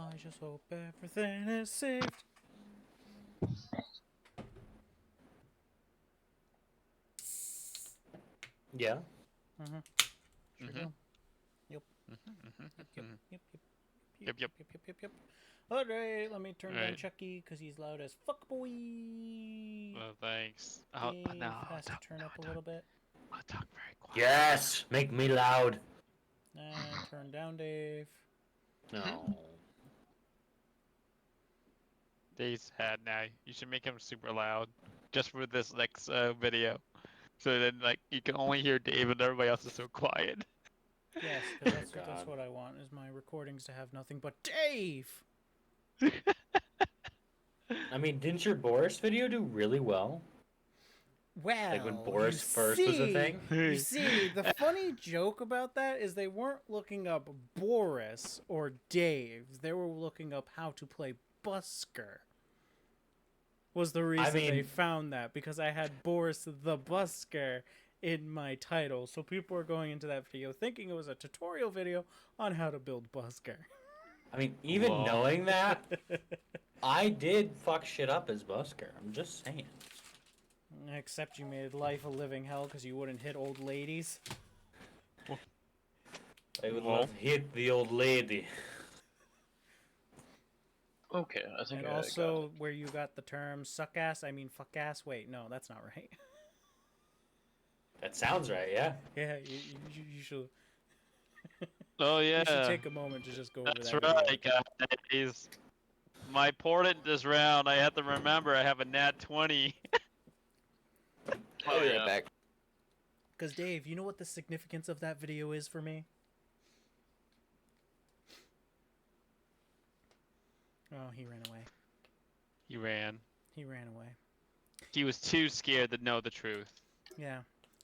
I just hope everything is saved. Yeah. Mm-hmm. Sure Mm-hmm. do. Yep. Mm-hmm. Yep. Yep. Alright, let me turn down Alright. Chucky because he's loud as fuck, boy. Well, thanks. Dave No, has to turn up a little bit. I'll talk very quiet. Yes! Make me loud. And turn down Dave. No. Dave's sad now. You should make him super loud, just for this next video. So then, like, you can only hear Dave and everybody else is so quiet. Yes, because that's God. what I want, is my recordings to have nothing but Dave! I mean, didn't your Boris video do really well? Well, Like when Boris first was a thing? You see, the funny joke about that is they weren't looking up Boris or Dave. They were looking up how to play Busker. Was the reason they found that, because I had Boris the Busker in my title. So people were going into that video thinking it was a tutorial video on how to build Busker. I mean, even knowing that, I did fuck shit up as Busker. I'm just saying. Except you made life a living hell because you wouldn't hit old ladies. I would love to hit the old lady. Okay, I think. And also, where you got the term suck ass, I mean fuck ass. Wait, no, that's not right. That sounds right, yeah. Yeah, you should. Oh yeah. You should take a moment to just go over that. That's right, guys. My portent this round, I have to remember I have a nat 20. Oh yeah. Back. Because Dave, you know what the significance of that video is for me? Oh, he ran away. He ran. He ran away. He was too scared to know the truth. Yeah,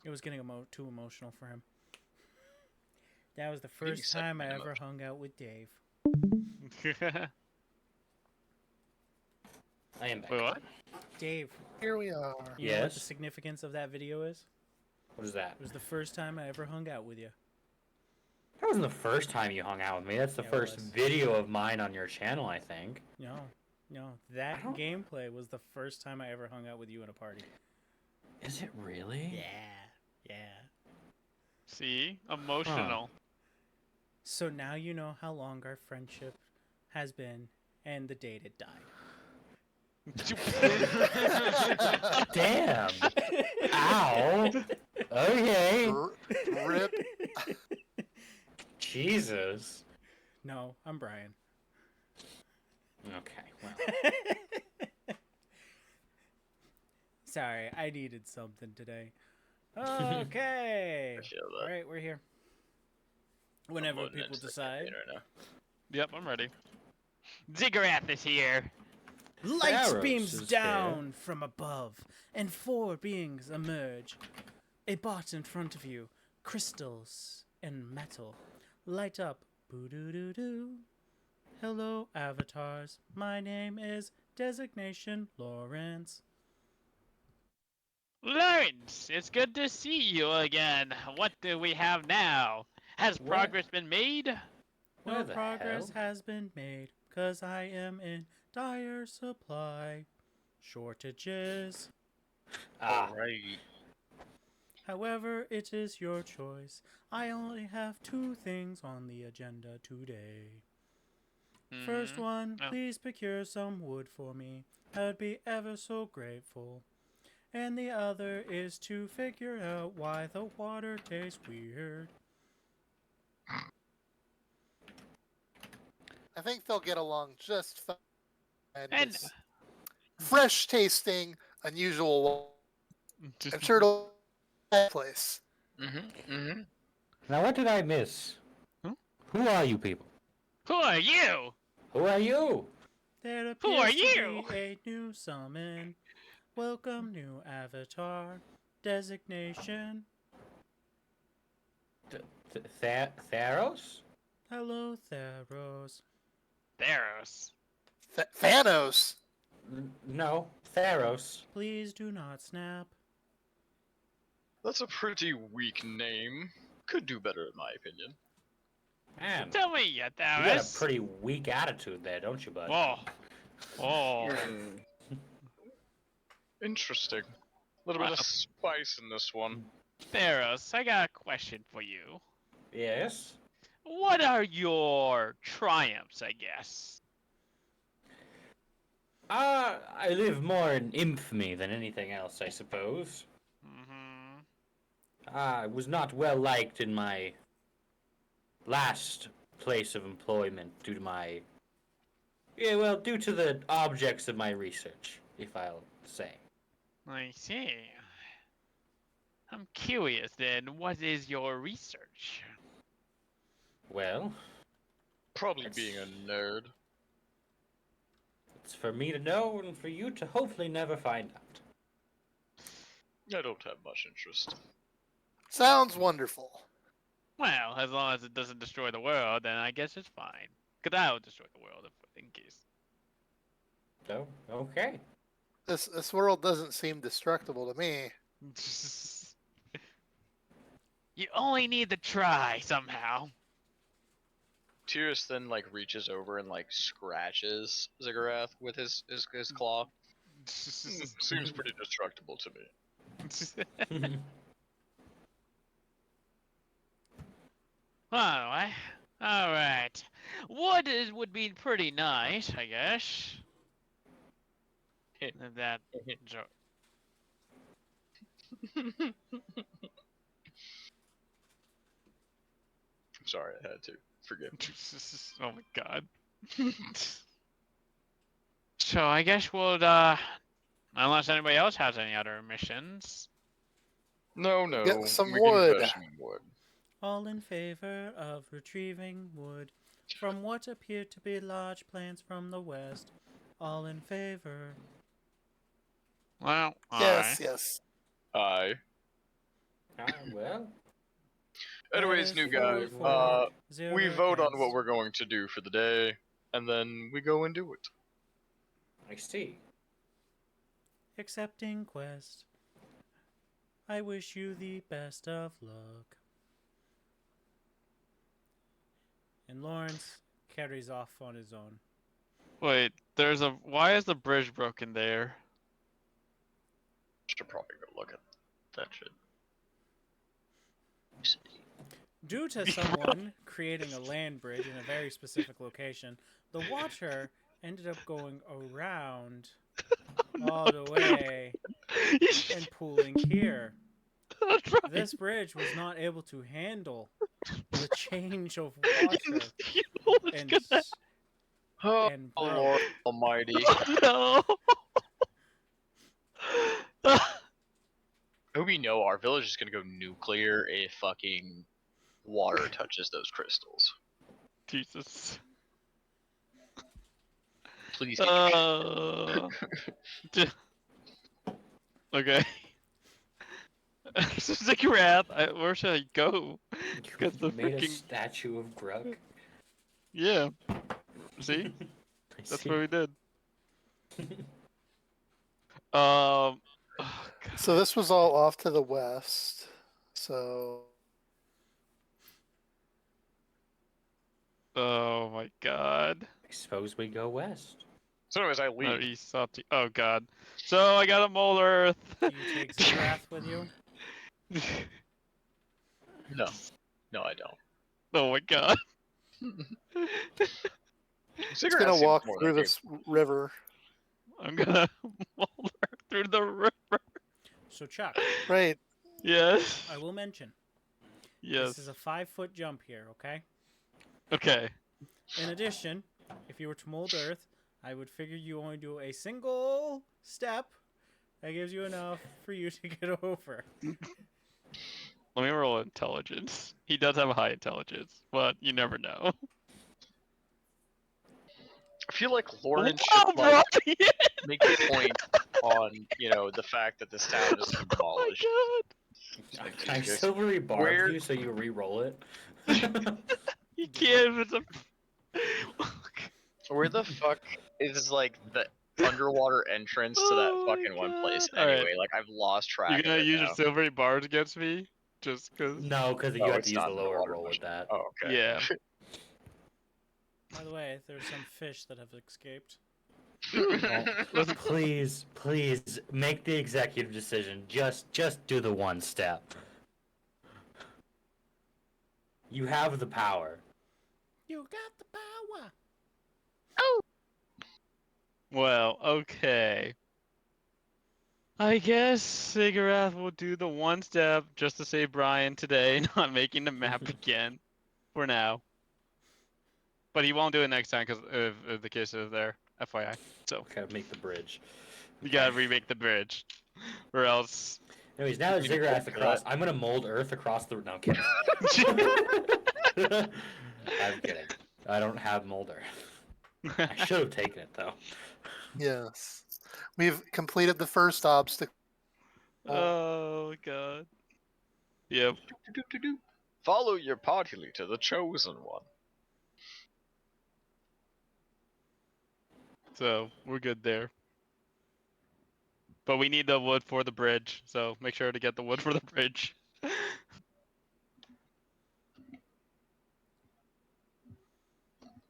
it was getting too emotional for him. That was the first time I ever hung out with Dave. I am back. Wait, what? Dave. Here we are. You know what the significance of that video is? What is that? It was the first time I ever hung out with you. That wasn't the first time you hung out with me. That's the first video of mine on your channel, I think. No. That gameplay was the first time I ever hung out with you at a party. Is it really? Yeah. See? Emotional. So now you know how long our friendship has been and the date it died. Damn. Ow. Okay. Rip. Jesus. No, I'm Brian. Okay, well. Sorry, I needed something today. Okay. All right, we're here. Whenever people decide. Yep, I'm ready. Ziggurat is here. Light beams down from above, and 4 beings emerge. A bot in front of you, crystals and metal light up. Boo-doo-doo-doo. Hello, avatars. My name is Designation Lawrence. Lawrence, it's good to see you again. What do we have now? Has progress been made? No progress has been made, 'cause I am in dire supply. Shortages. Alright. However, it is your choice. I only have 2 things on the agenda today. First one, please procure some wood for me. I'd be ever so grateful. And the other is to figure out why the water tastes weird. I think they'll get along just fine. And fresh tasting, unusual. I'm sure it'll be that place. Now, what did I miss? Who are you people? Who are you? Who are you? There appears to be a new summon. Welcome, new avatar. Designation. Theros? Hello, Theros. Theros. Thanos. No, Theros. Please do not snap. That's a pretty weak name. Could do better, in my opinion. Man, Tell me, you you got a Darius. pretty weak attitude there, don't you, bud? Oh. Oh. Hmm. Interesting. A little bit of spice in this one. Theros, I got a question for you. Yes? What are your triumphs, I guess? I live more in infamy than anything else, I suppose. Mm-hmm. I was not well liked in my last place of employment due to my... Yeah, well, due to the objects of my research, if I'll say. I see. I'm curious then, what is your research? Well, Probably It's- being a nerd. it's for me to know and for you to hopefully never find out. I don't have much interest. Sounds wonderful. Well, as long as it doesn't destroy the world, then I guess it's fine. Because I would destroy the world if in case. So, okay. This world doesn't seem destructible to me. You only need to try somehow. Tyrus then like reaches over and like scratches Ziggurat with his claw. Seems pretty destructible to me. Alright. Wood would be pretty nice, I guess. If that Sorry, I had to. Forgive me. oh my god. So I guess we'll unless anybody else has any other missions. No, Get some we can wood. fetch some wood. All in favor of retrieving wood from what appear to be large plants from the west. All in favor. Well, Yes, yes. Aye. Well, Anyways, That new is guy. 440 We vote on what heads. we're going to do for the day, and then we go and do it. I see. Accepting quest. I wish you the best of luck. And Lawrence carries off on his own. wait, why is the bridge broken there? Should probably go look at that shit. Due to someone creating a land bridge in a very specific location, the water ended up going around all the way and pooling here. That's right. This bridge was not able to handle the change of water and Oh, and Lord broke. Almighty! no. We know our village is gonna go nuclear if fucking water touches those crystals. Jesus. Please get your shit. Okay. Ziggurat, where should I go? Because the You made a freaking statue of Grug. yeah. See, I that's see. what we did. Oh, God. So this was all off to the west. So Oh my God. I suppose we go west. So anyways, I No, leave. east, south, oh God. So I got a mole Earth. Do you take Zirath with you? No, no, I don't. Oh my God. it's Ziggurat gonna seems walk more through than this river. I'm gonna mole Earth through the river. So Chuck, Right. Yes. I will mention Yes. this is a 5-foot jump here, okay? Okay. In addition, if you were to mold Earth, I would figure you only do a single step. That gives you enough for you to get over. Let me roll intelligence. He does have a high intelligence, but you never know. I feel like Lawrence Wow, should bro! like make a point on the fact that this town is Oh demolished. my Like, Can I Jesus. silvery barb Where- you so you re-roll it? God! You can't if it's a... Where the fuck is like the underwater entrance to that Oh my fucking one place God. Alright. anyway? Like I've lost track You're of gonna it use now. your silvery bars against me? Just cause? No, because you Oh, have it's to use not the lower underwater roll with that. Oh, okay. Yeah. By the way, there's some fish that have escaped. Please, please make the executive decision. Just do the one step. You have the power. You got the power. Well, okay. I guess Sigurath will do the one step just to save Brian today, not making the map again. For now. But he won't do it next time because of the case of there. FYI. So Gotta make the bridge. you gotta remake the bridge. Or else. Anyways, now that Ziggurat's across, I'm gonna mold Earth across the. No, I'm kidding. I'm kidding. I don't have mold Earth. I should have taken it though. Yes. We've completed the first obstacle. Oh god. Yep. Follow your party leader, the chosen one. So we're good there. But we need the wood for the bridge, so make sure to get the wood for the bridge.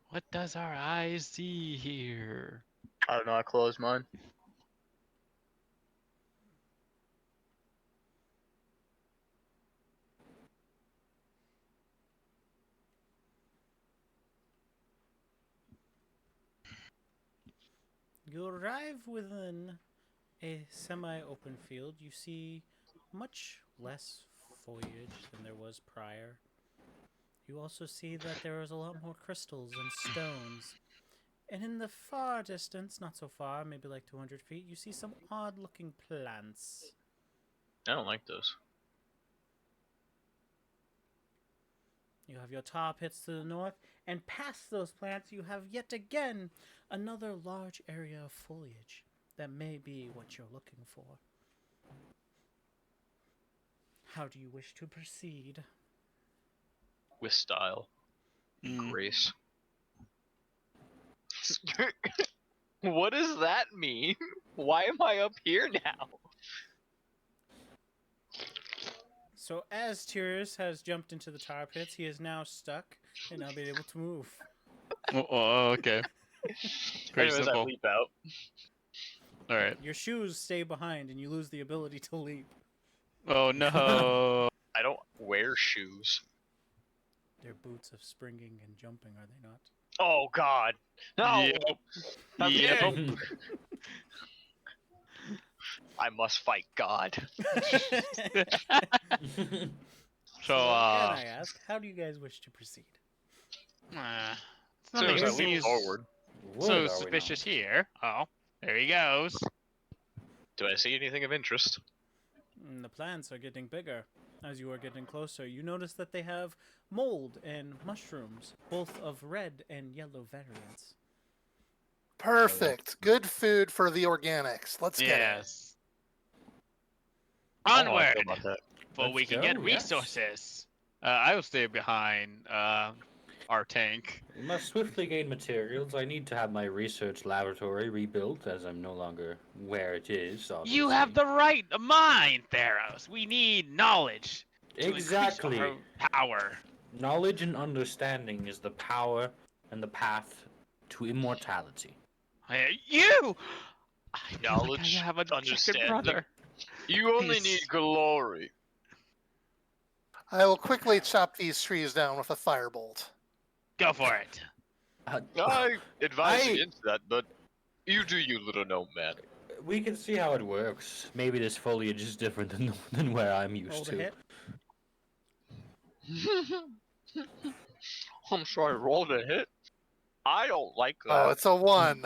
What does our eyes see here? I don't know, I closed mine. You arrive within a semi-open field. You see much less foliage than there was prior. You also see that there is a lot more crystals and stones. And in the far distance, not so far, maybe like 200 feet, you see some odd-looking plants. I don't like those. You have your tar pits to the north, and past those plants you have yet again another large area of foliage that may be what you're looking for. How do you wish to proceed? With style. Grace. What does that mean? Why am I up here now? So as Tyrus has jumped into the tar pits, he is now stuck and not being able to move. Oh, okay. Pretty Anyways, I simple. leap out. Alright. Your shoes stay behind and you lose the ability to leap. Oh no. I don't wear shoes. They're boots of springing and jumping, are they not? Oh god. No! Yep. How Yep. dare you. I must fight God. So, can I ask, how do you guys wish to proceed? it's So nothing as I seems leap forward, so suspicious here. Oh, there he goes. do I see anything of interest? The plants are getting bigger. As you are getting closer, you notice that they have mold and mushrooms, both of red and yellow variants. Perfect. Good food for the organics. Let's get it. Yes. I don't know how I Onward, feel about that. for we Let's can go, get yes. resources. I will stay behind our tank. We must swiftly gain materials. I need to have my research laboratory rebuilt, as I'm no longer where it is. Obviously. You have the right mind, Theros. We need knowledge to Exactly. increase our power. Knowledge and understanding is the power and the path to immortality. You! I feel like I Knowledge, have a second understanding. brother. You only He's- need glory. I will quickly chop these trees down with a firebolt. Go for it. I advise against that, but you do you, little gnome man. We can see how it works. Maybe this foliage is different than where I'm used Roll to to. hit. I'm sorry, rolled a hit. I don't like that. Oh, it's a 1.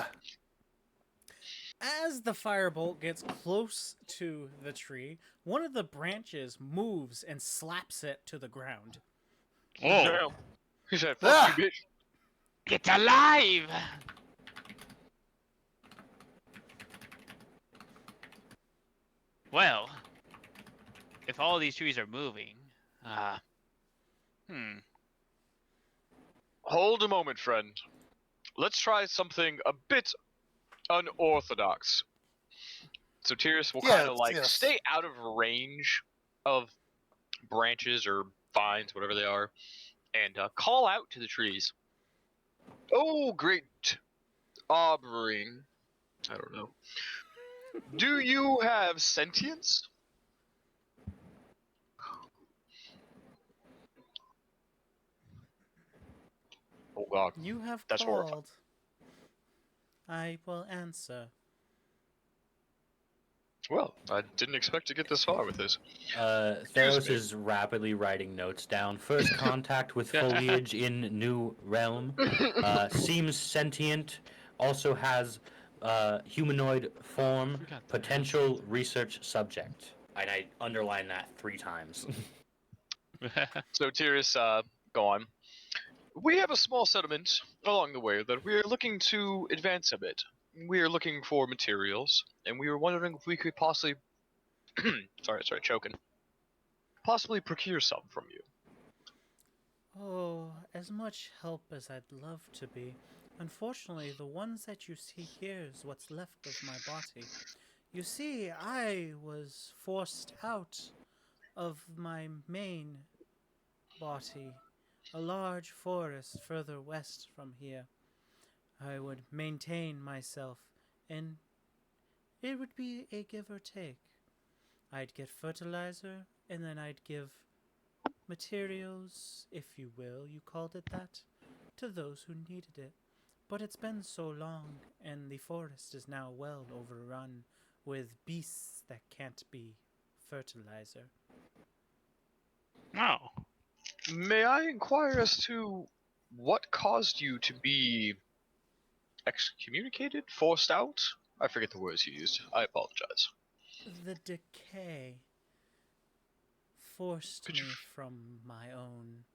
As the firebolt gets close to the tree, one of the branches moves and slaps it to the ground. Oh, Damn. He said, fuck Ah! you, bitch. get alive! Well, if all these trees are moving, Hold a moment, friend. Let's try something a bit unorthodox. So Tyrus will kind of stay out of range of branches or vines, whatever they are, and call out to the trees. Oh, great Obbering. I don't know. Do you have sentience? Oh god, You have that's horrifying. called. I will answer. Well, I didn't expect to get this far with this. Theros me. is rapidly writing notes down. First contact with foliage in new realm. Seems sentient. Also has humanoid form. Forgot that. Potential research subject. And I underline that 3 times. So, Tyrus, go on. We have a small settlement along the way that we are looking to advance a bit. We are looking for materials, and we were wondering if we could possibly, sorry, choking, possibly procure some from you. Oh, as much help as I'd love to be. Unfortunately, the ones that you see here is what's left of my body. You see, I was forced out of my main body, a large forest further west from here. I would maintain myself, and it would be a give or take. I'd get fertilizer, and then I'd give materials, if you will, you called it that, to those who needed it. But it's been so long, and the forest is now well overrun with beasts that can't be fertilizer. Oh. May I inquire as to what caused you to be excommunicated, forced out? I forget the words you used. I apologize. The decay forced Could you me from my own.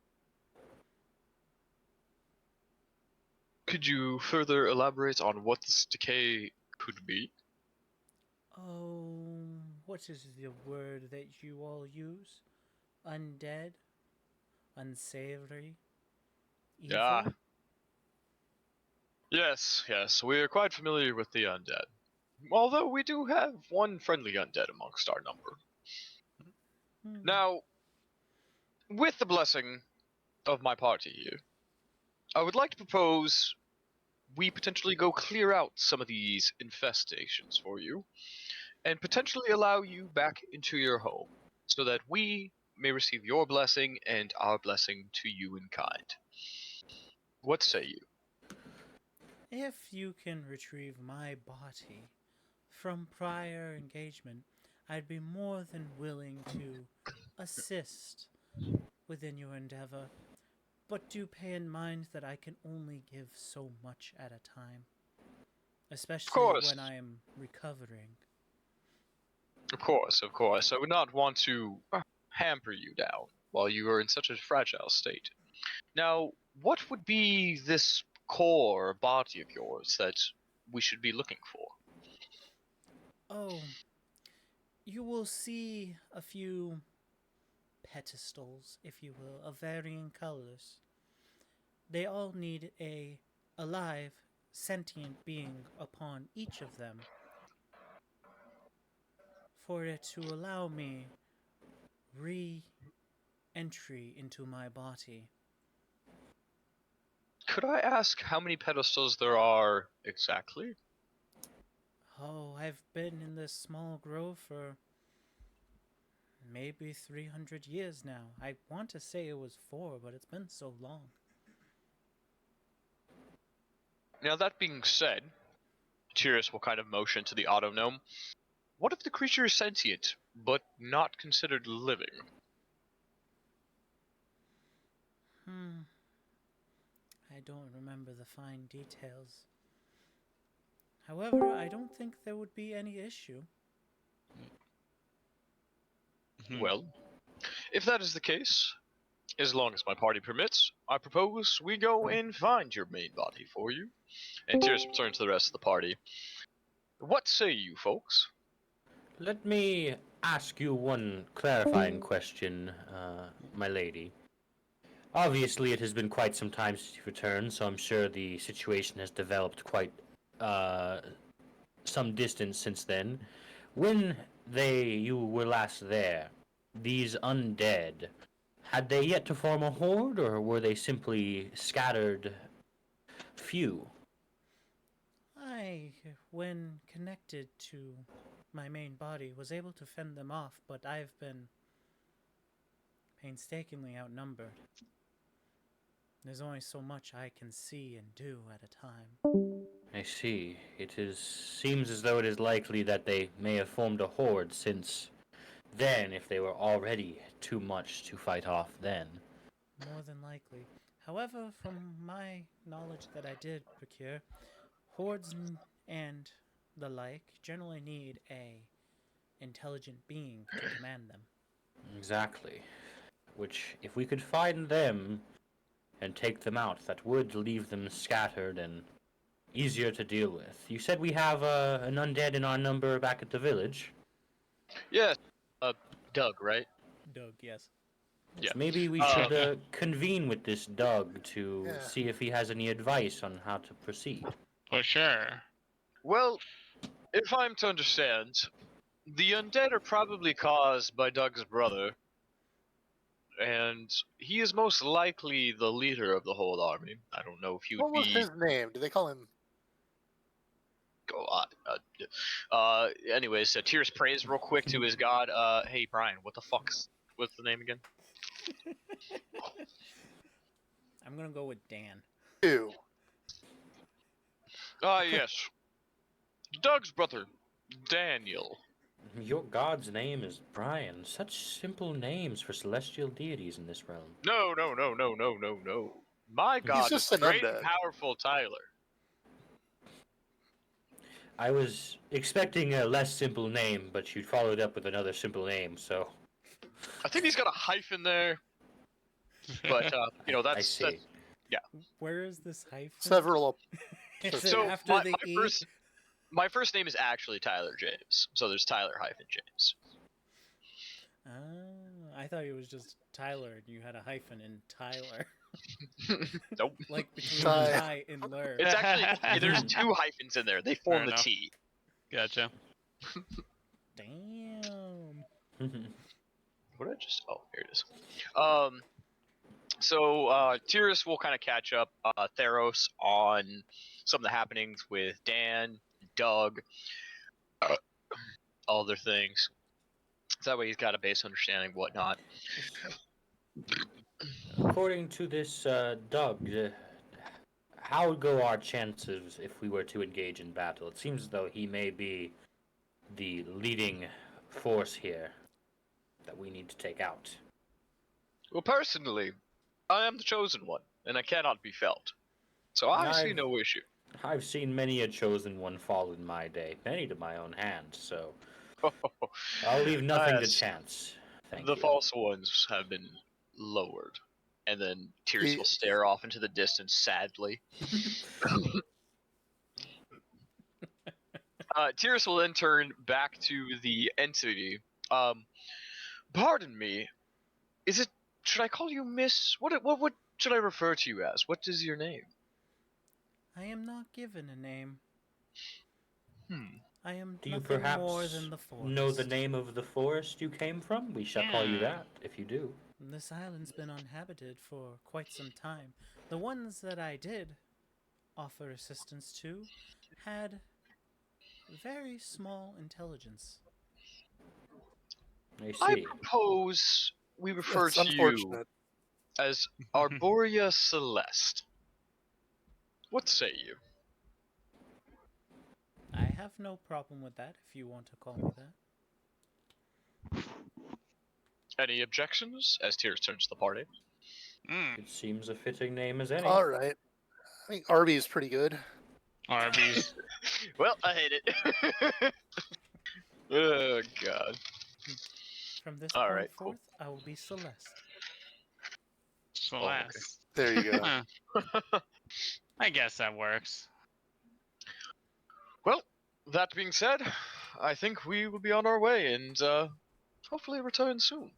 Could you further elaborate on what this decay could be? Oh, what is the word that you all use? Undead? Unsavory? Evil? Ah, yes, we are quite familiar with the undead. Although we do have one friendly undead amongst our number. Now, with the blessing of my party here, I would like to propose we potentially go clear out some of these infestations for you, and potentially allow you back into your home, so that we may receive your blessing and our blessing to you in kind. What say you? If you can retrieve my body from prior engagement, I'd be more than willing to assist within your endeavor. But do pay in mind that I can only give so much at a time, Of especially course, when I am recovering. of course, of course. I would not want to hamper you down while you are in such a fragile state. Now, what would be this core body of yours that we should be looking for? Oh, you will see a few pedestals, if you will, of varying colors. They all need a alive, sentient being upon each of them for it to allow me re-entry into my body. Could I ask how many pedestals there are exactly? Oh, I've been in this small grove for maybe 300 years now. I want to say it was 4, but it's been so long. Now, that being said, Tyrus will kind of motion to the auto-gnome. What if the creature is sentient, but not considered living? I don't remember the fine details. However, I don't think there would be any issue. Well, if that is the case, as long as my party permits, I propose we go and find your main body for you. And Tyrus returns to the rest of the party. What say you, folks? Let me ask you one clarifying question, my lady. Obviously, it has been quite some time since you've returned, so I'm sure the situation has developed quite uh, some distance since then. When you were last there, these undead, had they yet to form a horde, or were they simply scattered few. I, when connected to my main body, was able to fend them off, but I've been painstakingly outnumbered. There's only so much I can see and do at a time. I see. Seems as though it is likely that they may have formed a horde since then, if they were already too much to fight off then. More than likely. However, from my knowledge that I did procure, hordes and the like generally need a intelligent being to command them. Exactly. Which, if we could find them and take them out, that would leave them scattered and easier to deal with. You said we have an undead in our number back at the village. Yes, Doug, right? Doug, yes. Yeah. Maybe we should convene with this Doug to see if he has any advice on how to proceed. For sure. Well, if I'm to understand, the undead are probably caused by Doug's brother, and he is most likely the leader of the whole army. I don't know if he would What was be. his name? Do they call him? Go on. Anyways, Tyrus prays real quick to his god. Hey Brian, what's the name again? I'm gonna go with Dan. Two. Yes. Doug's brother, Daniel. Your god's name is Brian. Such simple names for celestial deities in this realm. No. My god is just an great undead. and powerful Tyler. I was expecting a less simple name, but you followed up with another simple name, so... I think he's got a hyphen there. But, I see. Where is this hyphen? Several. Is it So, after my, the my E? my first name is actually Tyler James. So there's Tyler hyphen James. I thought it was just Tyler and you had a hyphen in Tyler. Nope. Like between Ty. Ty and Lur. It's actually, there's two hyphens in there. They form Fair the enough. T. Gotcha. Damn. What did I just? Oh, here it is. So Tyrus will kind of catch up Theros on some of the happenings with Dan, Doug, all their things. So that way he's got a base understanding of whatnot. According to this Doug, how would go our chances if we were to engage in battle? It seems as though he may be the leading force here that we need to take out. Well, personally, I am the chosen one, and I cannot be felt. So I see no issue. I've seen many a chosen one fall in my day, many to my own hand, so I'll leave nothing to Yes. chance. Thank The you. false ones have been lowered. And then Tyrus will stare off into the distance sadly. Tyrus will then turn back to the entity. Pardon me. Should I call you Miss? What should I refer to you as? What is your name? I am not given a name. I am Do you nothing perhaps more than the forest. know the name of the forest you came from? We shall call you that, if you do. This island's been uninhabited for quite some time. The ones that I did offer assistance to had very small intelligence. I I see. propose we refer It's to you unfortunate. as Arborea Celeste. What say you? I have no problem with that if you want to call me that. Any objections? As Tyrus turns to the party. It seems a fitting name as any. All right. I think Arby's pretty good. Arby's. Well, I hate it. Oh god. From this All point right, cool. forth, I will be Celeste. Celeste. There you go. Huh. I guess that works. Well, that being said, I think we will be on our way and hopefully return soon.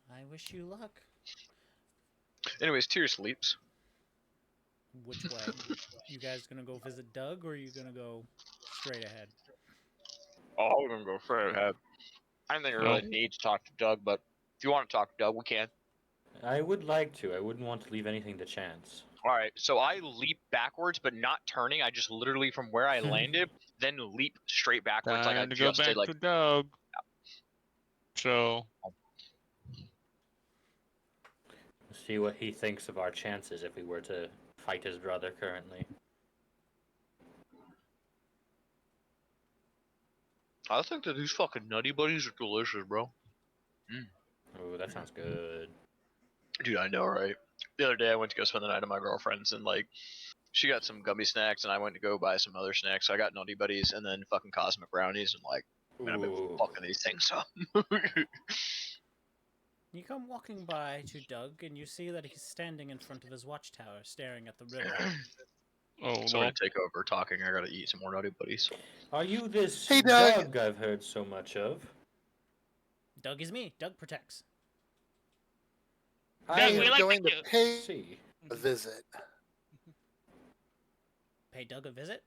I wish you luck. Anyways, Tyrus leaps. Which way? You guys gonna go visit Doug, or are you gonna go straight ahead? Oh, we're gonna go straight ahead. I don't think I really need to talk to Doug, but if you want to talk to Doug, we can. I would like to. I wouldn't want to leave anything to chance. All right, so I leap backwards, but not turning. I just literally from where I landed, then leap straight backwards, like I Time to go just back did. Like, to Doug. So, See what he thinks of our chances if we were to fight his brother currently. I think that these fucking nutty buddies are delicious, bro. Oh, that sounds good. Dude, I know, right? The other day I went to go spend the night at my girlfriend's, and like, she got some gummy snacks, and I went to go buy some other snacks. So I got nutty buddies and then fucking cosmic brownies, and like, man, I've been Ooh. fucking these things up. You come walking by to Doug, and you see that he's standing in front of his watchtower, staring at the river. oh So no. to take over talking, I gotta eat some more nutty buddies. Are you this Hey, Doug. Doug I've heard so much of? Doug is me. Doug protects. Doug, I we I'm like going to you. pay see. a visit. Pay Doug a visit?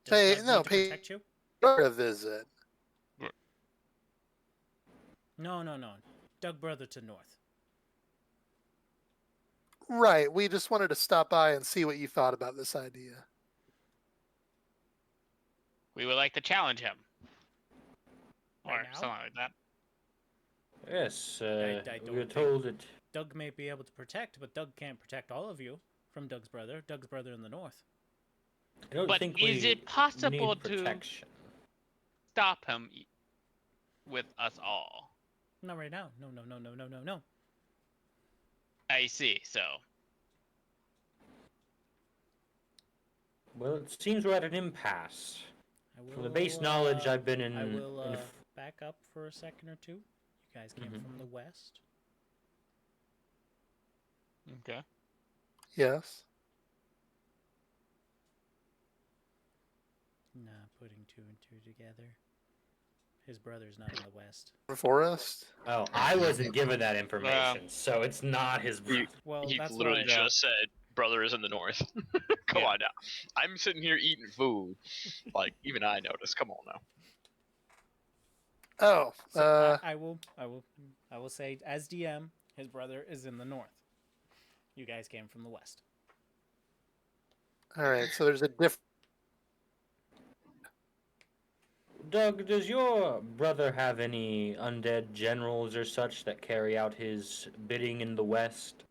Does Pay Doug no, need to pay protect you? her a visit. No. Doug brother to north. Right. We just wanted to stop by and see what you thought about this idea. We would like to challenge him. Or Right now? something like that. Yes, I we don't were told that. Doug may be able to protect, but Doug can't protect all of you from Doug's brother. Doug's brother in the north. I don't But think is we it possible need to protection. stop him with us all? Not right now. No. I see, so. Well, it seems we're at an impasse. I will, From the base knowledge I've been in. I will in back up for a second or two. You guys came from the west. Okay. Yes. Nah, putting two and two together. His brother's not in the west. Forest. Oh, I wasn't given that information, so it's not his brother. Well, He that's literally why. just said, "Brother is in the north." Come on now. I'm sitting here eating food. Like, even I noticed. Come on now. Oh. So I will say, as DM, his brother is in the north. You guys came from the west. All right. So there's a different. Doug, does your brother have any undead generals or such that carry out his bidding in the west?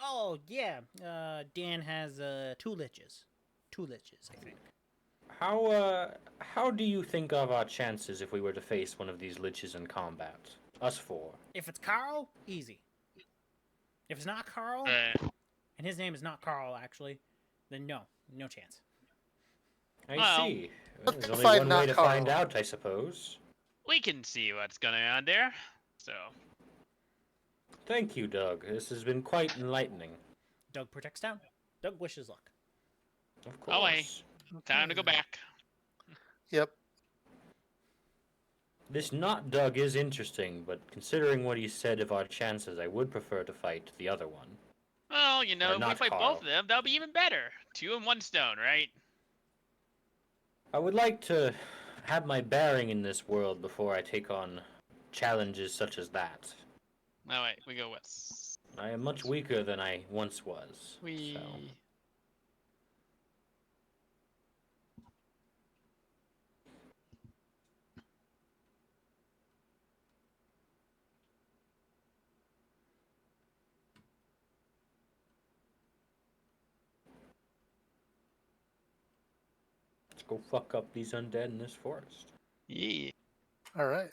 Oh yeah, Dan has 2 liches. 2 liches, I think. How do you think of our chances if we were to face one of these liches in combat? Us four. If it's Carl, easy. If it's not Carl, and his name is not Carl actually, then no chance. I see. Well, there's only Find one not way to Carl. find out, I suppose. We can see what's going on there. So. Thank you, Doug. This has been quite enlightening. Doug protects town. Doug wishes luck. Of course. Away. Time to go back. Yep. This not Doug is interesting, but considering what he said of our chances, I would prefer to fight the other one. Well, you know, Or if we not fight Carl. both of them, that'll be even better. 2 in 1 stone, right? I would like to have my bearing in this world before I take on challenges such as that. Oh, wait, we go west. I am much weaker than I once was. We. So. Let's go fuck up these undead in this forest. Yeah. All right.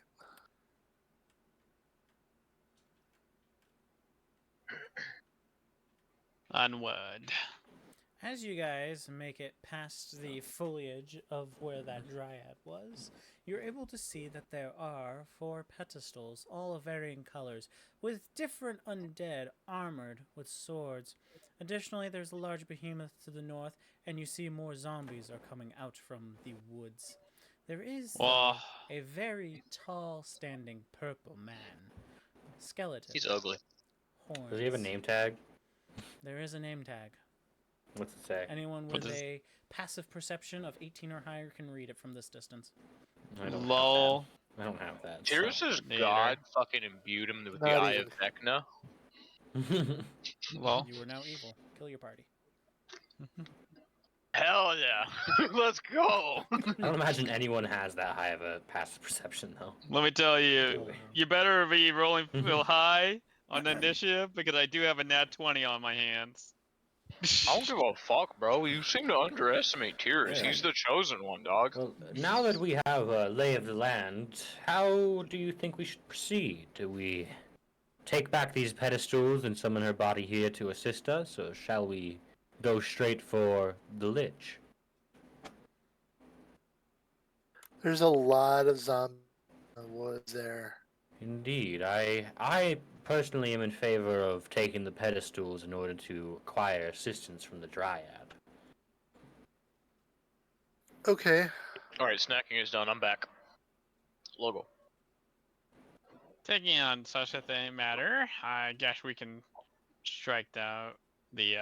Onward. As you guys make it past the foliage of where that dryad was, you're able to see that there are 4 pedestals, all of varying colors, with different undead armored with swords. Additionally, there's a large behemoth to the north, and you see more zombies are coming out from the woods. There is though, a very tall standing purple man. Skeleton. He's ugly. Horns. Does he have a name tag? There is a name tag. What's it say? Anyone What with does- a passive perception of 18 or higher can read it from this distance. I don't Lol. have that. I don't have that. Seriously, Neither. God fucking imbued him with the Not eye even. of Vecna. So. Lol. You are now evil. Kill your party. Hell yeah. Let's go. I don't imagine anyone has that high of a passive perception, though. Let me tell you, you better be rolling real high on the initiative because I do have a nat 20 on my hands. I don't give a fuck, bro. You seem to underestimate Tears. Yeah. He's the chosen one, dog. Well, now that we have a lay of the land, how do you think we should proceed? Do we take back these pedestals and summon her body here to assist us, or shall we go straight for the Lich? There's a lot of zombie woods there. Indeed, I personally am in favor of taking the pedestals in order to acquire assistance from the Dryad. Okay. Alright, snacking is done. I'm back. Logo. Taking on such a thing matter, I guess we can strike down the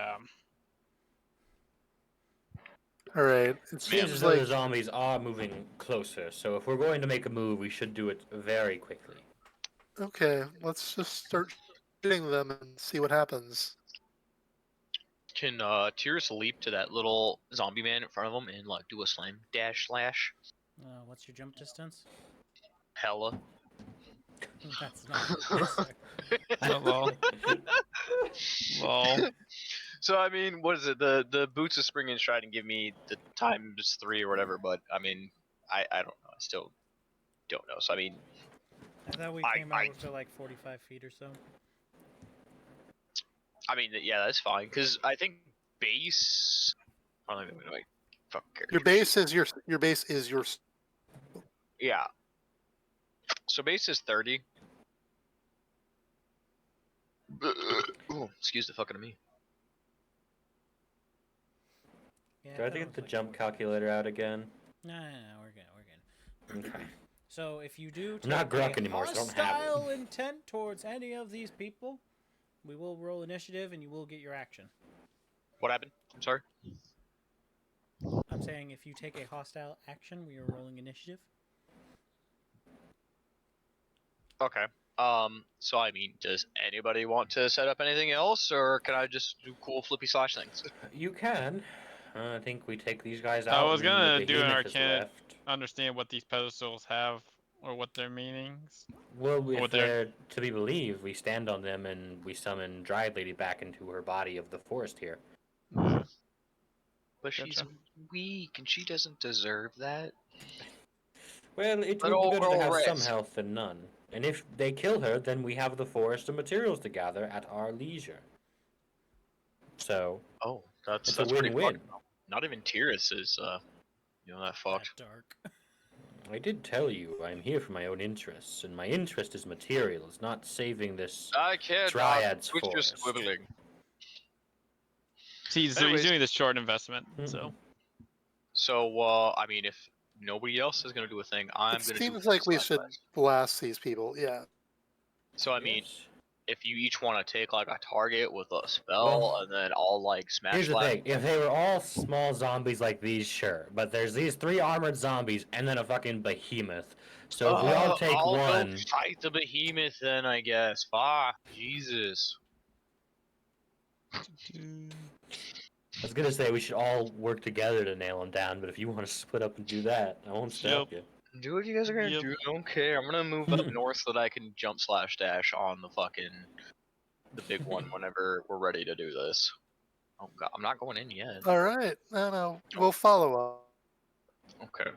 All right. It Seems seems as though the like zombies are moving closer, so if we're going to make a move, we should do it very quickly. okay. Let's just start shooting them and see what happens. Can Tears leap to that little zombie man in front of him and like do a slam dash slash? What's your jump distance? Hella. That's not an answer. lol. Lol. So I mean, what is it? The boots of spring and stride and give me the times 3 or whatever. But I mean, I don't know. I still don't know. So I mean, I thought we came I- out to like 45 feet or so. yeah, that's fine. Cause I think base. I don't even know. Fuck. Your base is your base is your. Yeah. So base is 30. Ooh, excuse the fucking me. Yeah, Do I have to get the jump calculator out again? No, we're good. Okay. So if you do I'm not take Gruck a anymore, so I don't have it. hostile intent towards any of these people, we will roll initiative and you will get your action. What happened? I'm sorry. I'm saying if you take a hostile action, we are rolling initiative. Okay. So I mean, does anybody want to set up anything else, or can I just do cool flippy slash things? You can. I think we take these guys out. I was and gonna the do an behemoth is arcane, left. understand what these pedestals have or what their meanings. Well, What if they're- they're to be believed, we stand on them and we summon Dryad Lady back into her body of the forest here. But she's Gotcha. weak, and she doesn't deserve that. Well, it would Little be better to girl have some risk. health than none. And if they kill her, then we have the forest of materials to gather at our leisure. So, Oh, that's it's a pretty win-win. fucked. Not even Tyrus is that fucked. That dark. I did tell you I'm here for my own interests, and my interest is materials, not saving this I can't. Dryad's Switch just forest. squibbling. See, so Anyways. he's doing this short investment, Mhm. so So, I mean, if nobody else is gonna do a thing, I'm It gonna do. seems like we slash should slash. blast these people. Yeah. So I mean, Yes. if you each want to take like a target with a spell, Well, and then I'll like smash. Here's the slash. thing: if they were all small zombies like these, sure. But there's these 3 armored zombies and then a fucking behemoth. So if we all take I'll one, go fight the behemoth then, I guess. Fuck, Jesus. I was gonna say we should all work together to nail them down. But if you want to split up and do that, I won't stop you. Do what you guys are gonna Yep. do. I don't care. I'm gonna move up north so that I can jump slash dash on the big one whenever we're ready to do this. Oh god, I'm not going in yet. All right. No. We'll follow up. Okay.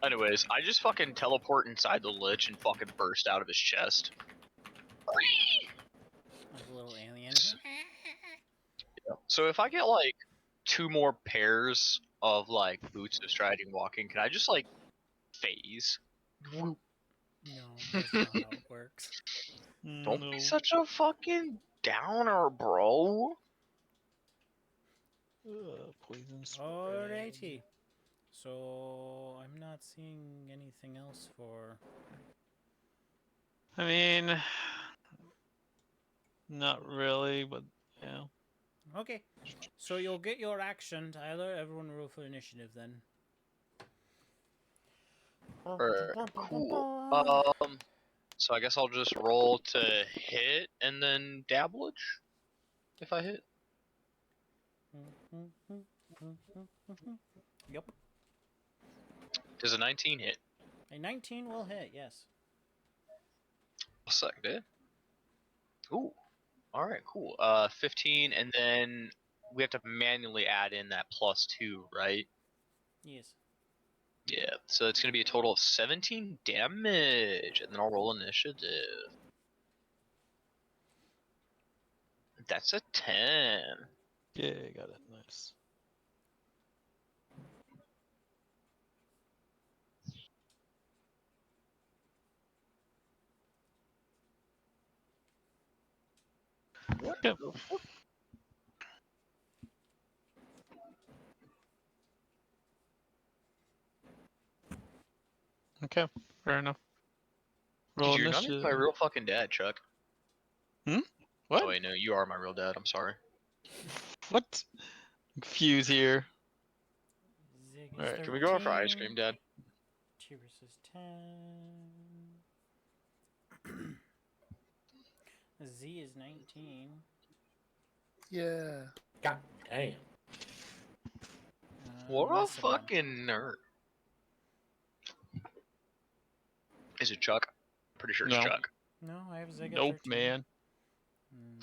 Anyways, I just fucking teleport inside the Lich and fucking burst out of his chest. Like a little alien. So if I get like 2 more pairs of like boots of striding walking, can I just like phase? No, that's not how it works. Don't be such a fucking downer, bro. Poison spray. Alrighty. So I'm not seeing anything else for. I mean, not really, but yeah. Okay. So you'll get your action, Tyler. Everyone roll for initiative then. Cool. So I guess I'll just roll to hit and then dabblage. if I hit. Yep. Does a 19 hit? A 19 will hit, yes. I'll suck it. Ooh. Alright, cool. 15, and then we have to manually add in that +2, right? Yes. Yeah, so it's gonna be a total of 17 damage, and then I'll roll initiative. That's a 10. Yeah, got it. Nice. What Yep. the fuck? Okay, fair enough. Dude, Roll you're not even initiative. my real fucking dad, Chuck. What? Oh wait, no, you are my real dad. I'm sorry. What? Confused here. Zig is Alright, Can we go out for ice 13. cream, Dad? Tyrus is 10. Z is 19. Yeah. God damn. What a Messing up. fucking nerd. Is it Chuck? Pretty sure it's No. Chuck. No, I have Zig at Nope, 13. man.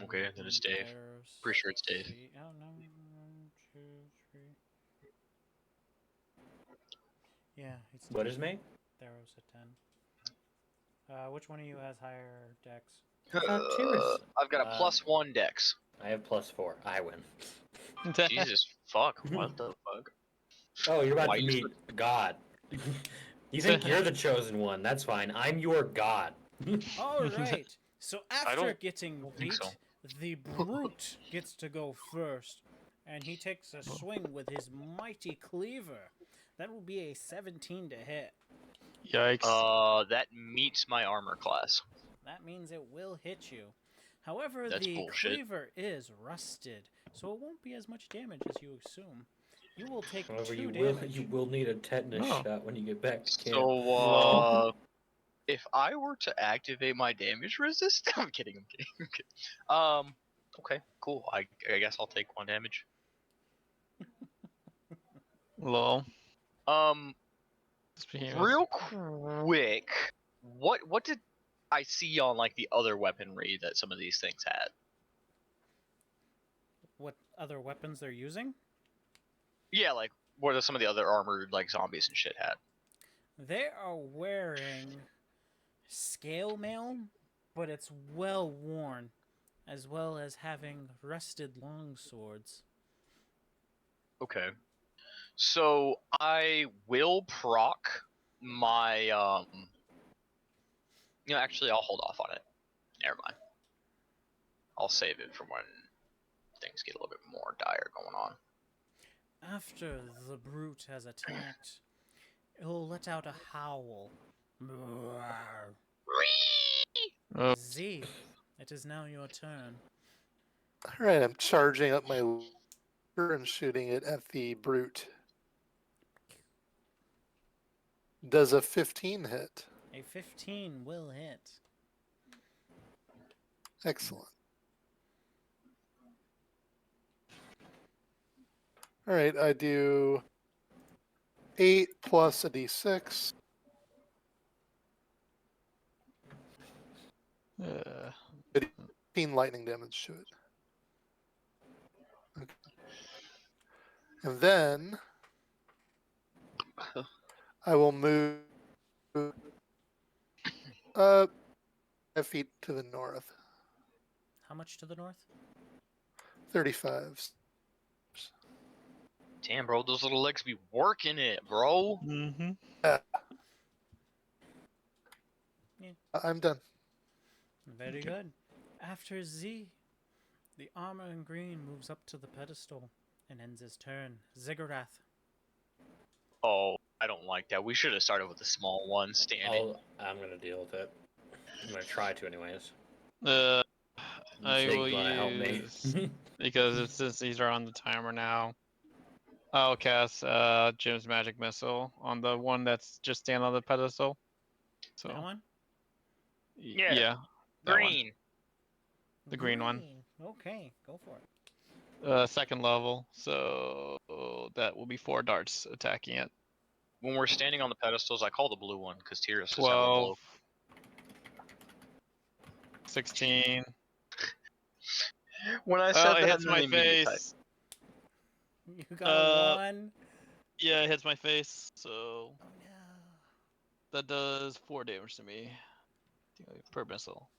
Okay, then it's Dave. Theros, Pretty sure it's Dave. Oh, no. 1, 2, 3. Yeah, it's What Dave. is me? Theros at 10. Which one of you has higher dex? Tyrus. I've got a +1 dex. I have +4. I win. Jesus fuck, what the fuck? Oh, you're about Why to you meet God. You think you're the chosen one? That's fine. I'm your God. All right. So after don't getting think beat, so. the brute gets to go first, and he takes a swing with his mighty cleaver. That will be a 17 to hit. Yikes. That meets my armor class. That means it will hit you. However, That's the bullshit. cleaver is rusted, so it won't be as much damage as you assume. You will take However, 2 you damage. will need a tetanus Oh. shot when you get back to camp. So, Lol. if I were to activate my damage resist, I'm kidding. I'm kidding. Okay, cool. I guess I'll take 1 damage. Lol. Speaking of- Real quick, what did I see on like the other weaponry that some of these things had? What other weapons they're using? Yeah, like what are some of the other armored like zombies and shit had? They are wearing scale mail, but it's well worn, as well as having rusted long swords. Okay. So I will proc my actually I'll hold off on it. Never mind. I'll save it for when things get a little bit more dire going on. After the brute has attacked, it will let out a howl. Oh, Z, it is now your turn. All right, I'm charging up my laser and shooting it at the brute. Does a 15 hit? A 15 will hit. Excellent. All right, I do 8 plus a d6. uh, 15 lightning damage to it. Okay. And then I will move 5 feet to the north. How much to the north? 35. Damn, bro, those little legs be working it, bro. mm-hmm. I'm done. Very Okay. good. After Z, the armor in green moves up to the pedestal and ends his turn. Ziggurat. Oh, I don't like that. We should have started with the small one, standing. I'm gonna deal with it. I'm gonna try to, anyways. I Zig's will gonna help me. use because since these are on the timer now. I'll cast Jim's magic missile on the one that's just standing on the pedestal. So That one? Yeah. yeah, that one, Green. the green one. Okay, go for it. Second level, so that will be 4 darts attacking it. When we're standing on the pedestals, I call the blue one because Tyrus is hella 12, blue. 16. When I Oh, said it that, hits then my the immediate type. face. You got a 1. Yeah, it hits my face, so Oh no. that does 4 damage to me per missile.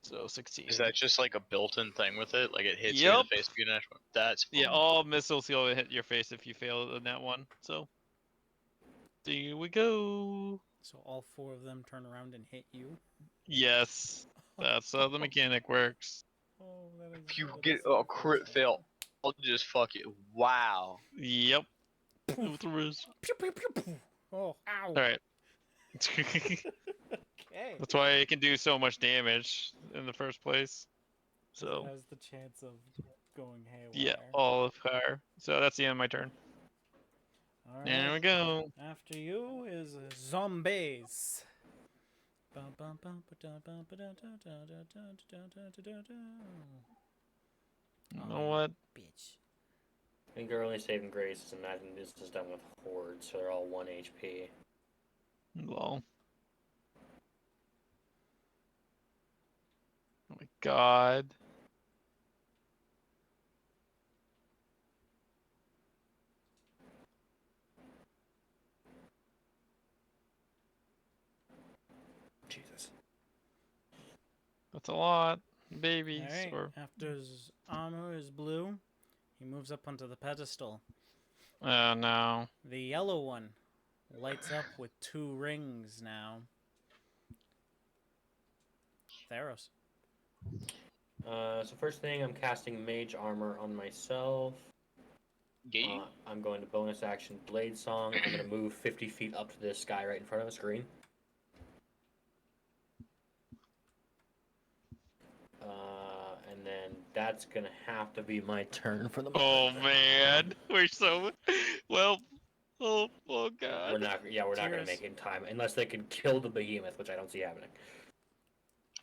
So 16. Is that just like a built-in thing with it? Like it hits you in Yep. the face if you dash? That's fun. Yeah, all missiles will hit your face if you fail in that one. So there we go. So all 4 of them turn around and hit you. Yes, that's how the mechanic works. Oh, If you get a crit fail, I'll just fuck it. Wow. Yep. Pew, Pew, pew, pew, pew. Oh, ow. All right. Okay. That's why it can do so much damage in the first place. So it has the chance of going haywire. yeah, all of fire. So that's the end of my turn. All There we right. go. After you is zombies. Bum, bum, bum, ba-da, bum, ba-da, da, da, da, da, da, da, da, da, da. You Oh, know what? bitch. I think our only saving grace is imagine this is done with hordes, so they're all 1 HP. Lol. Oh my god. Jesus. That's a lot. All Babies. right. Or After his armor is blue, he moves up onto the pedestal. oh no. The yellow one lights up with 2 rings now. Theros. So first thing, I'm casting Mage Armor on myself. Gee. I'm going to bonus action Blade Song. I'm going to move 50 feet up to this guy right in front of the screen. And then that's going to have to be my turn for the moment. Oh man. We're so well. Oh god. We're not going to Tears. make it in time unless they can kill the behemoth, which I don't see happening.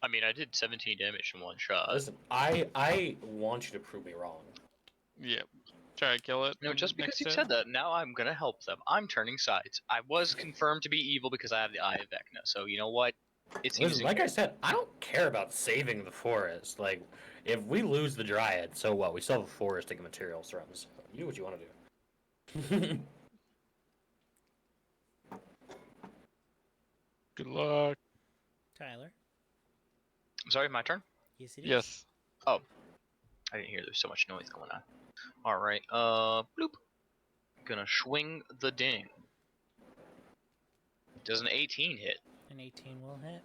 I mean, I did 17 damage in one shot. Listen, I want you to prove me wrong. Yep. Try to kill it. No, just because next you turn. said that, now I'm gonna help them. I'm turning sides. I was confirmed to be evil because I have the Eye of Vecna, so you know what? It's Listen, using like I said, I don't care about saving the forest. Like, if we lose the Dryad, so what? We still have a forest to get materials from. So you do what you want to do. Good luck. Tyler. I'm sorry, my turn? Yes, it is. Yes. Oh. I didn't hear there's so much noise going on. Alright, bloop. Gonna swing the ding. Does an 18 hit? An 18 will hit.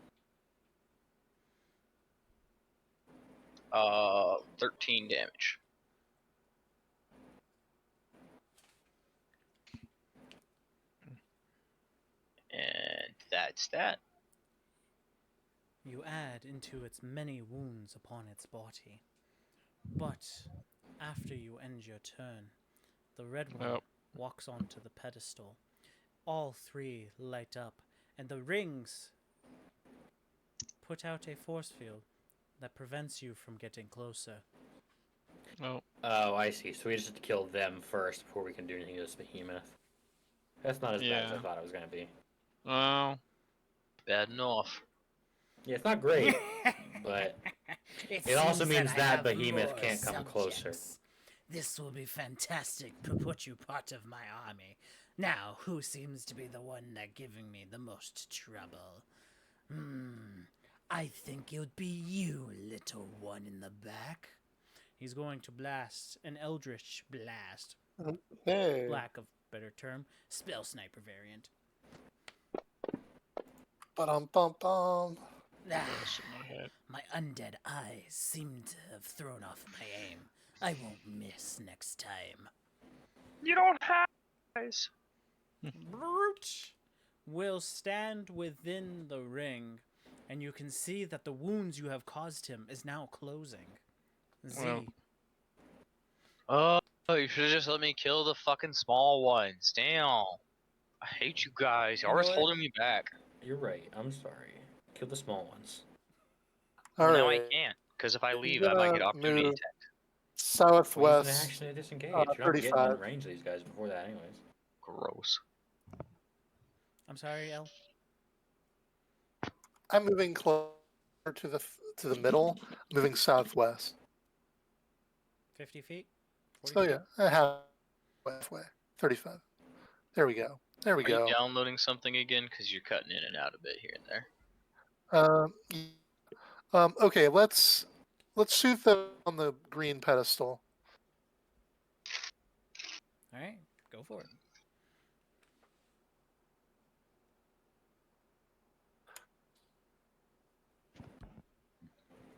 13 damage. And that's that. You add into its many wounds upon its body. But after you end your turn, the red one walks onto the pedestal. All 3 light up, and the rings put out a force field that prevents you from getting closer. Oh. Oh, I see. So we just have to kill them first before we can do anything to this behemoth. That's not as bad as I thought it was going to be. Oh. Bad enough. Yeah, it's not great, but it also means that behemoth can't come closer. This will be fantastic to put you part of my army. Now, who seems to be the one that giving me the most trouble? I think it would be you, little one in the back. He's going to blast an Eldritch Blast. Hey. Lack of better term. Spell Sniper variant. Ba-dum-bum-bum. My undead eyes seem to have thrown off my aim. I won't miss next time. You don't have eyes. Brute will stand within the ring, and you can see that the wounds you have caused him is now closing. Z. Well. Oh, you should have just let me kill the fucking small ones. Damn. I hate you guys. You're always what? holding me back. You're right. I'm sorry. Kill the small ones. All Well, right. now I can't, Because if I I'm leave, I might get gonna opportunity move attacked. Well, you can southwest actually disengage. You're not getting 35. in range of these guys before that, anyways. Gross. I'm sorry, El. I'm moving closer to the middle, moving southwest. 50 feet? 40 So feet? yeah, halfway, 35. There we go. There we Are you go. downloading something again? Because you're cutting in and out a bit here and there. Okay, let's shoot them on the green pedestal. All right, go for it.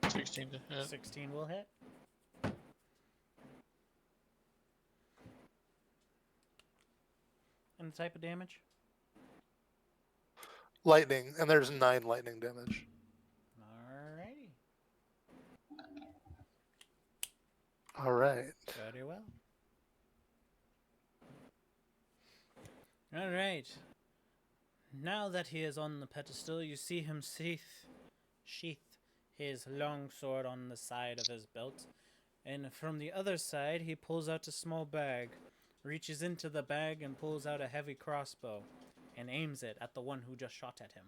$16 to hit. 16 will hit. And the type of damage? Lightning, and there's 9 lightning damage. Alrighty. All right. Very well. Alright. Now that he is on the pedestal, you see him sheath his long sword on the side of his belt. And from the other side, he pulls out a small bag, reaches into the bag and pulls out a heavy crossbow, and aims it at the one who just shot at him.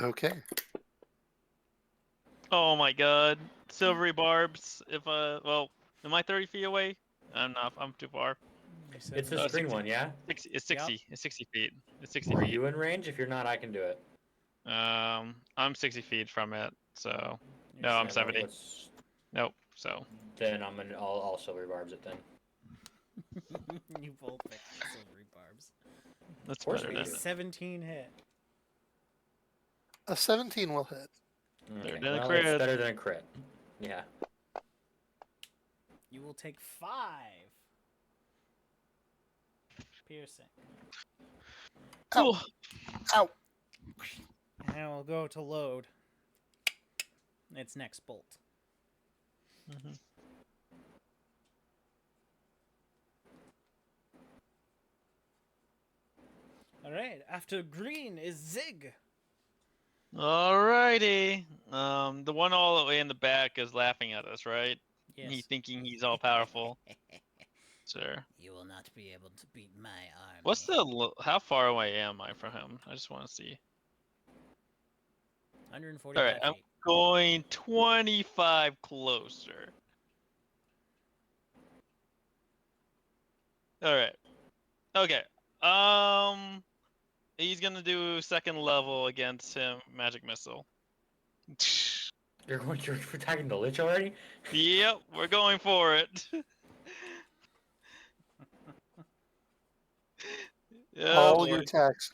Okay. Oh my god. Silvery barbs. Well, am I 30 feet away? I'm not. I'm too far. You said It's it the was- screen one, yeah? It's 60. It's 60 feet. It's 60 Are feet. you in range? If you're not, I can do it. I'm 60 feet from it, so you're no, I'm Yeah, 70. let's- Nope. So Then I'll silver barbs it then. You both picked silvery barbs. that's course better we than do. it. 17 hit. A 17 will hit. Okay, than a well, crit. it's better than a crit. Yeah. You will take 5 piercing. Ow. Ow. And it will go to load its next bolt. Mhm. Alright, after green is Zig. Alrighty. The one all the way in the back is laughing at us, right? Yes. He thinking he's all powerful. Sure. You will not be able to beat my army. What's how far away am I from him? I just want to see. 145 All right, I'm feet. going 25 closer. All right. Okay. He's gonna do second level against him, magic missile. You're attacking the Lich already? Yep, we're going for it. All boy. your attacks.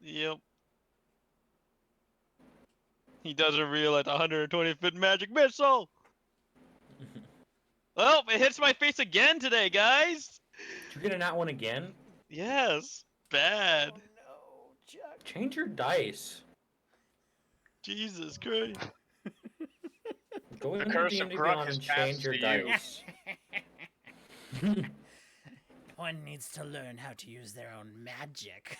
Yep. He doesn't realize 120-foot magic missile. Oh, it hits my face again today, guys. Did you get a nat one again? Yes. Bad. Oh no, Chuck. Change your dice. Jesus Christ. Go The into curse of D&D Grunt Beyond has and change passed your to you. dice. One needs to learn how to use their own magic.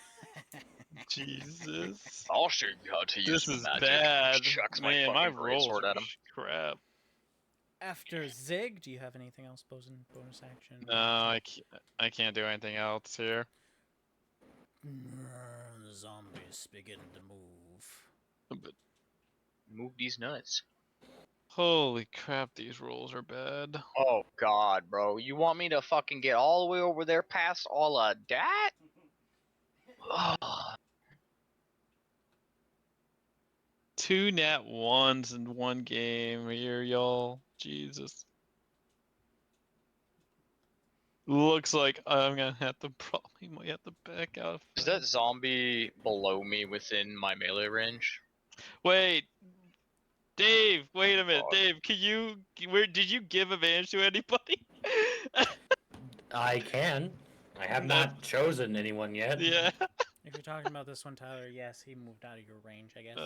Jesus. I'll show you how to use This is magic. bad. Chucks Man, my my fucking rolls greatsword are at him. crap. After Zig, do you have anything else bonus action? No, I can't do anything else here. The zombies begin to move. But Move these nuts. holy crap, these rolls are bad. Oh god, bro. You want me to fucking get all the way over there past all of that? Two nat ones in one game here, y'all. Jesus. Looks like I'm gonna have to probably might have to back out. Is that zombie below me within my melee range? Wait, Dave. Wait a minute, God. Dave. Where did you give advantage to anybody? I can. I have not chosen anyone yet. Yeah. If you're talking about this one, Tyler, yes, he moved out of your range, I guess.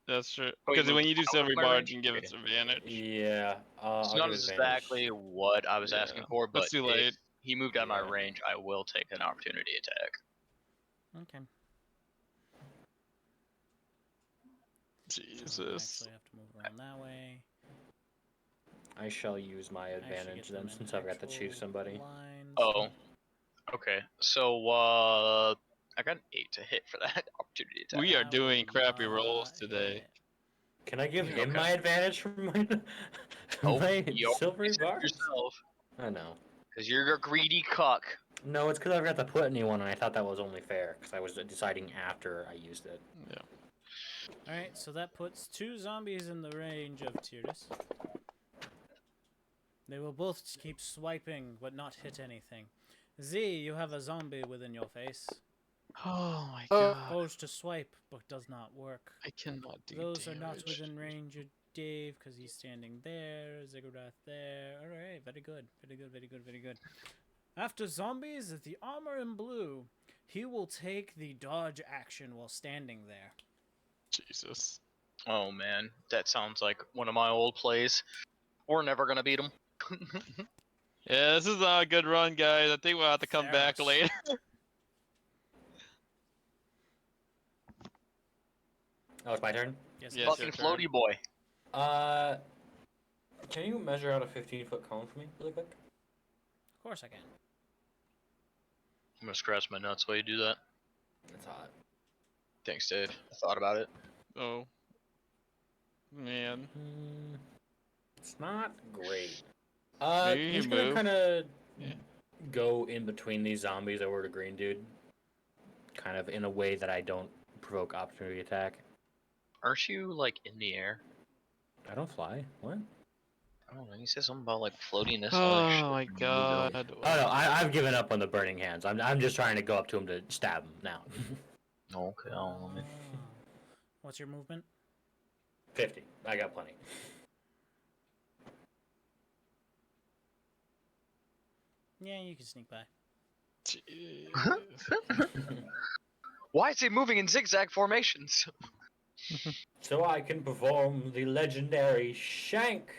That's true. Oh, you Because when moved you do out of silvery my barge, range? you can give Okay. us advantage. Yeah. It's I'll not give as advantage. exactly what I was asking Yeah, for, but that's too if late. he moved out of my Yeah. range, I will take an opportunity attack. Okay. Jesus. Actually, have to move around that way. I shall use my Actually advantage get them then, in since I've got to choose actual somebody. lines. Oh, okay. So I got an 8 to hit for that opportunity attack. We are That doing will crappy rolls not today. hit. Can I give him Okay. my advantage from my, Oh, my you already silvery said bars? yourself, I know. because you're a greedy cuck. No, it's because I forgot to put anyone, and I thought that was only fair, because I was deciding after I used it. Yeah. Alright, so that puts 2 zombies in the range of Tyrus. They will both keep swiping, but not hit anything. Z, you have a zombie within your face. Oh my Oh. god. Goes to swipe, but does not work. I cannot do Those damage. are not within range of Dave, because he's standing there. Ziggurat there. Alright, very good. Very good, very good, very good. After zombies, the armor in blue. He will take the dodge action while standing there. Jesus. Oh man, that sounds like one of my old plays. We're never gonna beat him. Yeah, this is not a good run, guys. I think we'll have to come back Theros. later. Oh, it's my turn? Yes, Yes, yes. Fucking your turn. floaty boy. Can you measure out a 15-foot cone for me, really quick? Of course I can. I'm gonna scratch my nuts while you do that. It's hot. Thanks, Dave. I thought about it. Oh. Man. It's not great. Maybe I'm you just gonna move. kind of Yeah. go in between these zombies over to green dude. Kind of in a way that I don't provoke opportunity attack. Aren't you like in the air? I don't fly. What? I don't know. You said something about like floatiness. Oh my god. Oh no, I've given up on the burning hands. I'm just trying to go up to him to stab him now. Okay. What's your movement? 50. I got plenty. Yeah, you can sneak by. Why is he moving in zigzag formations? So I can perform the legendary shank.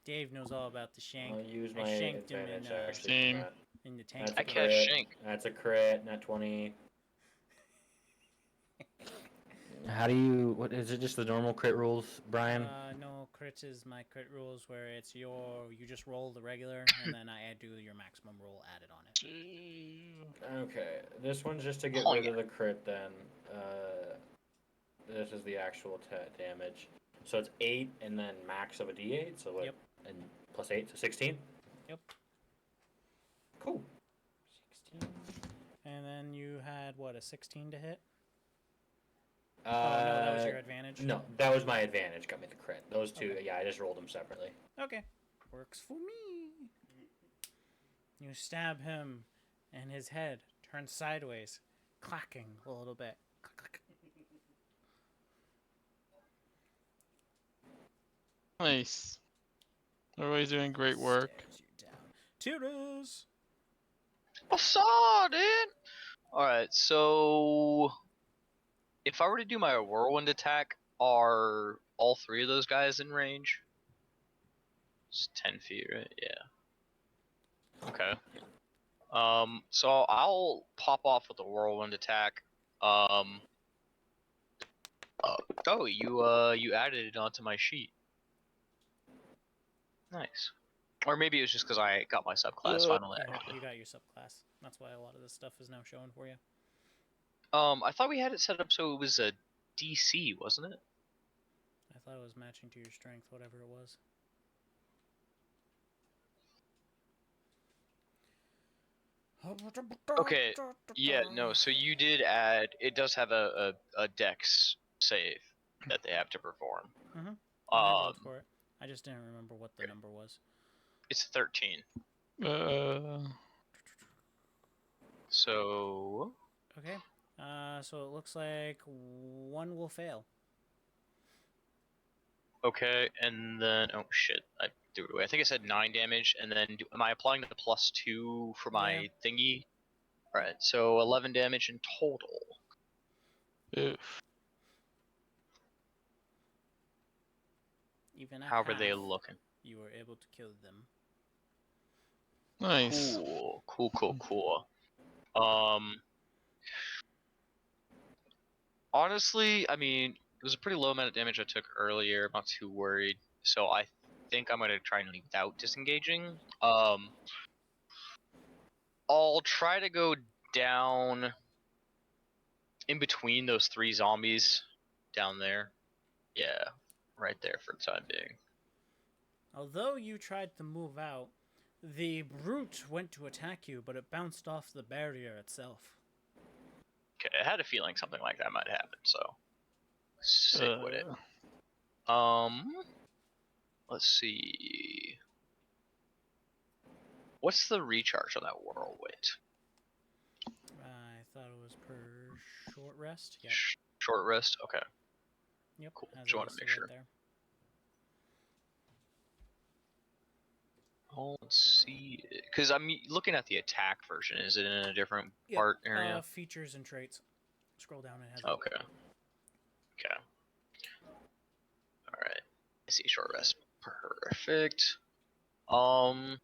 Dave knows all about the shank. I'll use I my shanked him advantage in, actually Same. for that. in the tank. That's I a cast crit. shank. That's a crit. Nat 20. How do you? What is it? Just the normal crit rules, Brian? No, crit is my crit rules where it's you just roll the regular and then I do your maximum roll added on it. Okay, this one's just to get Oh, rid yeah. of the crit. Then, this is the actual damage. So it's 8 and then max of a D8. So what? Yep. And plus 8, so 16. Yep. Cool. 16. And then you had what, a 16 to hit? Oh no, that was your advantage. No, that was my advantage. Got me the crit. Those two, Okay. yeah, I just rolled them separately. Okay. Works for me. You stab him, and his head turns sideways, clacking a little bit. Clack, clack. Nice. Everybody's doing great work. Stares you down. Tyrus! I saw, dude. All right, so if I were to do my whirlwind attack, are all 3 of those guys in range? It's 10 feet, right? Yeah. Okay. So I'll pop off with a whirlwind attack. Oh, you added it onto my sheet. Nice. Or maybe it was just because I got my subclass finally. Yeah, you got your subclass. That's why a lot of this stuff is now showing for you. I thought we had it set up so it was a DC, wasn't it? I thought it was matching to your strength, whatever it was. Okay, yeah, no, so you did add, it does have a dex save that they have to perform. I rolled for it. I just didn't remember what the number was. It's 13. So, Okay. So it looks like one will fail. okay, and then, oh shit, I threw it away. I think I said 9 damage, and then am I applying the +2 for my thingy? Alright, so 11 damage in total. Oof. Even at How are they half, looking? you were able to kill them. Nice. Cool. Honestly, I mean, it was a pretty low amount of damage I took earlier. I'm not too worried. So I think I'm gonna try and leave without disengaging. I'll try to go down in between those 3 zombies down there. Yeah, right there for the time being. Although you tried to move out, the brute went to attack you, but it bounced off the barrier itself. Okay, I had a feeling something like that might happen, so stick with it. Uh, Let's see. What's the recharge on that whirlwind? I thought it was per short rest. Yep. Short rest? Okay. Yep. Cool. As Just it wanted to listed make sure. right there. Oh, let's see. Because I'm looking at the attack version. Is it in a different Yep. part area? Features and traits. Scroll down and it has it. Okay. Okay. Alright. I see short rest. Perfect. I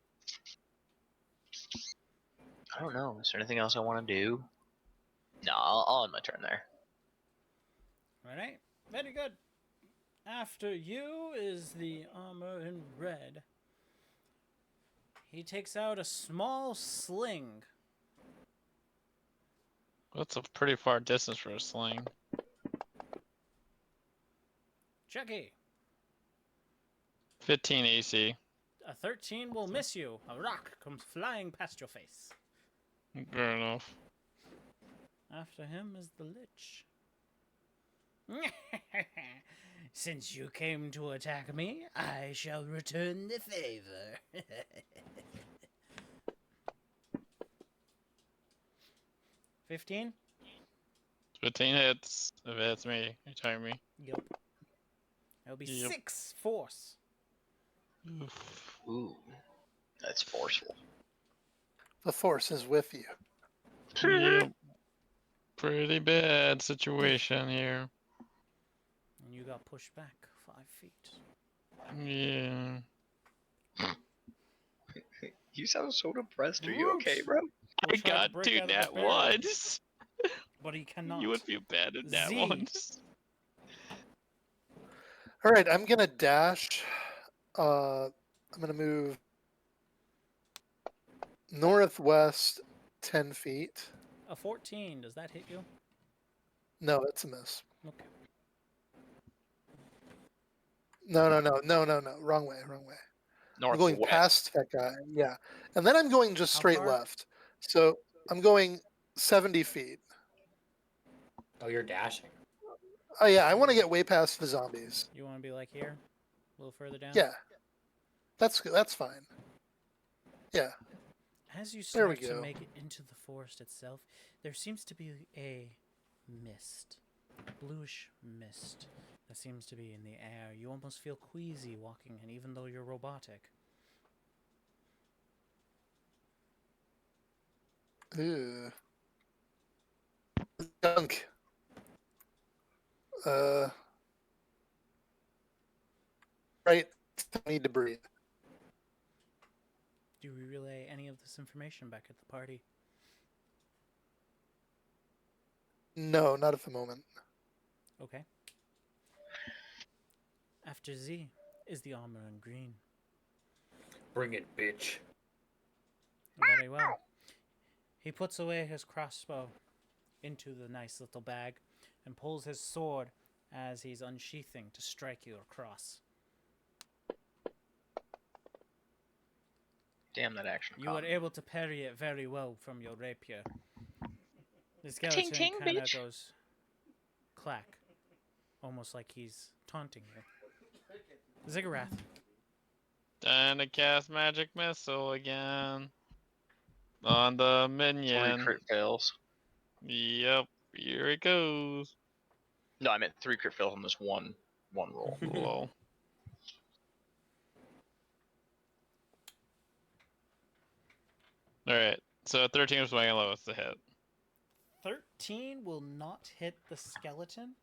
don't know. Is there anything else I want to do? No, I'll end my turn there. Alright. Very good. After you is the armor in red. He takes out a small sling. That's a pretty far distance for a sling. Chucky. 15 AC. A 13 will miss you. A rock comes flying past your face. Fair enough. After him is the Lich. Since you came to attack me, I shall return the favor. 15? 15 hits. If it hits me, you're telling me. Yep. That'll be Yep. 6 force. Oof. Ooh. That's forceful. The force is with you. Yep. Pretty bad situation here. And you got pushed back 5 feet. Yeah. You sound so depressed. Are you Root okay, bro? will I try to got break 2 out of the nat barrier, ones. but he cannot. You would feel bad at nat Z. ones. All right, I'm gonna dash. I'm gonna move northwest 10 feet. A 14, does that hit you? No, that's a miss. Okay. No. Wrong way. I'm going Northwest. past that guy. Yeah, and then I'm going just How straight far? left. So I'm going 70 feet. Oh, you're dashing. Oh yeah, I want to get way past the zombies. You want to be like here? A little further down? Yeah, that's fine. Yeah, As you There we start to go. make it into the forest itself, there seems to be a mist. A bluish mist that seems to be in the air. You almost feel queasy walking in, even though you're robotic. Ew. Gunk. Right. I need to breathe. Do we relay any of this information back at the party? No, not at the moment. Okay. After Z is the armor in green. Bring it, bitch. Very well. He puts away his crossbow into the nice little bag and pulls his sword as he's unsheathing to strike you across. Damn that action. You were able to parry it very well from your rapier. The skeleton ting, kind of bitch. goes clack, almost like he's taunting you. Ziggurat. Time to cast magic missile again. On the 3 minion. crit fails. Yep, here it goes. No, I meant 3 crit fails on this one roll. Whoa. Alright, so 13 was my lowest to hit. 13 will not hit the skeleton.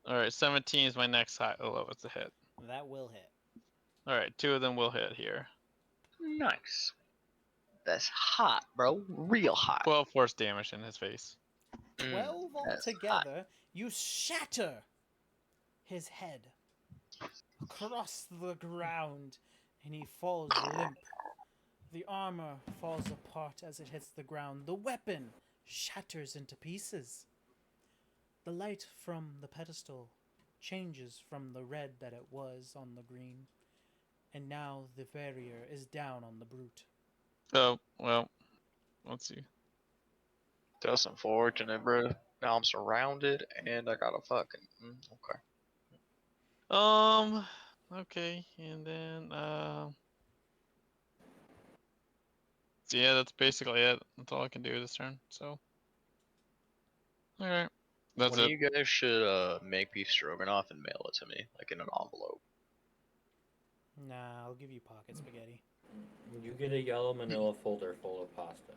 Alright, 17 is my next lowest to hit. That will hit. Alright, 2 of them will hit here. Nice. That's hot, bro. Real hot. 12 force damage in his face. 12 that's altogether, you shatter his head across the ground, and he falls limp. The armor falls apart as it hits the ground. The weapon shatters into pieces. The light from the pedestal changes from the red that it was on the green, and now the barrier is down on the brute. Oh, well, let's see. That's unfortunate, bro. Now I'm surrounded, and I gotta fucking. Okay. Okay, and then, so yeah, that's basically it. That's all I can do this turn, so. Alright. That's One of it. you guys should make beef stroganoff and mail it to me, like in an envelope. Nah, I'll give you pocket spaghetti. You get a yellow manila folder full of pasta.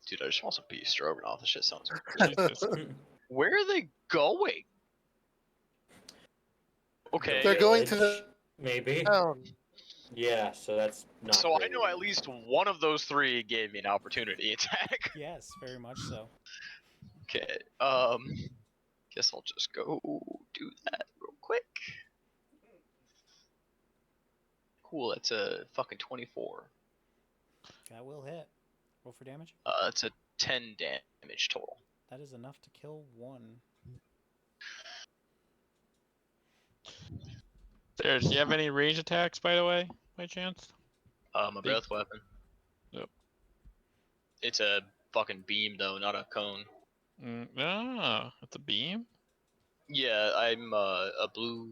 Dude, I just want some beef stroganoff. This shit sounds. Jesus. Where are they going? Okay. They're going to Village, the maybe. town. Yeah, so that's not. So I great. know at least one of those three gave me an opportunity attack. Yes, very much so. Okay. Guess I'll just go do that real quick. Cool. That's a fucking 24. That will hit. Roll for damage. That's a 10 damage total. That is enough to kill one. Sarah, do you have any range attacks, by the way, by chance? My breath weapon. Yep. It's a fucking beam though, not a cone. It's a beam? Yeah, I'm a blue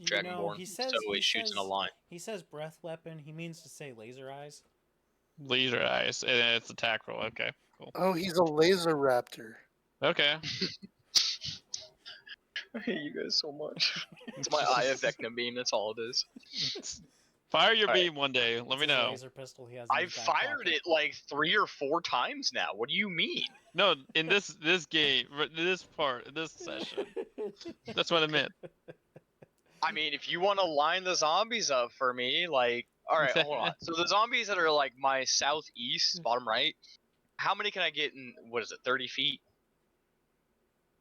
dragonborn, He says so it shoots in a line. he says breath weapon. He means to say laser eyes. Laser eyes, and it's attack roll. Okay, cool. Oh, he's a laser raptor. Okay. I hate you guys so much. It's my eye effect beam, that's all it is. Fire your All right. beam one day. Let It's me his know. laser pistol he has. In I've his back fired pocket. it like 3 or 4 times now. What do you mean? No, in this game, this session. That's what I meant. I mean, if you want to line the zombies up for me, like, all right, hold on. So the zombies that are like my southeast, bottom right, how many can I get in? What is it? 30 feet?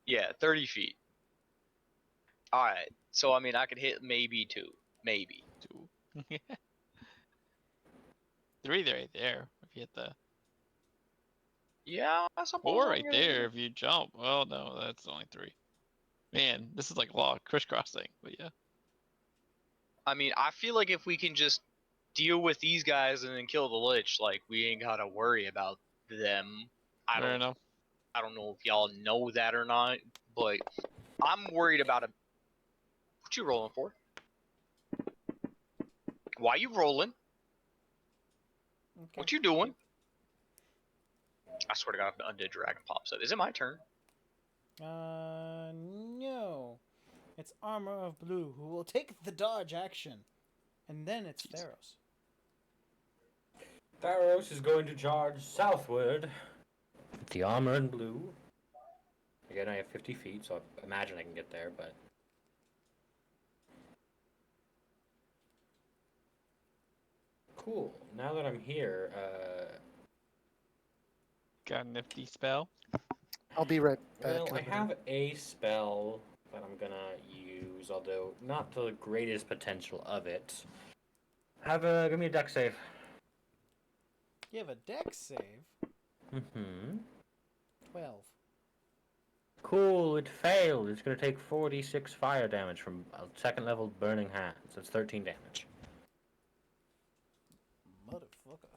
Yeah, 30 feet. All right. So I mean, I could hit maybe 2, maybe. 2. 3 right there. If you hit the Yeah, I suppose. 4 right there if you jump. Well, no, that's only 3. Man, this is like a lot of crisscrossing, but yeah. I mean, I feel like if we can just deal with these guys and then kill the lich, like we ain't gotta worry about them. Fair enough. I don't know if y'all know that or not, but I'm worried about him. What you rolling for? Why you rolling? Okay. What you doing? I swear to God, if the undead dragon pops up, is it my turn? No. It's Armor of Blue who will take the dodge action, and then it's Theros. Theros is going to charge southward. The armor in blue. Again, I have 50 feet, so I imagine I can get there, but. Cool. Now that I'm here, Got a nifty spell. I'll be right back. well, in a I minute. have a spell that I'm gonna use, although not to the greatest potential of it. Give me a dex save. You have a dex save. Mm-hmm. 12. Cool, it failed. It's gonna take 46 fire damage from a second level burning hands. That's 13 damage. Motherfucker.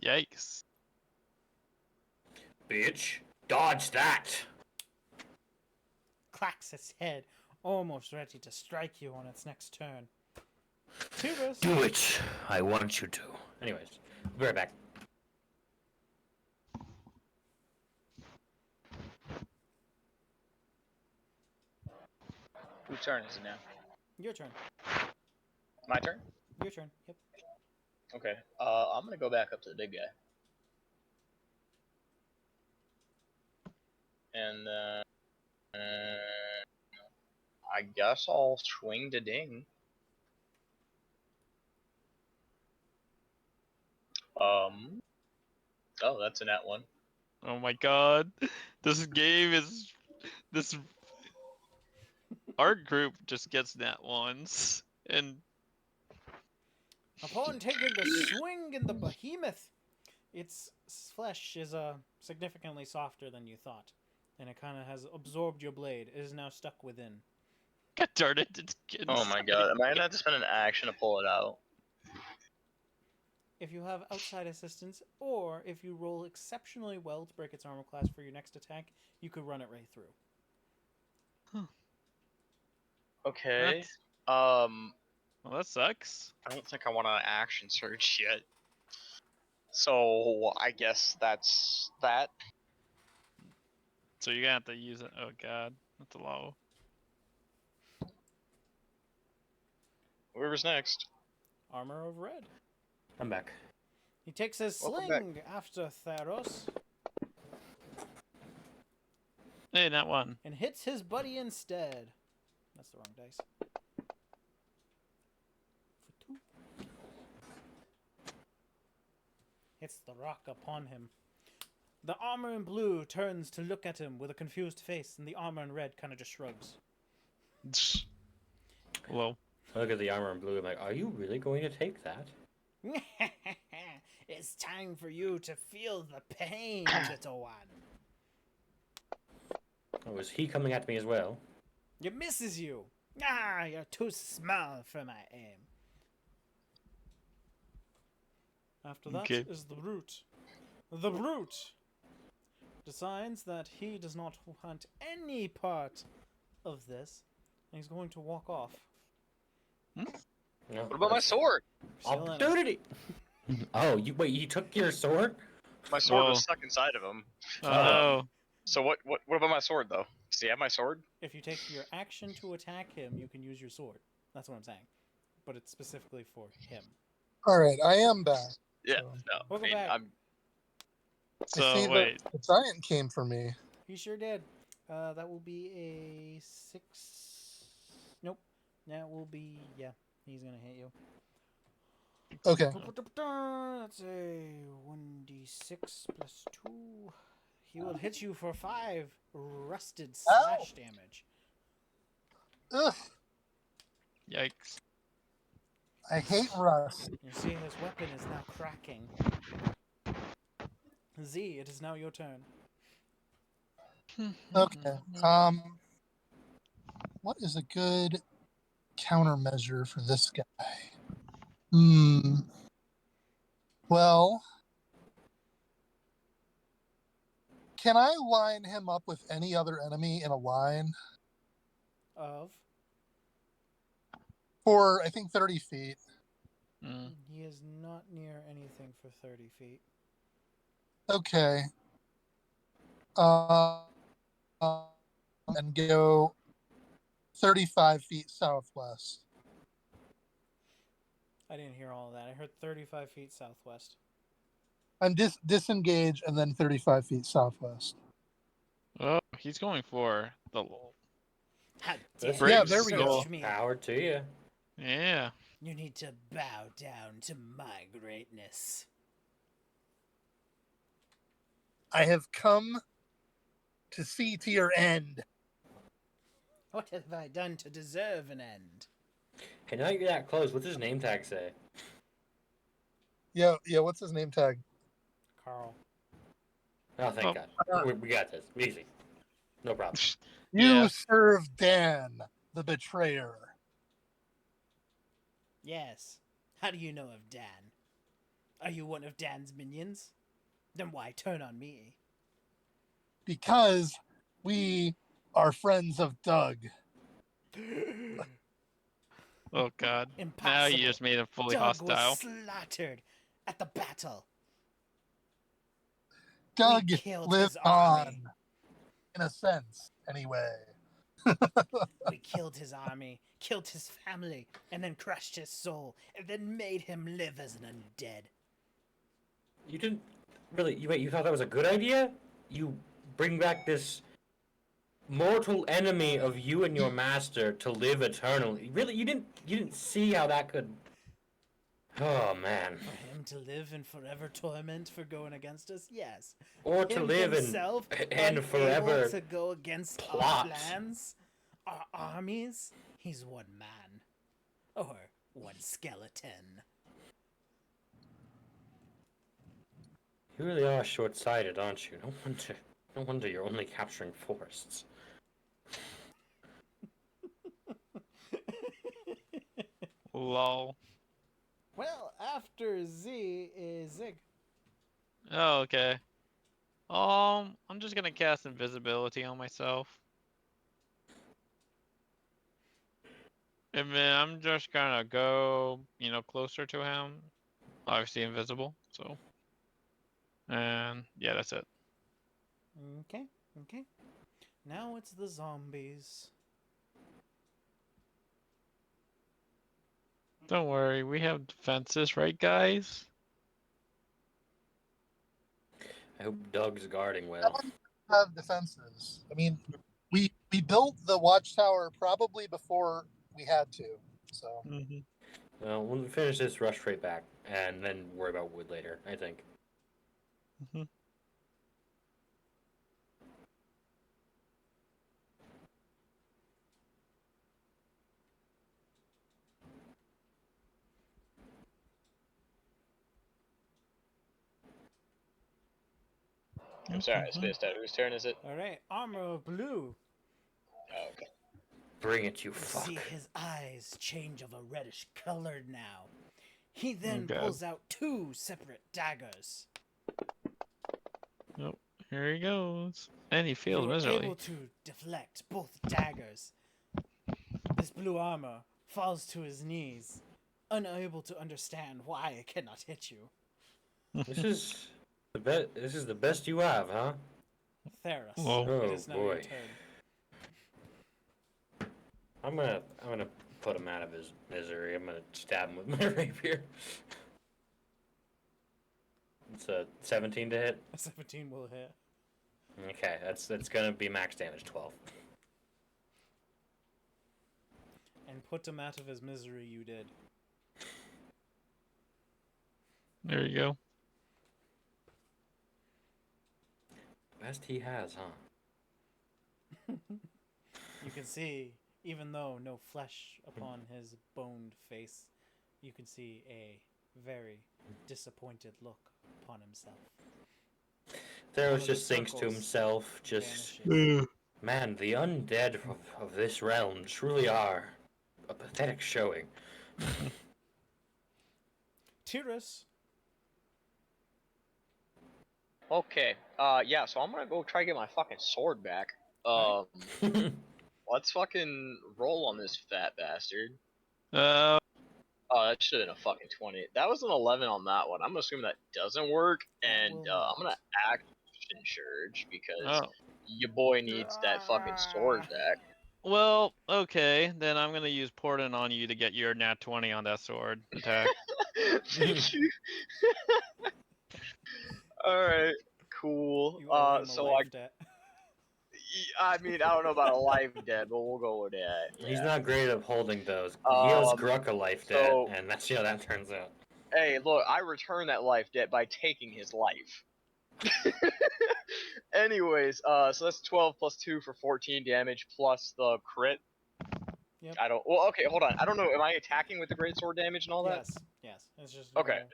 Yikes. Bitch, dodge that! Clacks its head, almost ready to strike you on its next turn. Tubus. Do it! I want you to. Anyways, be right back. Whose turn is it now? Your turn. My turn? Your turn. Yep. Okay. I'm gonna go back up to the big guy. And I guess I'll swing to ding. Oh, that's a nat one. Oh my god. This game is... This art group just gets nat ones. And... Upon taking the swing in the behemoth, its flesh is significantly softer than you thought, and it kind of has absorbed your blade. It is now stuck within. God darn it, it's getting Oh my god, am I gonna have to spend an action to pull it out? If you have outside assistance, or if you roll exceptionally well to break its armor class for your next attack, you could run it right through. Okay. That's... Well, Well, that sucks. I don't think I want an action surge yet. So I guess that's that. So you're gonna have to use it. Oh god, that's low. Whoever's next. Armor of red. I'm back. He takes his Welcome sling after Theros Hey, not one. and hits his buddy instead. That's the wrong dice. For 2. Hits the rock upon him. The armor in blue turns to look at him with a confused face, and the armor in red kind of just shrugs. Low. I look at the armor in blue. I'm like, are you really going to take that? It's time for you to feel the pain, little one. Oh, is he coming at me as well? It misses you. Ah, you're too small for my aim. After that is the brute. The brute decides that he does not want any part of this, and he's going to walk off. No, What about my sword? Opportunity! Oh, you took your sword? My sword Whoa. was stuck inside of him. Oh no. So what about my sword though? Does he have my sword? If you take your action to attack him, you can use your sword. That's what I'm saying. But it's specifically for him. All right, I am back. Yeah. So- No. Welcome back. I'm I see So wait. the giant came for me. He sure did. That will be a 6. Nope. That will be, yeah, he's going to hit you. Okay. That's a 1d6 plus 2. He will hit you for 5 rusted slash damage. Ugh, Yikes. I hate rust. You see, his weapon is now cracking. Z, it is now your turn. Okay. What is a good countermeasure for this guy? Well, can I line him up with any other enemy in a line Of? for, I think, 30 feet? He is not near anything for 30 feet. Okay. And go 35 feet southwest. I didn't hear all of that. I heard 35 feet southwest. I'm disengage and then 35 feet southwest. Oh, he's going for the lol. How That's dare Yeah, you there we go. approach me? Power to you. Yeah. You need to bow down to my greatness. I have come to see to your end. What have I done to deserve an end? Hey, now you're that close. What's his name tag say? Yeah, what's his name tag? Carl. Oh, thank Oh. God. We got this. Easy. No problem. You Yeah. serve Dan, the betrayer. Yes. How do you know of Dan? Are you one of Dan's minions? Then why turn on me? Because we are friends of Doug. Oh god. Now Impossible. you just made him fully Doug hostile. was slaughtered at the battle. Doug We killed lived his army. on, in a sense, anyway. We killed his army, killed his family, and then crushed his soul, and then made him live as an undead. You didn't really. You thought that was a good idea? You bring back this mortal enemy of you and your master to live eternally. Really, you didn't see how that could Oh man. For him to live in forever torment for going against us? Yes. Or to Him live himself in unable forever to go against our plot. plans, our armies? He's one man. Or one skeleton. You really are short-sighted, aren't you? No wonder you're only capturing forests. Lol. Well, after Z is Zig. Oh, okay. I'm just gonna cast invisibility on myself. And then I'm just gonna go, closer to him. Obviously invisible, so. And yeah, that's it. Okay, okay. Now it's the zombies. Don't worry, we have defenses, right, guys? I hope Doug's guarding well. Have defenses. I mean, we built the watchtower probably before we had to. So Mm-hmm. Well, when we finish this, rush straight back, and then worry about wood later, I think. Mm-hmm. I'm sorry, I spaced out. Whose turn is it? Alright, armor of blue. Oh, okay. Bring it, you You fuck. see his eyes change of a reddish color now. He then God. pulls out 2 separate daggers. Nope. Here he goes. And he fails You're miserably. able to deflect both daggers. This blue armor falls to his knees, unable to understand why it cannot hit you. This is the best you have, huh? Theros, Whoa. it is now your boy. turn. I'm gonna put him out of his misery. I'm gonna stab him with my rapier. It's a 17 to hit. A 17 will hit. Okay, that's gonna be max damage 12. And put him out of his misery, you did. There you go. Best he has, huh? You can see, even though no flesh upon his boned face, you can see a very disappointed look upon himself. One Theros of the just thinks to circles himself, just vanishes. man, the undead of this realm truly are a pathetic showing. Tyrus, Okay. Yeah. So I'm gonna go try to get my fucking sword back. Let's fucking roll on this fat bastard. Uh, Oh, that should have been a fucking 20. That was an 11 on that one. I'm assuming that doesn't work, That and will I'm gonna not. action surge because oh. your boy needs that fucking sword back. Well, okay. Then I'm gonna use Portent on you to get your nat 20 on that sword attack. Thank you. All right, cool. You owe him a So life debt. I mean, I don't know about a life debt, but we'll go with that. He's Yeah. not great at holding those. He owes Um, Gruck a life so- debt, and that's how that turns out. Hey, look, I return that life debt by taking his life. Anyways, so that's 12 plus 2 for 14 damage plus the crit. Yep. I don't. Well, okay, hold on. I don't know. Am I attacking with the great sword damage and all that? Yes, yes. It's just Okay. normal.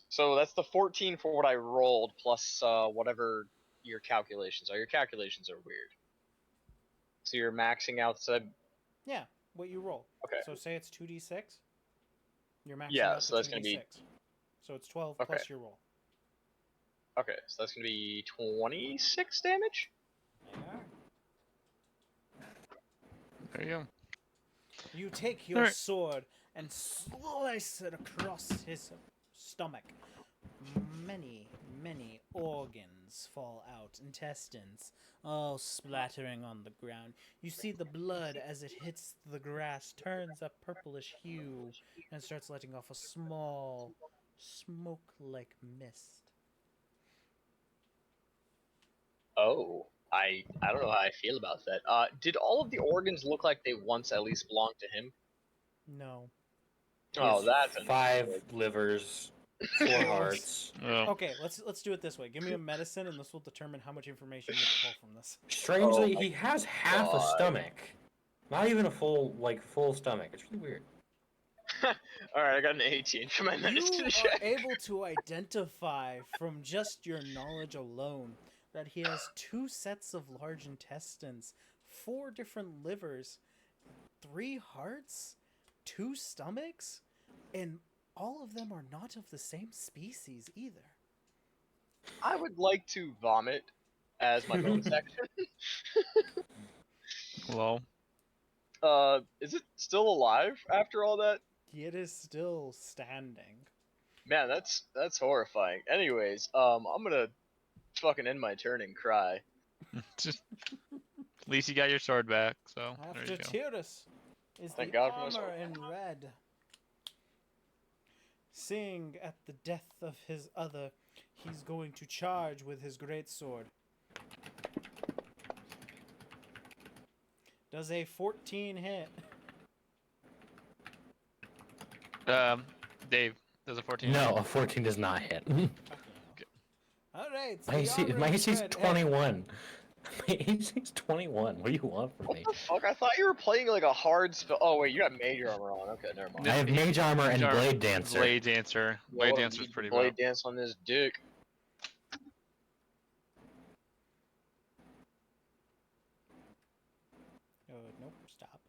So that's the 14 for what I rolled plus whatever your calculations are. Your calculations are weird. So you're maxing out. Yeah, what you roll. Okay. So say it's 2d6. You're maxing Yeah, out so the that's 2d6. gonna be- So it's 12 Okay. plus your roll. Okay, so that's gonna be 26 damage. There you are. There you go. You take your Alright. sword and slice it across his stomach. Many, many organs fall out, intestines, all splattering on the ground. You see the blood as it hits the grass turns a purplish hue and starts letting off a small, smoke-like mist. Oh, I don't know how I feel about that. Did all of the organs look like they once at least belonged to him? No. Oh, Is that's 5 livers, 4 hearts. Oh. Okay, let's do it this way. Give me a medicine, and this will determine how much information you pull from this. Strangely, Oh he has half a God. stomach. Not even a full stomach. It's really weird. Alright, I got an 18 for my You medicine are check. able to identify from just your knowledge alone that he has 2 sets of large intestines, 4 different livers, 3 hearts, 2 stomachs, and all of them are not of the same species either. I would like to vomit as my bonus action. Well, Is it still alive after all that? It is still standing. Man, that's horrifying. Anyways, I'm gonna fucking end my turn and cry. just at least you got your sword back. So there After you go. Tyrus is Thank the God for my armor sword. in red. Seeing at the death of his other, he's going to charge with his greatsword. Does a 14 hit? Dave, there's a 14. No, a 14 does not hit. All right. My AC's 21. My AC's 21. What do you want from What me? the fuck? I thought you were playing like a hard spell. Oh wait, you got major armor on. Okay, never mind. No, I have mage armor and blade dancer. Blade dancer. Yeah, Blade what a dancer's meat pretty blade rough. dance on this dick. Oh, nope. Stop.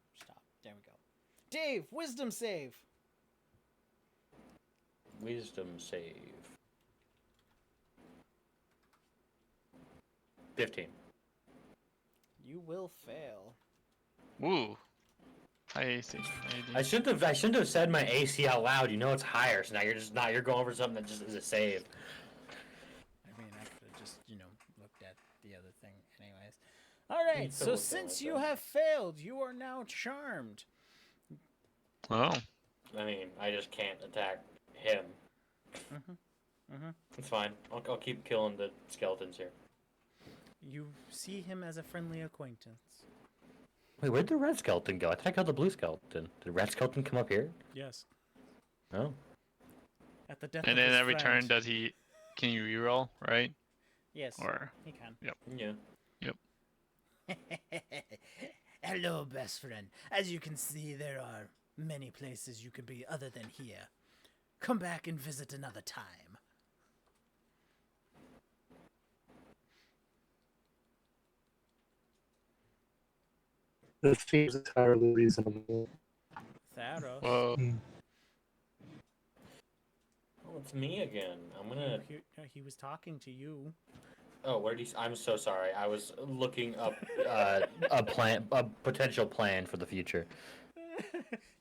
There we go. Dave, wisdom save. Wisdom save. 15. You will fail. Woo. High AC. I shouldn't have said my AC out loud. You know it's higher, so now you're going for something that just is a save. I mean, I could have just, looked at the other thing anyways. All right, still so looked at since it, you though. have failed, you are now charmed. Oh. I mean, I just can't attack him. Mm-hmm. It's fine. I'll keep killing the skeletons here. You see him as a friendly acquaintance. Wait, where'd the red skeleton go? I thought I killed the blue skeleton. Did the red skeleton come up here? Yes. Oh. At the death And of then his every friend. turn, can you reroll, right? Yes, Or he can. Yeah. Hello, best friend. As you can see, there are many places you could be other than here. Come back and visit another time. This seems entirely reasonable. Tharos. Whoa. Oh, it's me again. I'm gonna. He was talking to you. Oh, what did he? I'm so sorry. I was looking up a potential plan for the future.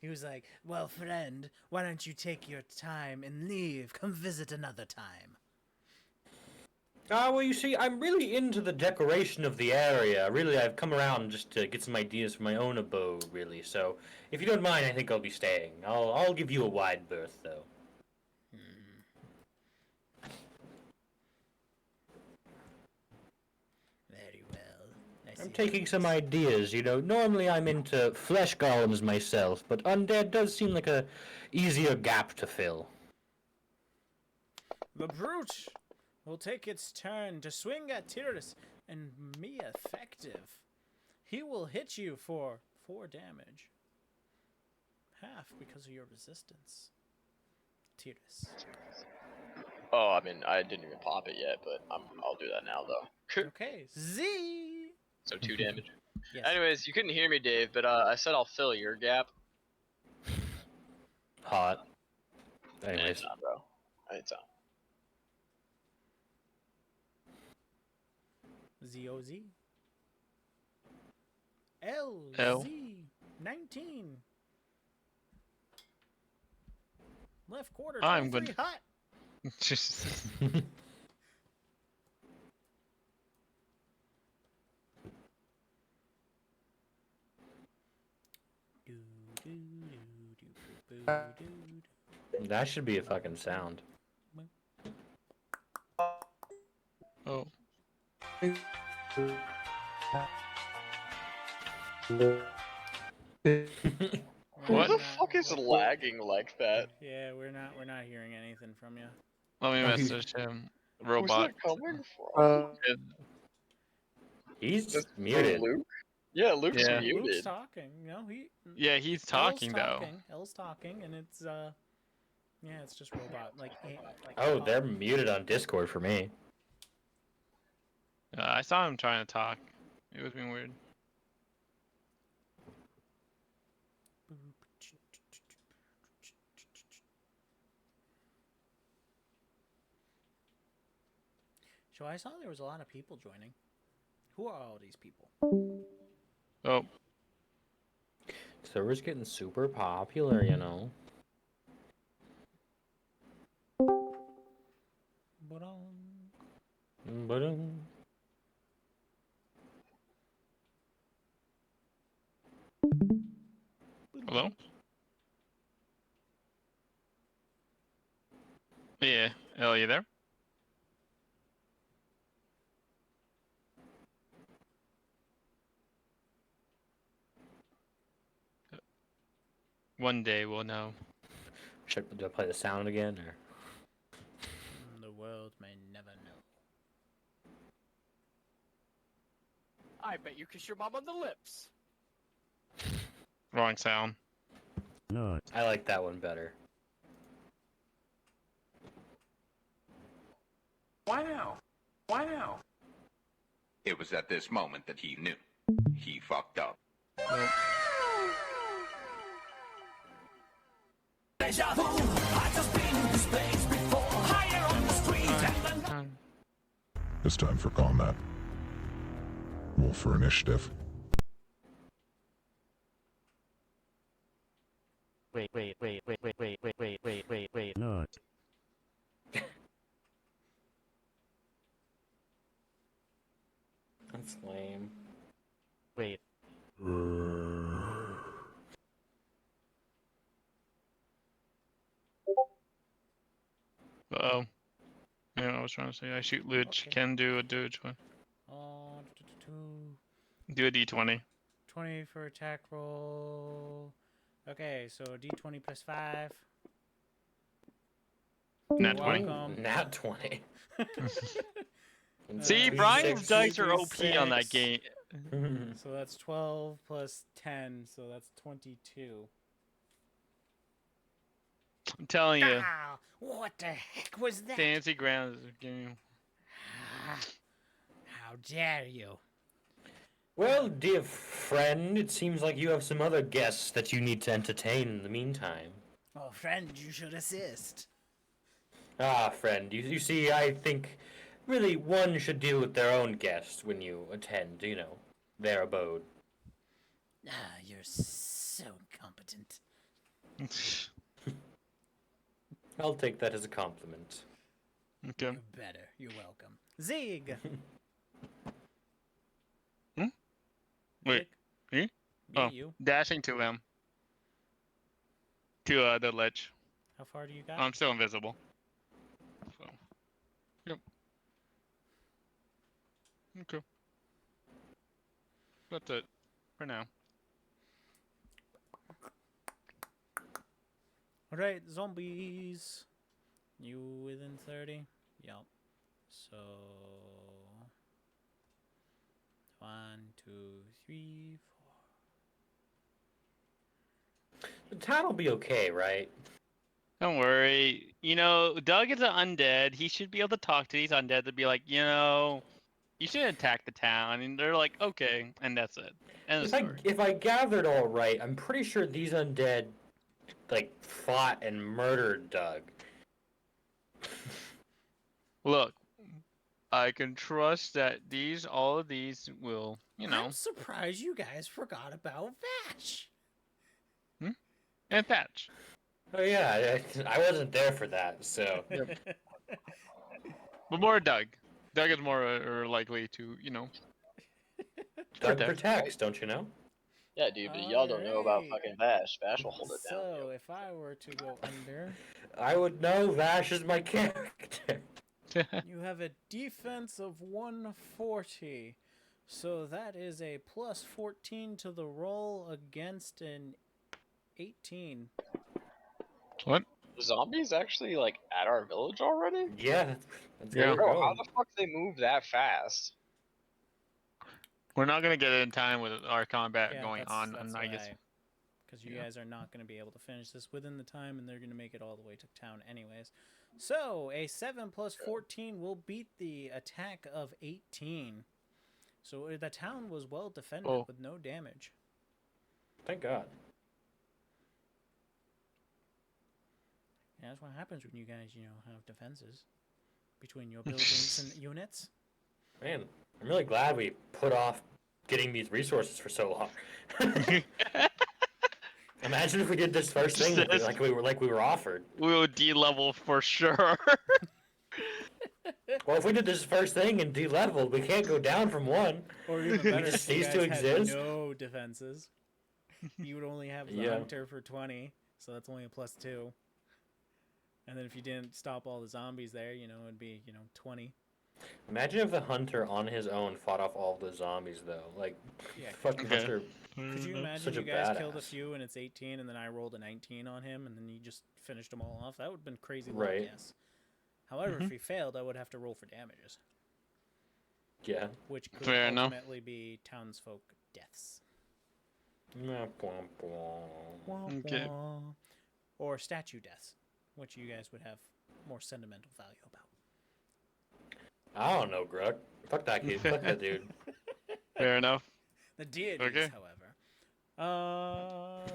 He was like, well, friend, why don't you take your time and leave? Come visit another time. Well, you see, I'm really into the decoration of the area. Really, I've come around just to get some ideas for my own abode, really. So, if you don't mind, I think I'll be staying. I'll give you a wide berth, though. Very well. I'm taking some ideas, Normally I'm into flesh golems myself, but undead does seem like a easier gap to fill. The brute will take its turn to swing at Tyrus and be effective. He will hit you for 4 damage. Half because of your resistance. Tyrus. Oh, I mean, I didn't even pop it yet, but I'll do that now though. Okay, Z. So 2 damage. Yes. Anyways, you couldn't hear me, Dave, but I said I'll fill your gap. Hot. Anyways. Anytime, bro. Anytime. Z-O-Z. L-Z. L. 19. Left quarter, I'm 23 good. hot. Jesus. Do, do, do, do, boo, do, do. That should be a fucking sound. Oh. Who What? the fuck is lagging like that? Yeah, we're not hearing anything from you. Let me Oh, he- message him. Who's Robot. that coming from? Uh, He's That's muted. Luke? Yeah, Luke's Yeah. Luke's muted. talking. No, Yeah, he's talking though. L's talking, and it's yeah, it's just robot like. Oh, they're muted on Discord for me. I saw him trying to talk. It was being weird. So I saw there was a lot of people joining. Who are all these people? Oh, Server's getting super popular, you know. But hello? Yeah. Oh, you there? One day we'll know. do I play the sound again or? The world may never know. I bet you kiss your mom on the lips. Wrong sound. I like that one better. Why now? Why now? It was at this moment that he knew. He fucked up. It's time for combat. Roll for initiative. Wait. Not. That's lame. Wait. Uh-oh. Yeah, I was trying to say I shoot Lich. Okay. Can do a do one. Oh, Do a D20. 20 for attack roll. Okay, so D20 plus 5. Nat You're 20. welcome. Nat 20. See, Uh, Brian's 2d6, dice are OP on that 2d6. game. So that's 12 plus 10, so that's 22. I'm telling you, Ah, what the heck was that? fancy ground is a game. How dare you? Well, dear friend, it seems like you have some other guests that you need to entertain in the meantime. Oh, friend, you should assist. Ah, friend, you see, I think really one should deal with their own guests when you attend, you know, their abode. Ah, you're so incompetent. I'll take that as a compliment. Okay. You better. You're welcome. Zig! Wait. Me? Yeah, Oh. you. Dashing to him. To the ledge. How far do you got? I'm still invisible. So. Yep. Okay. That's it. For now. Alright, zombies. You within 30? Yep. So... 1, 2, 3, 4. The town will be okay, right? Don't worry. You know, Doug is an undead. He should be able to talk to these undead to be like, you know, you should attack the town. And they're like, okay. And that's it. End of story. If I gathered all right, I'm pretty sure these undead, like, fought and murdered Doug. Look, I can trust that all of these will, you know, I'm surprised you guys forgot about Vash. and Thatch. Oh yeah, I wasn't there for that, so. But more Doug. Doug is more likely to, you know. Doug protects, don't you know? Yeah, dude, but y'all don't know about Alright. fucking Vash. Vash will hold it down. So, if I were to go under, I would know Vash is my character. you have a defense of 140. So that is a plus 14 to the roll against an 18. What? The zombies actually like at our village already? Yeah, that's Yeah. where Bro, we're how going. the fuck they move that fast? We're not gonna get it in time with our combat Yeah, going that's, on, that's and I guess. why. Because you Yeah. guys are not going to be able to finish this within the time, and they're going to make it all the way to town anyways. So, a 7 plus 14 will beat the attack of 18. So, the town was well defended Oh. with no damage. Thank God. Yeah, that's what happens when you guys, have defenses between your buildings and units. Man, I'm really glad we put off getting these resources for so long. Imagine if we did this first thing like we were offered. We would D-level for sure. Well, if we did this first thing and D-leveled, we can't go down from 1. Or even better, just if you cease to guys had exist? no defenses. You would only have the Yeah. hunter for 20, so that's only a plus 2. And then if you didn't stop all the zombies there, it'd be, 20. Imagine if the hunter on his own fought off all the zombies, though. Like, Yeah. fucking Okay. hunter. Could you imagine Such you a guys killed a badass. few and it's 18, and then I rolled a 19 on him, and then you just finished them all off? That would have been crazy luck, Right. yes. However, if he failed, I would have to roll for damages, Yeah. which could Fair enough. ultimately be townsfolk deaths. Okay. Or statue deaths, which you guys would have more sentimental value about. I don't know, Gruck. Fuck that kid. Fuck that dude. Fair enough. The deities, Okay. however.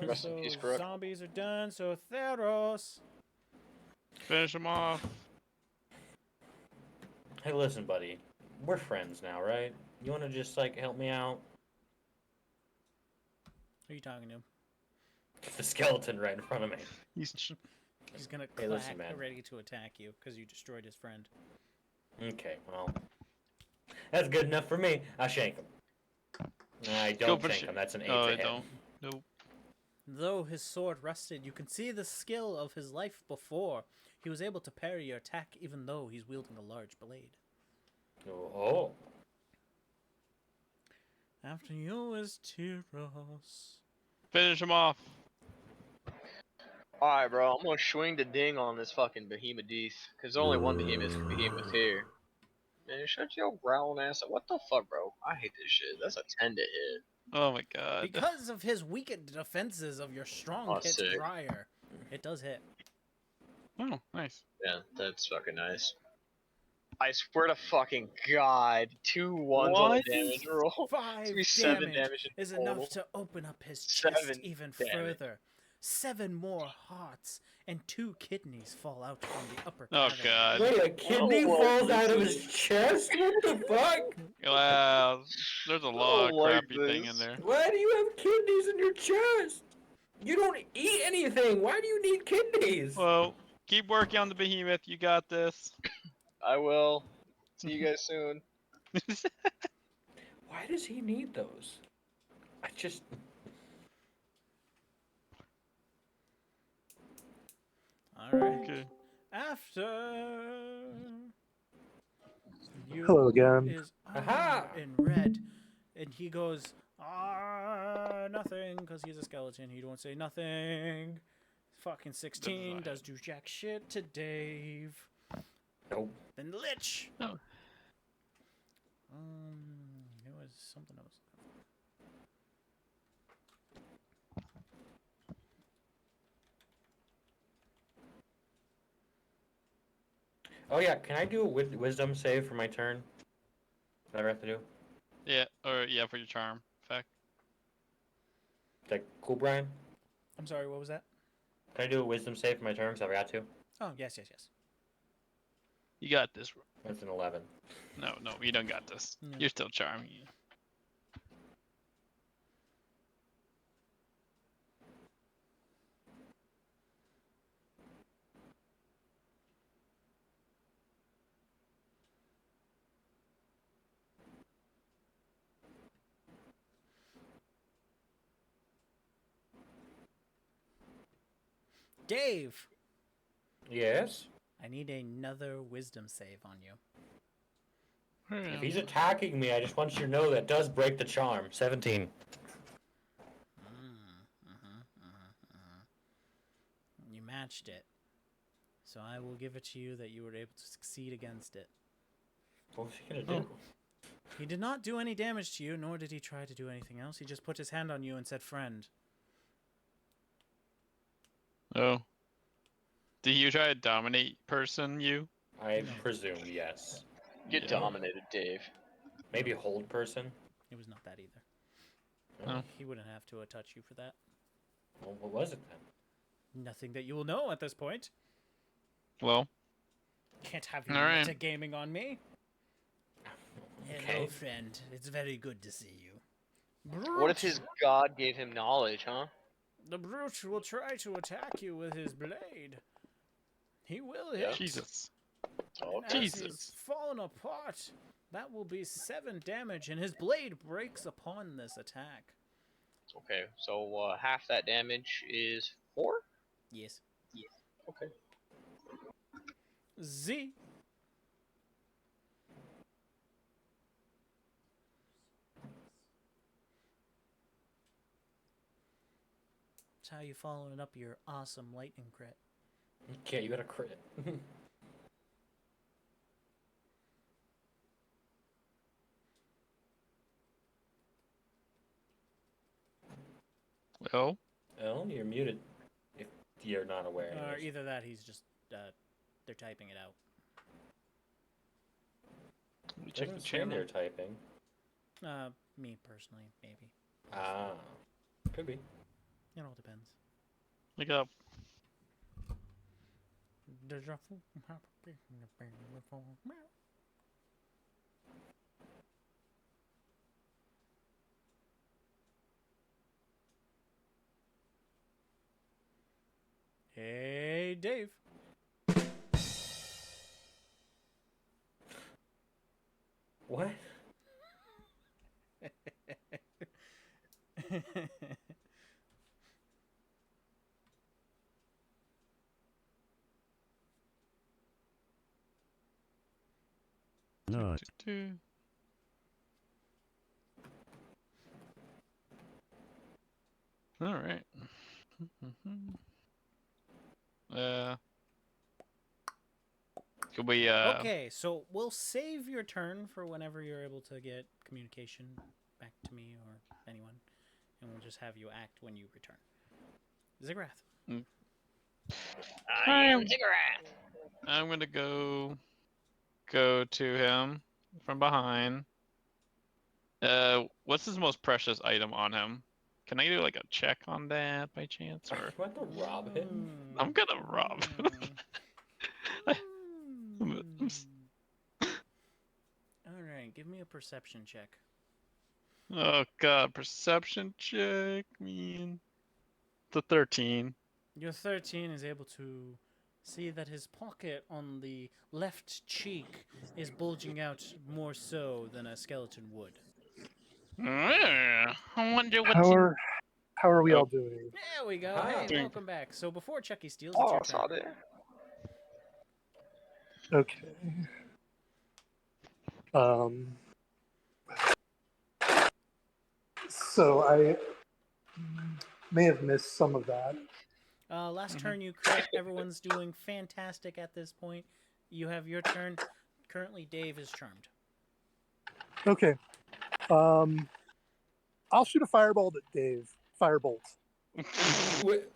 Rest in So peace, Crook. zombies are done. So Theros. Finish them off. Hey, listen, buddy. We're friends now, right? You want to just, help me out? Who are you talking to? The skeleton right in front of me. He's gonna Hey, clack, listen, man. ready to attack you because you destroyed his friend. Okay, well. That's good enough for me. I shank him. I Go don't for shank sh- him. That's an 8 Oh, to I hit. don't. Nope. Though his sword rusted, you can see the skill of his life before. He was able to parry your attack even though he's wielding a large blade. Oh. After you is Tyros. Finish them off. Alright, bro, I'm gonna swing the ding on this fucking behemoth, because only one behemoth here. Man, shut your growling ass up. What the fuck, bro? I hate this shit. That's a 10 to hit. Oh my god. Because of his weakened defenses of your strong Oh, hits sick. prior, it does hit. Oh, nice. Yeah, that's fucking nice. I swear to fucking God, 2 ones on What? the damage roll. 5 It's gonna be 7 damage damage in is total. enough to open up his chest 7 even damage. further. 7 more hearts and 2 kidneys fall out from the upper Oh cavity. god. Wait, a kidney Oh, falls out of this his chest? What the fuck? Wow. There's a lot of like crappy thing in this. there. Why do you have kidneys in your chest? You don't eat anything. Why do you need kidneys? Well, keep working on the behemoth. You got this. I will. See you guys soon. Why does he need those? I just... Alright. Okay. After you Hello again. is Aha! in red, and he goes nothing because he's a skeleton. He don't say nothing. Fucking 16 does do jack shit to Dave. Nope. Then Lich. Oh. It was something else. Oh yeah, can I do a wisdom save for my turn? That I have to do? Yeah, or yeah, for your charm effect. Is that cool, Brian? I'm sorry, what was that? Can I do a wisdom save for my turn? Because I forgot to. Oh, yes. You got this. That's an 11. No, you don't got this. No. You're still charmed. Dave, Yes? I need another wisdom save on you. If he's attacking me, I just want you to know that does break the charm. 17. matched it. So I will give it to you that you were able to succeed against it. What was he gonna do? He did not do any damage to you, nor did he try to do anything else. He just put his hand on you and said, "Friend." Oh. Did you try to dominate you? I No. presume yes. Get Yeah. dominated, Dave. Maybe hold person. It was not that either. Oh. He wouldn't have to touch you for that. Well, what was it then? Nothing that you will know at this point. Well, Can't have you All right. metagaming on me. Okay. Hello, friend. It's very good to see you. What if his god gave him knowledge, huh? The brute will try to attack you with his blade. He will Yeah. hit. Jesus. Oh, And as Jesus. he's fallen apart, that will be 7 damage, and his blade breaks upon this attack. okay. So half that damage is 4? Yes. Okay. Z. That's how you following up your awesome lightning crit. Okay, you got a crit. Well, Well, you're muted. If you're not aware. Or anyways. either that, he's just, they're typing it out. let me check the Doesn't say they're channel. typing. Me personally, maybe. Ah, could be. It all depends. Look up. Hey, Dave. What? Not. All right. Could we Okay, so we'll save your turn for whenever you're able to get communication back to me or anyone, and we'll just have you act when you return. Ziggurath. I'm gonna go to him from behind. What's his most precious item on him? Can I do like a check on that by chance? Or You want to rob him? I'm gonna rob him. All right, give me a perception check. Oh god, perception check, man. The 13. Your 13 is able to see that his pocket on the left cheek is bulging out more so than a skeleton would. I wonder what How are we Oh. all doing? There we go. Ah. Hey, Doing- welcome back. So before Chucky steals, it's Oh, your I saw turn. that. Okay. So I may have missed some of that. Last turn you crit. Everyone's doing fantastic at this point. You have your turn. Currently, Dave is charmed. Okay. I'll shoot a fireball at Dave. Firebolt.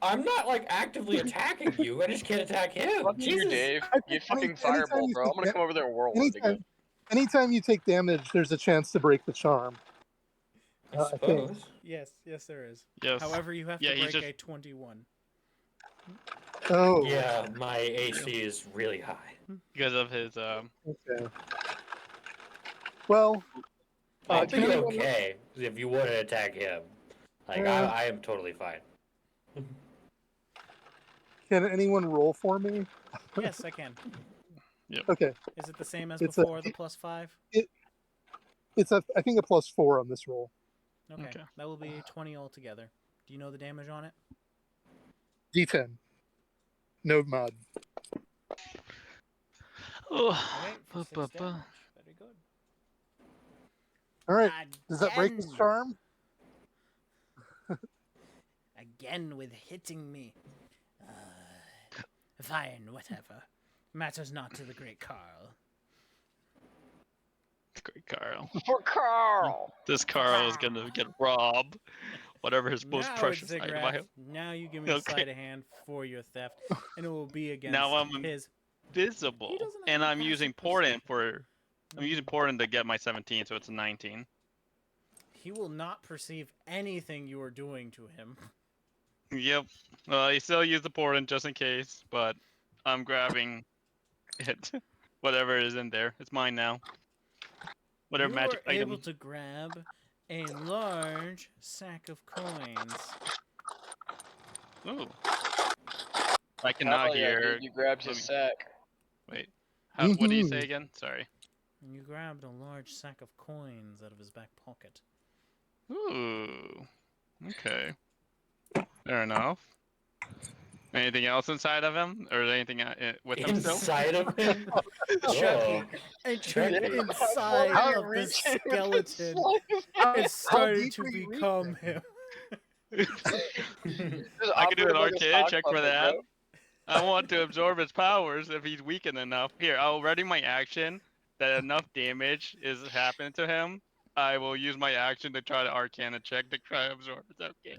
I'm not like actively attacking you. I just can't attack him. Fuck you, Jesus. Dave. I You think fucking anytime fireball, you bro. I'm take gonna da- come over there and whirlwind again. Anytime you take damage, there's a chance to break the charm. I I think. suppose. Yes, there is. Yes. However, you have Yeah, to he's break just- a 21. Oh. Yeah, my AC is really high. Because of his Okay. Well, I'd can be anyone- okay if you wouldn't attack him. Like I am totally fine. Can anyone roll for me? Yes, I can. Okay. Is it the same as It's before, a- the +5? It's I think a +4 on this roll. Okay. Okay. That will be 20 altogether. Do you know the damage on it? D10. No mod. Okay, for 6 damage. Very good. All right. Does that break his Again. charm? Again with hitting me. Fine, whatever. Matters not to the great Carl. Great Carl. For Carl. This Carl is gonna get robbed. Whatever his most Now it's precious item I Ziggurat. have. Now you give me a Okay. sleight of hand for your theft, and it will be against Now I'm his. visible, doesn't have and a I'm passive using perception. Portent for. I'm using Portent to get my 17, so it's a 19. He will not perceive anything you are doing to him. Yep. I still use the Portent just in case, but I'm grabbing it. Whatever is in there, it's mine now. Whatever You magic are able item. to grab a large sack of coins. Ooh. I cannot Hell yeah, hear. dude, you grabbed his sack. Wait. What do you say again? Sorry. You grabbed a large sack of coins out of his back pocket. Ooh. Okay. Fair enough. Anything else inside of him, or is anything with him still? Inside of him? Chucky Oh. entered Chucky. inside How of the reach in with the skeleton How and started deep to are you become reaching? him. I could do an arcade check for that. Bro. I want to absorb his powers if he's weakened enough. Here, I'll ready my action that enough damage is happening to him. I will use my action to try to Arcana check to try to absorb his okay.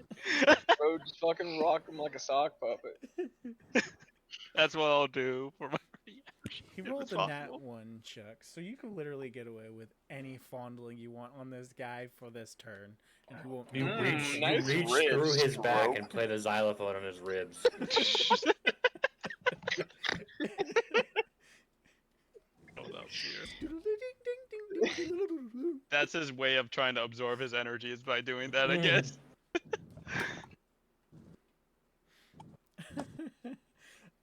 Bro, just fucking rock him like a sock puppet. That's what I'll do for my reaction. He if rolled it's a nat possible. 1, Chuck, so you can literally get away with any fondling you want on this guy for this turn, and he won't. You reach, nice you reach ribs, through his back bro. and play the xylophone on his ribs. Hold up here. That's his way of trying to absorb his energy is by doing that, I guess.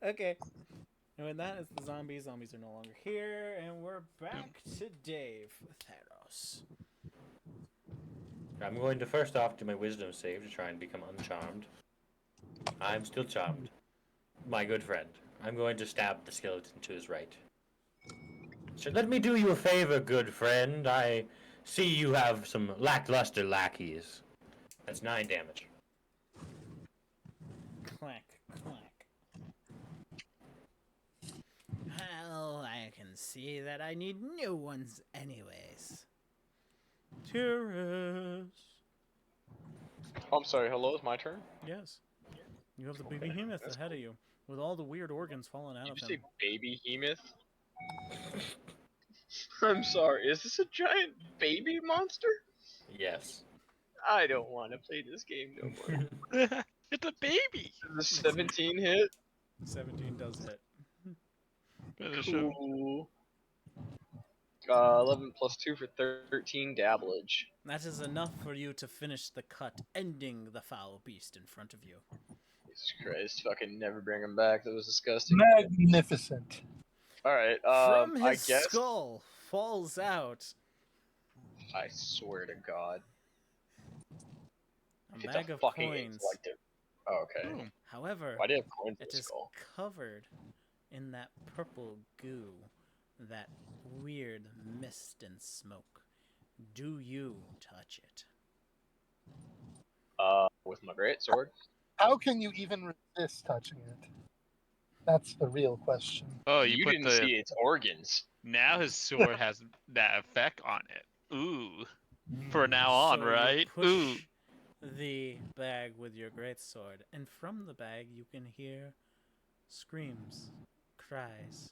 Okay. And with that, it's the zombies. Zombies are no longer here, and we're back to Dave Theros. I'm going to first off do my wisdom save to try and become uncharmed. I'm still charmed. My good friend. I'm going to stab the skeleton to his right. So let me do you a favor, good friend. I see you have some lackluster lackeys. That's 9 damage. Clack, clack. Well, I can see that I need new ones anyways. Tyrus. Oh, I'm sorry, hello, it's my turn? Yes. You have the baby behemoth ahead of you, with all the weird organs falling out Did of you him. say baby hemoth? I'm sorry, is this a giant baby monster? Yes. I don't want to play this game no more. It's a baby. The 17 hit? 17 does hit. Finish him. Cool. 11 plus 2 for 13 dabblage. That is enough for you to finish the cut, ending the foul beast in front of you. Jesus Christ, fucking never bring him back, that was disgusting. Magnificent. Alright, From I his guess... skull falls out I swear to God. a If it's bag a of fucking coins. intellect... Oh, okay. However, Why do you have coins in it the is skull? covered in that purple goo, that weird mist and smoke. Do you touch it? With my greatsword. How can you even resist touching it? That's the real question. Oh, You put didn't the. see its organs. Now his sword has that effect on it. Ooh. For now on, So right? you push Ooh. the bag with your greatsword, and from the bag you can hear screams, cries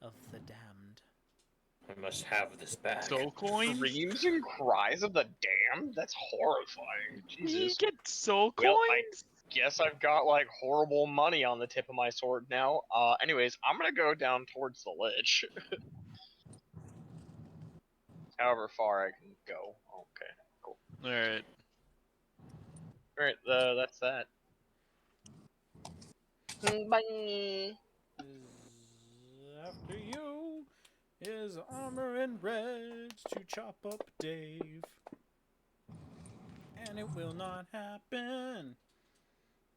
of the damned. I must have this back. Soul coins? Screams and cries of the damned? That's horrifying. You Jesus. get soul Well, coins? Guess I've got like horrible money on the tip of my sword now. Anyways, I'm gonna go down towards the ledge. However far I can go. Okay, cool. Alright. Alright, that's that. Bye. After you is Armor and Reds to chop up Dave. And it will not happen.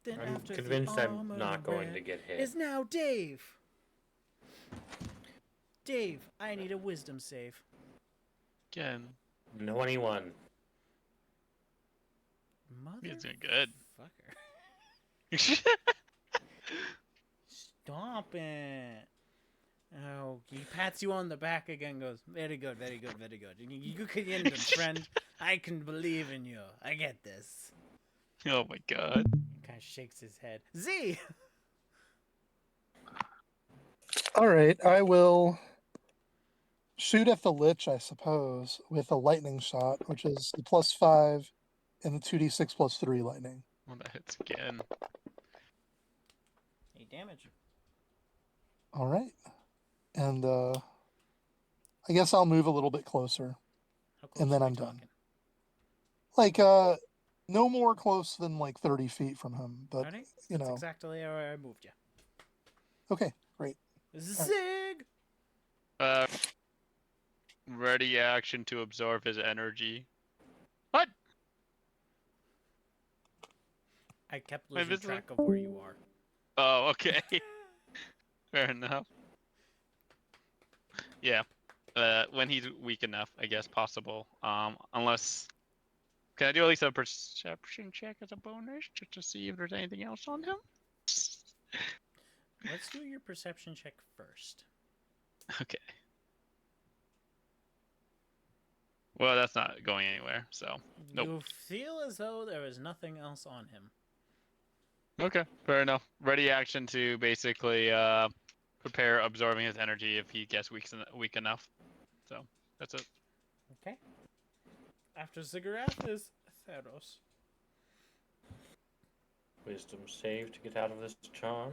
Then I'm after convinced the I'm Armor not and going Red to get hit. is now Dave. Dave, I need a wisdom save. Again. 21. He's doing good. Fucker. Stop it. Oh, he pats you on the back again, goes, very good, very good, very good. You can end him, friend. I can believe in you. I get this. Oh my god. He kind of shakes his head. Z! All right, I will shoot at the Lich, I suppose, with a lightning shot, which is the +5 and the 2d6 +3 lightning. Well, that hits again. 8 damage. All right. And I guess I'll move a little bit closer. How close And then are we I'm done. talking? Like, no more close than like 30 feet from him, but Alright, you that's know. exactly how I moved you. Okay, great. Zig! Ready action to absorb his energy. What? I kept Wait, losing this is track of where you are. Oh, okay. Fair enough. Yeah. When he's weak enough, I guess possible. Unless, can I do at least a perception check as a bonus just to see if there's anything else on him? Let's do your perception check first. Okay. Well, that's not going anywhere, so nope. You feel as though there is nothing else on him. Okay, fair enough. Ready action to basically prepare absorbing his energy if he gets weak enough. So that's it. Okay. After Ziggurat is Theros. Wisdom save to get out of this charm.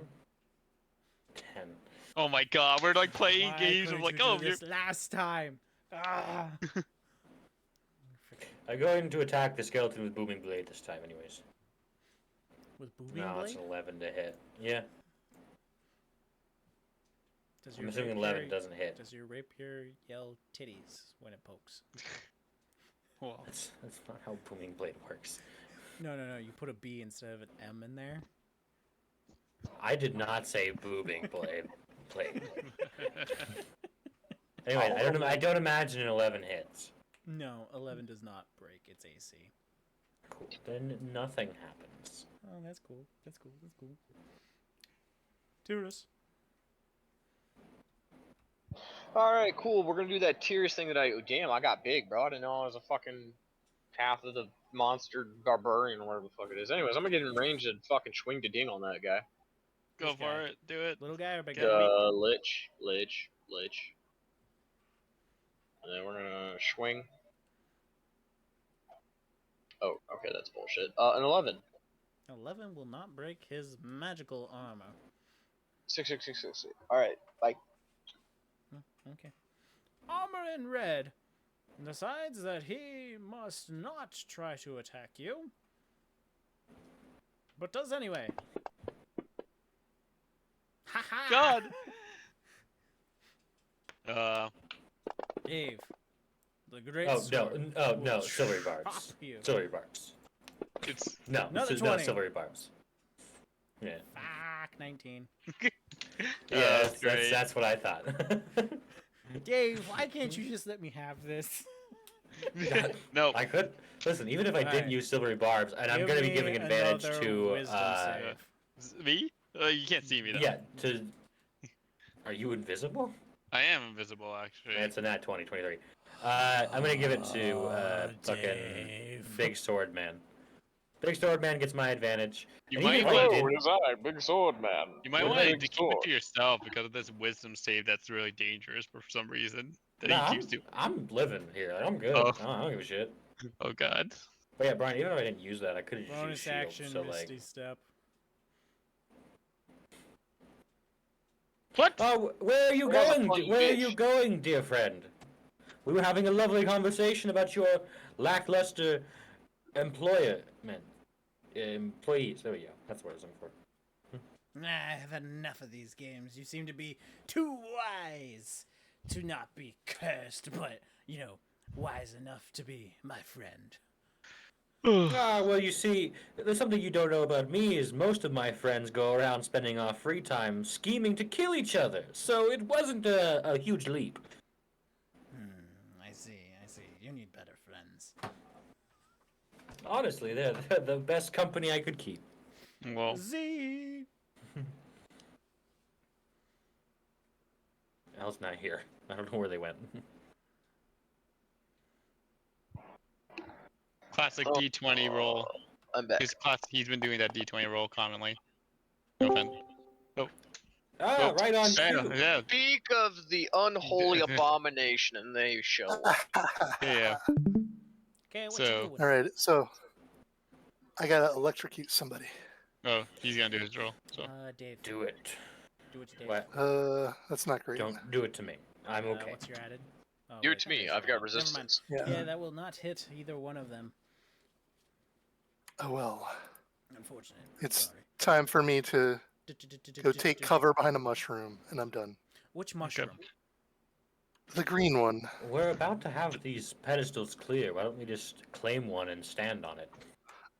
10. Oh my god, we're like playing Why games of couldn't like, you oh, do this last time. Ah. I'm going to attack the skeleton with booming blade this time, anyways. With booming No, blade? it's an 11 to hit. Yeah. Does I'm your assuming rapier- 11 doesn't hit. Does your rapier yell titties when it pokes? well, That's not how booming blade works. No. You put a B instead of an M in there. I did not say booming blade. Anyway, I don't imagine an 11 hits. No, 11 does not break its AC. Cool. Then nothing happens. Oh, that's cool. That's cool. Tyrus. Alright, cool. We're gonna do that tears thing that oh, damn, I got big, bro. I didn't know I was a fucking half of the monster barbarian or whatever the fuck it is. Anyways, I'm gonna get in range and fucking swing to ding on that guy. go Which for guy? it. Do it. Little guy or big Get guy? me. Lich. And then we're gonna swing. Oh, okay, that's bullshit. An 11. 11 will not break his magical armor. 6. Alright, bye. Okay. Armor in red decides that he must not try to attack you, but does anyway. Ha ha! God. Dave, the great Oh sword no! will No! Silvery chop barbs. you. Silvery barbs. It's No, Another no 20. silvery barbs. Yeah. Fuck, 19. Yeah, that's great. that's what I thought. Dave, why can't you just let me have this? No. I could listen. Even if I didn't Alright. use silvery barbs, and I'm Give going to be me giving advantage another to wisdom save. Me? You can't see me though. yeah. To are you invisible? I am invisible actually. It's a nat 20, 23. I'm gonna give it to fucking Dave. Big Sword Man. Big Sword Man gets my advantage. You And might even if I want didn't- it is I, Big Sword Man. You might With want a to big keep it sword. to yourself because of this wisdom save that's really dangerous for some reason. That Nah, he keeps doing. I'm living here. I'm good. Oh. I don't give a shit. Oh god. But yeah, Brian, even if I didn't use that, I could have just used Bonus shield. action, So Misty like, Step. What? oh, where are you That was a going? funny Where are bitch. you going, dear friend? We were having a lovely conversation about your lackluster employees. There we go. That's what I was looking for. I have had enough of these games. You seem to be too wise to not be cursed, but, you know, wise enough to be my friend. Well, you see, there's something you don't know about me is most of my friends go around spending our free time scheming to kill each other, so it wasn't a huge leap. I see. You need better friends. Honestly, they're the best company I could keep. Well, Z! hell's not here? I don't know where they went. Classic Oh, D20 roll. I'm back. He's been doing that D20 roll commonly. No offense. Oh. Ah, right on cue. Yeah. Speak of the unholy abomination, and they show up. Yeah. Okay, what So- you doing? All right, so I gotta electrocute somebody. Oh, he's gonna do his roll. So. Dave. Do it. Do it to Dave. What? That's not great. Don't do it to me. I'm okay. What's your added? Oh, Do it wait, to me. there's I've your got added. Never mind. resistance. Yeah. That will not hit either one of them. Oh well. Unfortunate. It's Sorry. time for me to go take cover behind a mushroom, and I'm done. Which mushroom? The green one. We're about to have these pedestals clear. Why don't we just claim one and stand on it?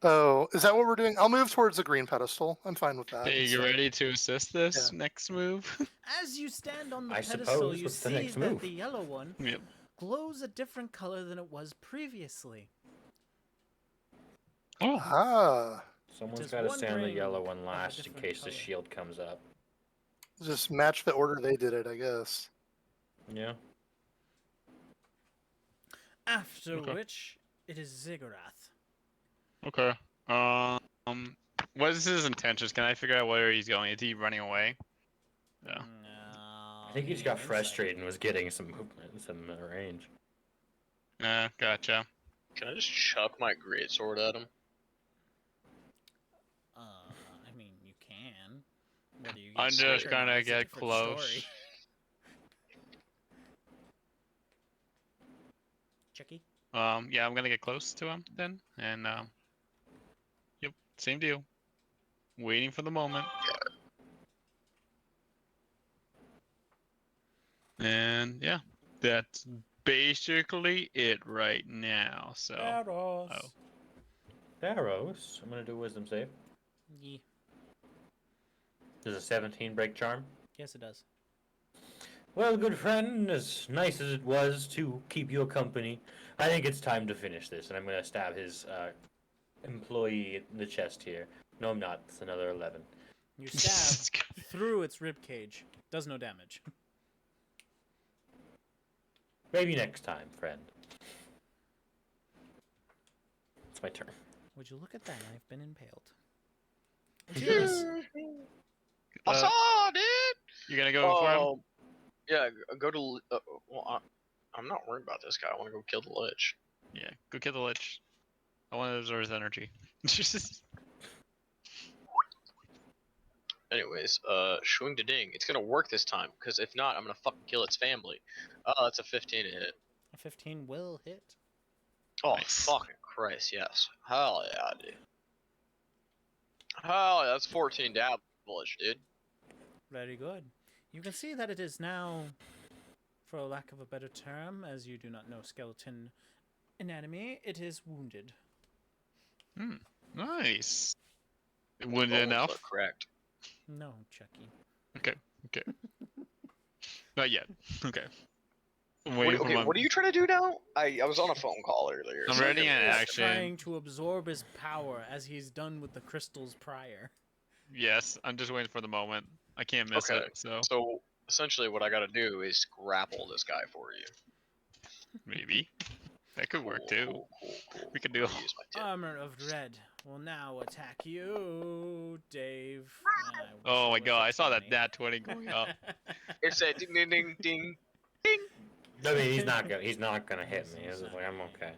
Oh, is that what we're doing? I'll move towards the green pedestal. I'm fine with that. Hey, you ready to assist this next move? As you stand on the I pedestal, suppose. you What's the see next that move? the yellow one Yep. glows a different color than it was previously. Oh. Ah. Someone's Just got to one stay on the ring yellow one of a last in different case the color. shield comes up. Just match the order they did it, I guess. Yeah. After Okay. which, it is Ziggurat. Okay. What is his intentions? Can I figure out where he's going? Is he running away? Yeah. I think he just got frustrated and was getting some movement, some range. Gotcha. Can I just chuck my greatsword at him? I mean, you can. Whether you I'm get just stuck or gonna not is a get different close. story. Chucky? Yeah, I'm gonna get close to him then, and yep, same deal. Waiting for the moment. And yeah, that's basically it right now. So. Barros. Oh. Barrows. I'm gonna do a wisdom save. Yeah. Does a 17 break charm? Yes, it does. Well, good friend, as nice as it was to keep your company, I think it's time to finish this, and I'm gonna stab his employee in the chest here. No, I'm not. It's another 11. You stab through its rib cage. Does no damage. Maybe next time, friend. It's my turn. Would you look at that? I've been impaled. Cheers. I saw, dude. You gonna go for him? Yeah, go to. Well, I'm not worried about this guy. I want to go kill the lich. Yeah, go kill the lich. I want to absorb his energy. Anyways, swing to ding. It's gonna work this time, because if not, I'm gonna fucking kill its family. That's a 15 to hit. A 15 will hit. Oh, Nice. fucking Christ, yes. Hell yeah, dude. Hell yeah, that's 14 damage, dude. Very good. You can see that it is now, for lack of a better term, as you do not know skeleton anatomy, it is wounded. Nice. Wounded Bones enough? are cracked. No, Chucky. Okay. Not yet. Okay. I'm What, waiting for okay, my... what are you trying to do now? I was on a phone call earlier. I'm so- ready in He's action. trying to absorb his power as he's done with the crystals prior. Yes, I'm just waiting for the moment. I can't miss Okay. it, so So essentially, what I gotta do is grapple this guy for you. maybe. That could work too. Cool. We could do I'm gonna use my tip. Armor of Dread will now attack you, Dave. Oh my god, I saw that nat 20 going up. It's a ding ding ding ding ding. I mean, he's not gonna hit me. It's just like, I'm okay.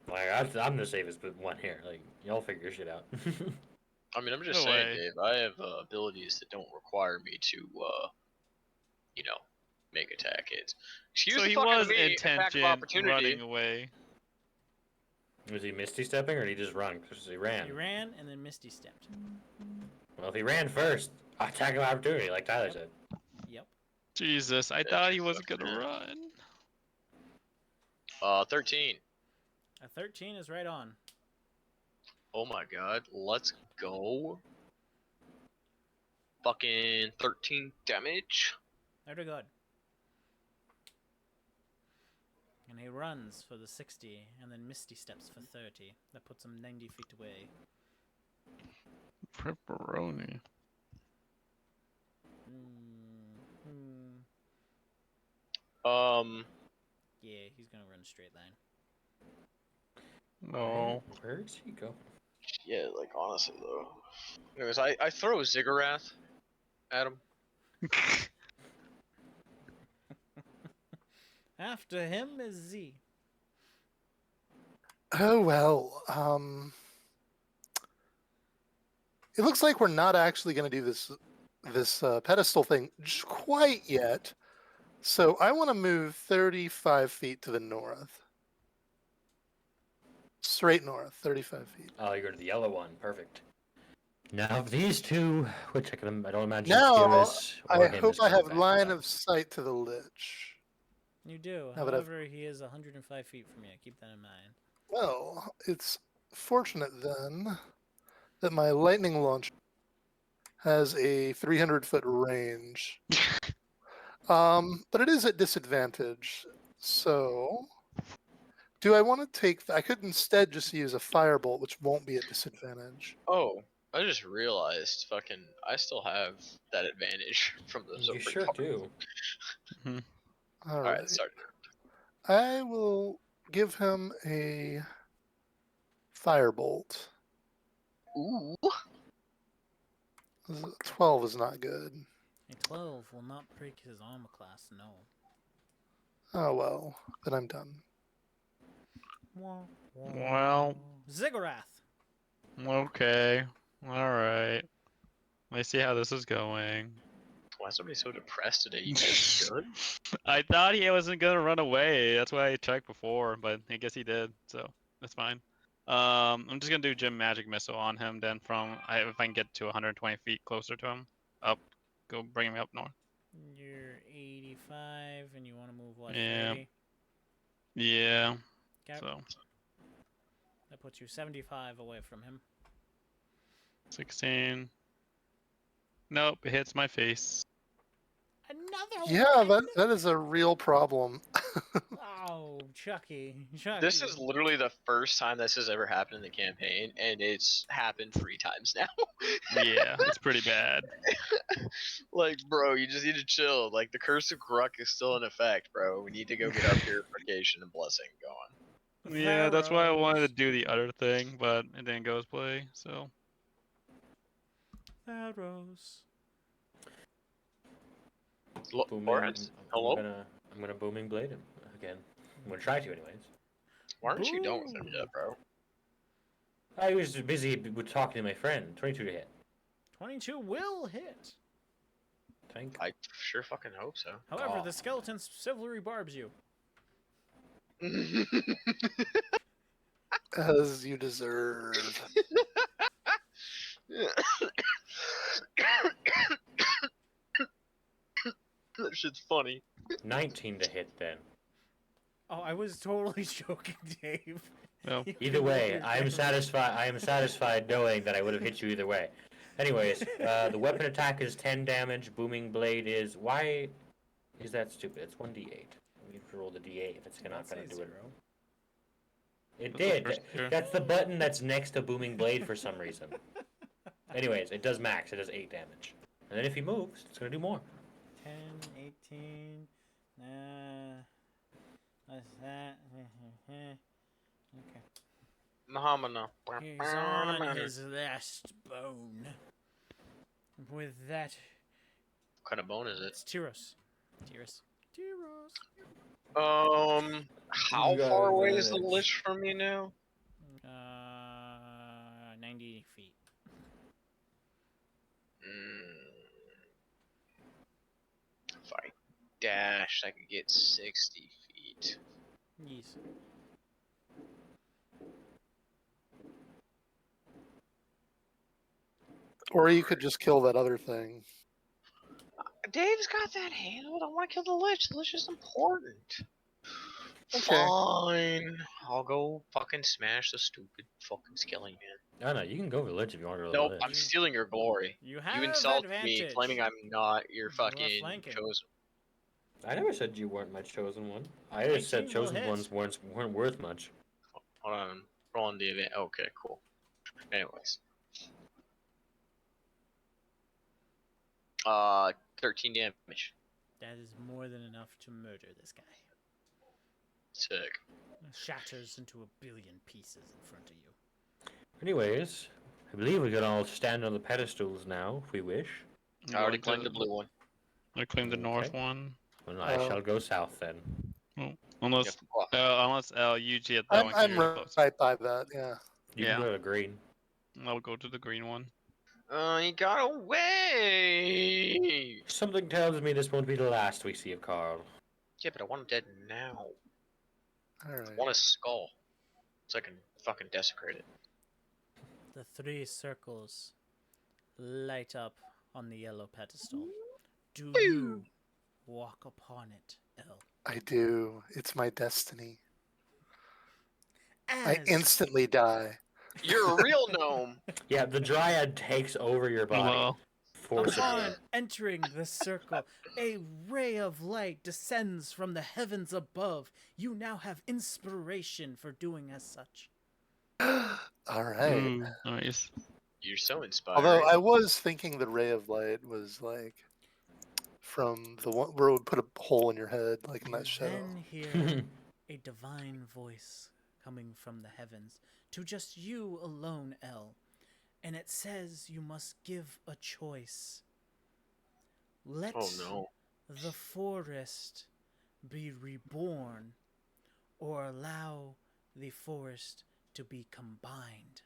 Like, I'm the safest one here. Like, y'all figure shit out. I mean, I'm just No saying, way. Dave. I have abilities that don't require me to, you know, make attack hits. Excuse So the he fucking was me, attack of intention opportunity. running away. Was he misty stepping or did he just run? Because he ran. He ran and then Misty stepped. Well, if he ran first, attack of opportunity, like Tyler said. Yep. Jesus, I thought he wasn't gonna run. 13. A 13 is right on. Oh my god, let's go. Fucking 13 damage. Very good. And he runs for the 60, and then Misty steps for 30. That puts him 90 feet away. Pepperoni. Yeah, he's gonna run a straight line. No. Where does he go? Yeah, like honestly though. Anyways, I throw Ziggurat at him. After him is Z. Oh well. It looks like we're not actually going to do this pedestal thing quite yet. So I want to move 35 feet to the north. Straight north, 35 feet. Oh, you go to the yellow one. Perfect. Now these two, which I don't imagine Now, Tyrus or I him hope is I coming have back line up. of sight to the Lich. You do. Now that I've- However, he is 105 feet from you. Keep that in mind. Well, it's fortunate then that my lightning launcher has a 300-foot range. But it is at disadvantage. So, do I want to take? I could instead just use a firebolt, which won't be at disadvantage. Oh, I just realized, I still have that advantage from the You Zophyr sure card. do. All All right. right, start. I will give him a firebolt. Ooh. 12 is not good. A 12 will not break his armor class, no. Oh well, then I'm done. Well. Ziggurat. Okay. Alright. Let's see how this is going. Why is somebody so depressed today? You guys good? I thought he wasn't gonna run away. That's why I checked before, but I guess he did, so that's fine. I'm just gonna do Gym Magic Missile on him. Then if I can get to 120 feet closer to him, go bring him up north. You're 85, and you want to move what? Yeah. 30. Yeah. Okay. So That puts you 75 away from him. 16. Nope, it hits my face. Another Yeah, one. that is a real problem. Oh, Chucky. This is literally the first time this has ever happened in the campaign, and it's happened 3 times now. Yeah, it's pretty bad. Like, bro, you just need to chill. Like, the Curse of Gruk is still in effect, bro. We need to go get our Purification and Blessing going. Yeah, that's why I wanted to do the other thing, but it didn't go as play, so. Arrows. Lawrence, hello? I'm gonna booming blade him again. I'm gonna try to, anyways. Why aren't you done with him yet, bro? I was busy with talking to my friend. 22 to hit. 22 will hit. Thank. I sure fucking hope so. However, the skeleton's chivalry barbs you. As you deserve. That shit's funny. 19 to hit then. Oh, I was totally joking, Dave. No. Either way, I am satisfied. I am satisfied knowing that I would have hit you either way. Anyways, the weapon attack is 10 damage. Booming blade is why is that stupid? It's 1d8. We have to roll the d8 if it's not gonna do it. It did. That's the button that's next to booming blade for some reason. Anyways, it does max. It does 8 damage. And then if he moves, it's gonna do more. 10, 18. What's that? Okay. Mahamana. He's on his last bone. With that. What kind of bone is it? It's Tyros. Tyros. How far away is the Lich from me now? 90 feet. If I dash, I could get 60 feet. Yes. Or you could just kill that other thing. Dave's got that handled. I want to kill the Lich. The Lich is important. Okay. Fine. I'll go fucking smash the stupid fucking Skelly man. No, you can go village if you want to go Nope, village. I'm stealing your glory. You have You insult me, advantage. claiming I'm not your You are fucking flanking. chosen. I never said you weren't my chosen one. I just said 19 will chosen hit. ones weren't worth much. Hold on, rolling the event. Okay, cool. Anyways. 13 damage. That is more than enough to murder this guy. Sick. Shatters into a billion pieces in front of you. Anyways, I believe we can all stand on the pedestals now, if we wish. I already claimed the blue one. I claimed the north Okay. one. Well, I shall go south then. Oh, unless you get that I'm, one 'cause I'm you're the closest. right by that. Yeah. You can go to green. I'll go to the green one. He got away! Something tells me this won't be the last we see of Carl. Yeah, but I want him dead now. All right. I want his skull. So I can fucking desecrate it. The 3 circles light up on the yellow pedestal. Do you walk upon it, El? I do. It's my destiny. As I instantly die. You're a real gnome! Yeah, the dryad takes over your body. Forcibly. Upon entering the circle, a ray of light descends from the heavens above. You now have inspiration for doing as such. All right. Nice. You're so inspired. Although I was thinking the ray of light was like from the one where it would put a hole in your head, like in that show. Then hear a divine voice coming from the heavens to just you alone, El. And it says you must give a choice. Let the forest be reborn, or allow the forest to be combined.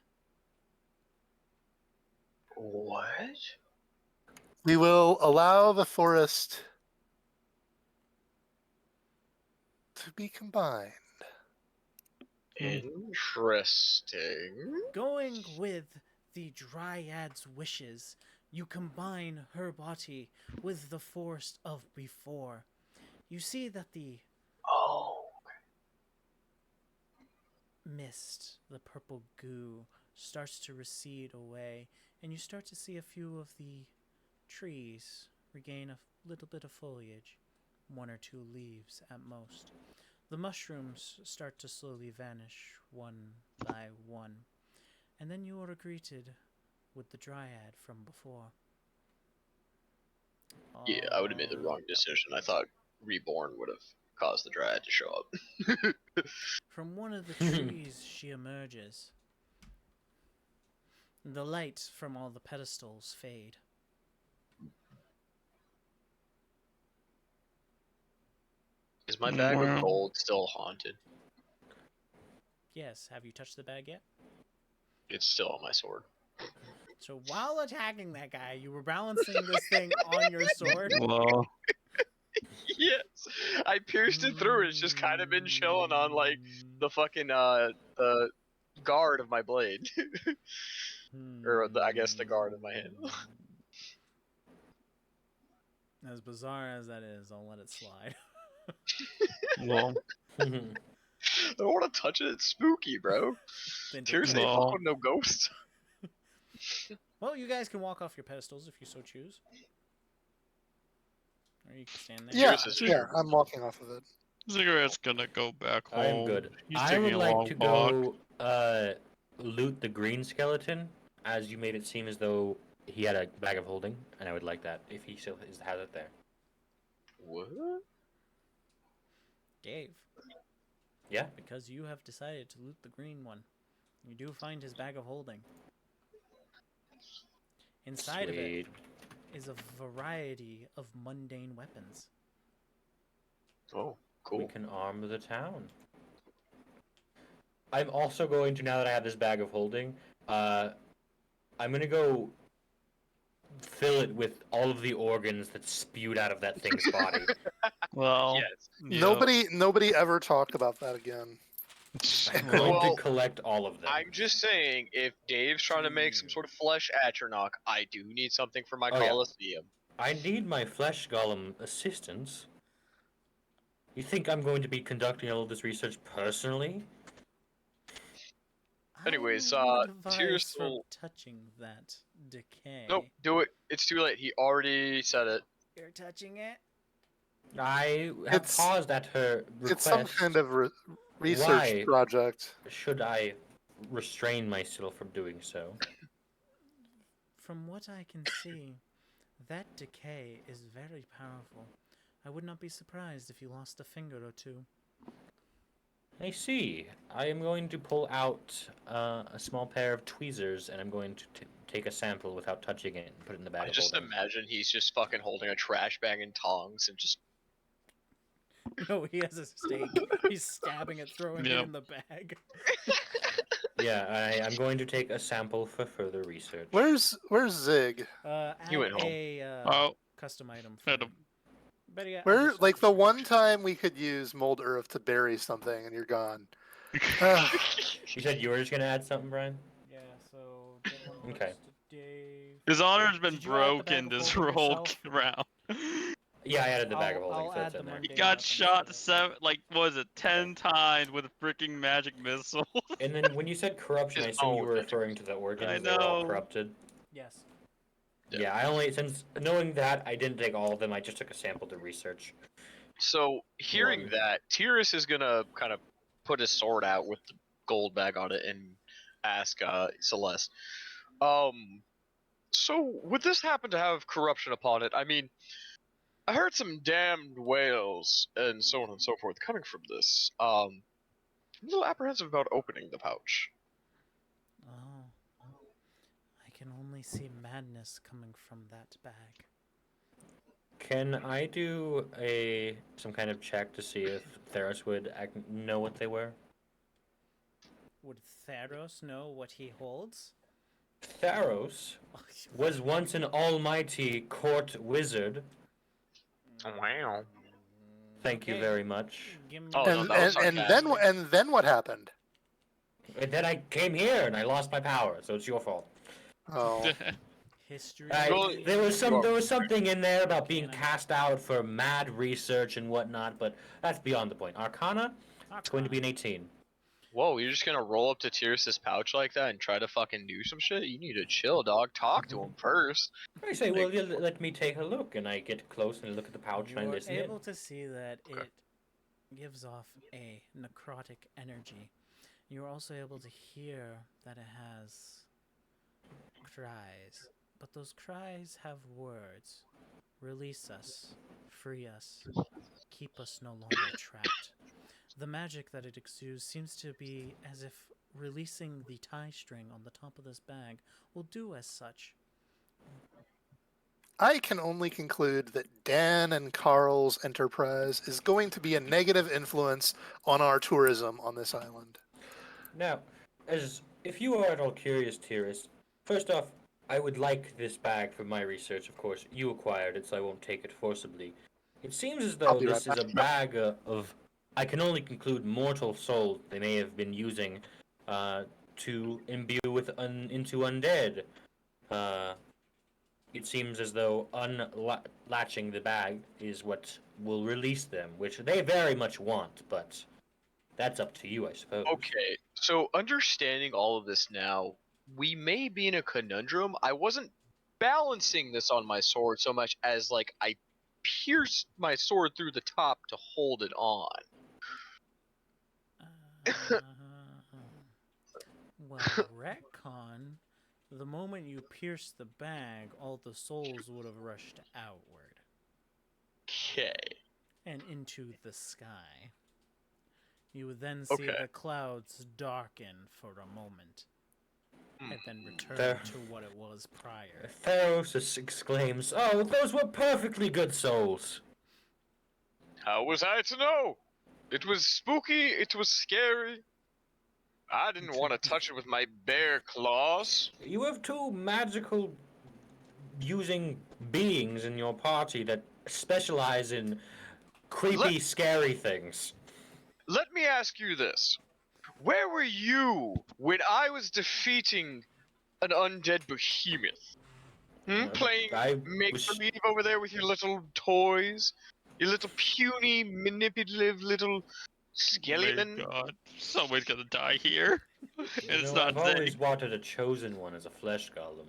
What? We will allow the forest to be combined. Interesting. Going with the dryad's wishes, you combine her body with the forest of before. You see that the mist, the purple goo, starts to recede away, and you start to see a few of the trees regain a little bit of foliage, 1 or 2 leaves at most. The mushrooms start to slowly vanish one by one, and then you are greeted with the dryad from before. Yeah, I would have made the wrong decision. I thought Reborn would have caused the dryad to show up. From one of the trees she emerges. The light from all the pedestals fade. Is my bag of gold still haunted? Yes, have you touched the bag yet? It's still on my sword. So while attacking that guy, you were balancing this thing on your sword? Well, Yes, I pierced it through. It's just kind of been chilling on like the fucking the guard of my blade, or I guess the guard of my hand. As bizarre as that is, I'll let it slide. well, I don't want to touch it. It's spooky, bro. Seriously, fuck with no ghosts. Well, you guys can walk off your pedestals if you so choose. Or you can stand there. Yeah, I'm walking off of it. Cigarette's gonna go back home. I'm good. He's I taking would a like long to walk. go loot the green skeleton, as you made it seem as though he had a bag of holding, and I would like that if he still has it there. What? Dave. Yeah? Because you have decided to loot the green one. You do find his bag of holding. Inside of it is a variety of mundane weapons. Oh, cool. We can arm the town. I'm also going to, now that I have this bag of holding, I'm going to go fill it with all of the organs that spewed out of that thing's body. Well, yes. Nobody ever talked about that again. I'm going to collect all of them. I'm just saying, if Dave's trying to make some sort of flesh Atronach, I do need something for my Colosseum. I need my flesh golem assistance. You think I'm going to be conducting all of this research personally? Anyways, Tears from touching that decay. Nope, do it. It's too late. He already said it. You're touching it? I have paused at her request. It's some kind of research project. Should I restrain myself from doing so? From what I can see, that decay is very powerful. I would not be surprised if you lost a finger or two. I see. I am going to pull out a small pair of tweezers, and I'm going to take a sample without touching it and put it in the bag I of just holding. imagine he's just fucking holding a trash bag and tongs and just. No, he has a steak. He's stabbing it, throwing it Yep. in the bag. Yeah, I'm going to take a sample for further research. Where's Zig? He went Add home. a Oh, custom item. had For to- But yeah, Where, like the one time we could use mold earth to bury something, and you're gone. You said you were just gonna add something, Brian? Yeah, so get one of Okay. those to Dave. His honor's been Did you add the bag broken of this holding whole yourself? round. Yeah, I added the bag of I'll holding, so add it's the in there. He mundane got weapons shot to it. 7, like, what was it, 10 times with a freaking magic missile. And then when you said corruption, I His assume you own were magic referring to the organs. I They were all know. corrupted. Yes. Yeah, I only, since knowing that, I didn't take all of them. I just took a sample to research. So hearing One. that, Tyrus is gonna kind of put his sword out with the gold bag on it and ask Celeste, so would this happen to have corruption upon it? I mean, I heard some damned whales and so on and so forth coming from this. I'm a little apprehensive about opening the pouch. Oh. I can only see madness coming from that bag. Can I do some kind of check to see if Theros would know what they were? Would Theros know what he holds? Theros was once an almighty court wizard. Wow. Thank you Okay. very much. Give me Oh, no, that was And then what happened? And then I came here and I lost my power, so it's your fault. Oh, history. Well, There was something in there about being Arcana. cast out for mad research and whatnot, but that's beyond the point. Arcana, it's going to be an 18. Whoa, you're just gonna roll up to Tyrus's pouch like that and try to fucking do some shit? You need to chill, dog. Talk to him first. I say, well, you let me take a look, and I get close and I look at the pouch and I You're listen in. able to see that Okay. it gives off a necrotic energy. You're also able to hear that it has cries, but those cries have words. Release us, free us, keep us no longer trapped. The magic that it exudes seems to be as if releasing the tie string on the top of this bag will do as such. I can only conclude that Dan and Carl's enterprise is going to be a negative influence on our tourism on this island. Now, if you are at all curious, Tyrus, first off, I would like this bag for my research. Of course, you acquired it, so I won't take it forcibly. It seems as I'll though be this right is a bag of, I can only conclude, mortal souls they may have been using to imbue into undead. It seems as though unlatching the bag is what will release them, which they very much want, but that's up to you, I suppose. Okay, so understanding all of this now, we may be in a conundrum. I wasn't balancing this on my sword so much as like I pierced my sword through the top to hold it on. Well, retcon, the moment you pierced the bag, all the souls would have rushed outward Okay. and into the sky. You would then see Okay. the clouds darken for a moment Hmm. and then return There. to what it was prior. Theros exclaims, "Oh, those were perfectly good souls." How was I to know? It was spooky, it was scary. I didn't want to touch it with my bare claws. You have two magical using beings in your party that specialize in creepy, scary things. Let me ask you this. Where were you when I was defeating an undead behemoth? Playing I make-believe over there with your little toys? Your little puny, manipulative little skeleton? Oh my god. Somebody's gonna die here. And it's I've not always Zig. wanted a chosen one as a flesh golem.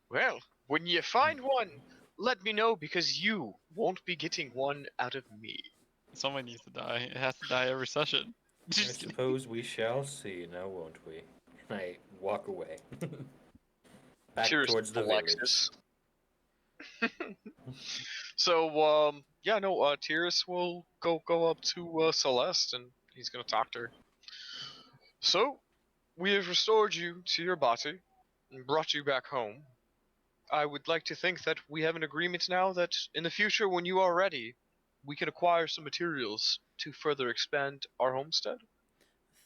Well, when you find one, let me know because you won't be getting one out of me. Someone needs to die. It has to die every session. I suppose we shall see, now won't we? And I walk away. Back Cheers, towards the village. Alexis. So, yeah, no, Tyrus will go up to Celeste, and he's gonna talk to her. So, we have restored you to your body and brought you back home. I would like to think that we have an agreement now that in the future, when you are ready, we can acquire some materials to further expand our homestead.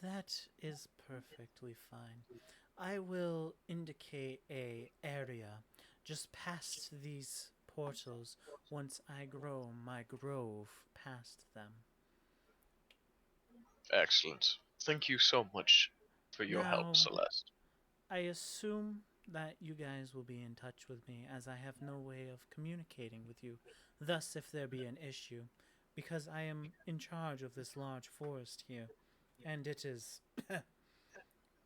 That is perfectly fine. I will indicate a area just past these portals once I grow my grove past them. Excellent. Thank you so much for your help, Now, Celeste. I assume that you guys will be in touch with me as I have no way of communicating with you. Thus, if there be an issue, because I am in charge of this large forest here, and it is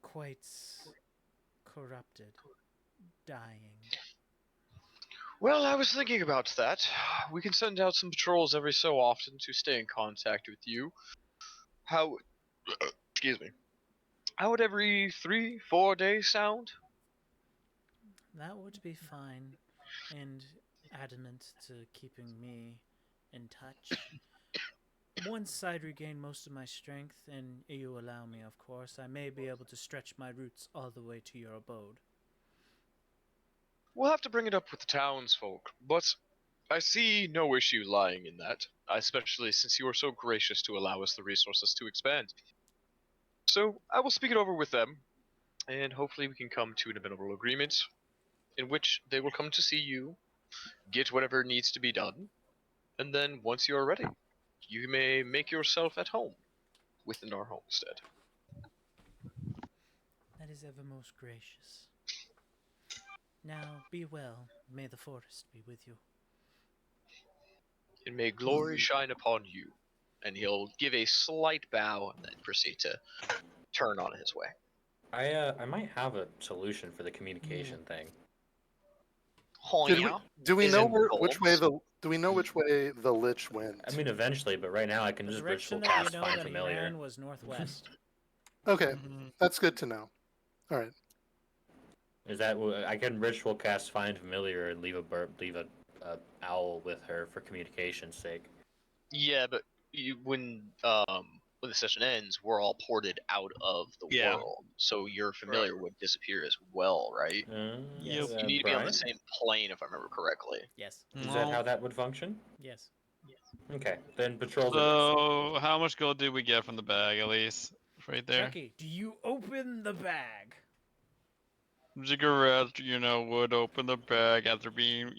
quite corrupted, dying. Well, I was thinking about that. We can send out some patrols every so often to stay in contact with you. How, excuse me, how would every 3, 4 days sound? That would be fine, and adamant to keeping me in touch. Once I regain most of my strength, and you allow me, of course, I may be able to stretch my roots all the way to your abode. We'll have to bring it up with the townsfolk, but I see no issue lying in that, especially since you are so gracious to allow us the resources to expand. So I will speak it over with them, and hopefully we can come to an amicable agreement in which they will come to see you, get whatever needs to be done, and then once you are ready, you may make yourself at home within our homestead. That is ever most gracious. Now, be well. May the forest be with you. And may glory shine upon you. And he'll give a slight bow and then proceed to turn on his way. I might have a solution for the communication thing. Oh, Do we know which way bulbs? the lich went? I mean, eventually, but right now I can The just direction ritual that you cast know Find that he Familiar. ran was northwest. Okay, that's good to know. All right. Is that I can ritual cast Find Familiar and leave a owl with her for communication's sake. Yeah, but when the session ends, we're all ported out of the world, so your familiar would disappear as well, right? Yes. You need to be on the same plane, if I remember correctly. Yes. Is that how that would function? Yes. Okay, then patrols. So, how much gold did we get from the bag, at least? Right there. Chucky, do you open the bag? Ziggurat, would open the bag after being,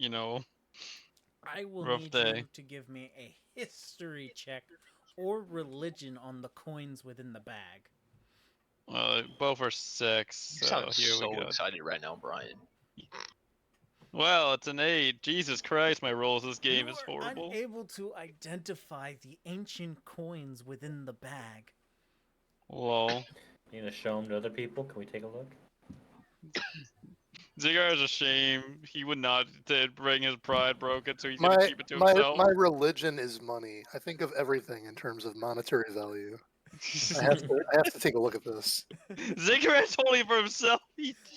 I will rough need day. you to give me a history check or religion on the coins within the bag. Both are 6. You sound here so we go. excited right now, Brian. Well, it's an 8. Jesus Christ, my rolls this game You is are horrible. unable to identify the ancient coins within the bag. Lol. You gonna show them to other people? Can we take a look? Ziggurat is a shame. He would not bring his pride broken, so he's gonna keep it to himself. My religion is money. I think of everything in terms of monetary value. I have to take a look at this. Ziggurat's only for himself.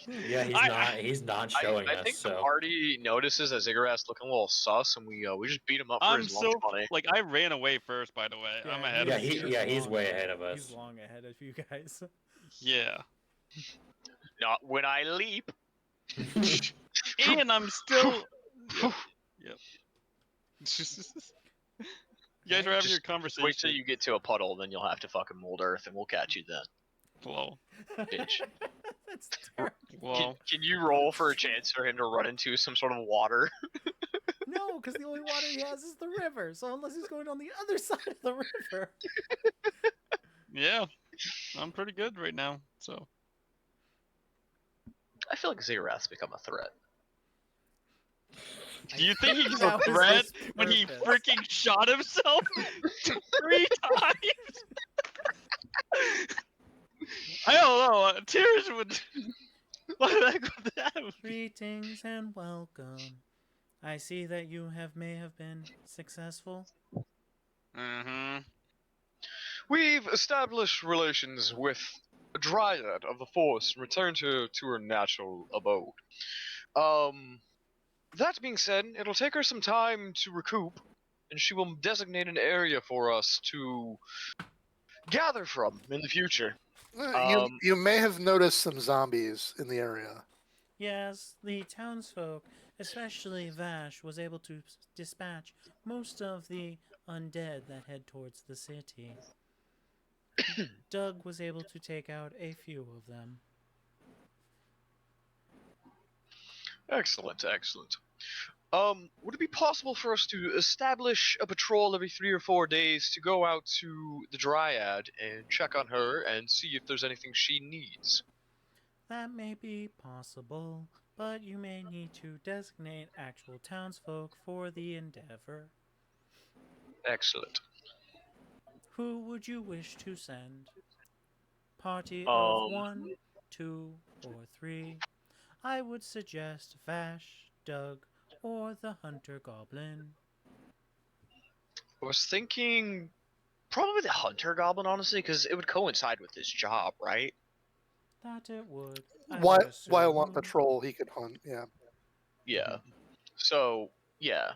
Yeah, he's not showing us. I think so the party notices that Ziggurat's looking a little sus, and we just beat him up for his lunch money. Like, I ran away first, by the way. Yeah, I'm ahead of you. he's way ahead of us. He's long ahead of you guys. Yeah. Not when I leap. And I'm still. Yep. You guys are having your conversation. Wait till you get to a puddle, then you'll have to fucking mold earth, and we'll catch you then. Whoa. Bitch. That's terrible. Whoa. Can you roll for a chance for him to run into some sort of water? No, because the only water he has is the river. So unless he's going on the other side of the river. Yeah. I'm pretty good right now, so. I feel like Ziggurat's become a threat. Do you think he's a threat when he freaking shot himself 3 times? I don't know. Tears would. What the heck would that be? Greetings and welcome. I see that you may have been successful. Mm-hmm. We've established relations with a dryad of the forest and returned her to her natural abode. That being said, it'll take her some time to recoup, and she will designate an area for us to gather from in the future. You may have noticed some zombies in the area. Yes, the townsfolk, especially Vash, was able to dispatch most of the undead that head towards the city. Doug was able to take out a few of them. Excellent, excellent. Would it be possible for us to establish a patrol every 3 or 4 days to go out to the Dryad and check on her and see if there's anything she needs? That may be possible, but you may need to designate actual townsfolk for the endeavor. Excellent. Who would you wish to send? Party of Um, 1, 2, or 3? I would suggest Vash, Doug, or the Hunter Goblin. I was thinking probably the Hunter Goblin, honestly, because it would coincide with his job, right? That it would. I Why? would Why want assume. patrol? He could hunt. Yeah. Yeah. So, yeah.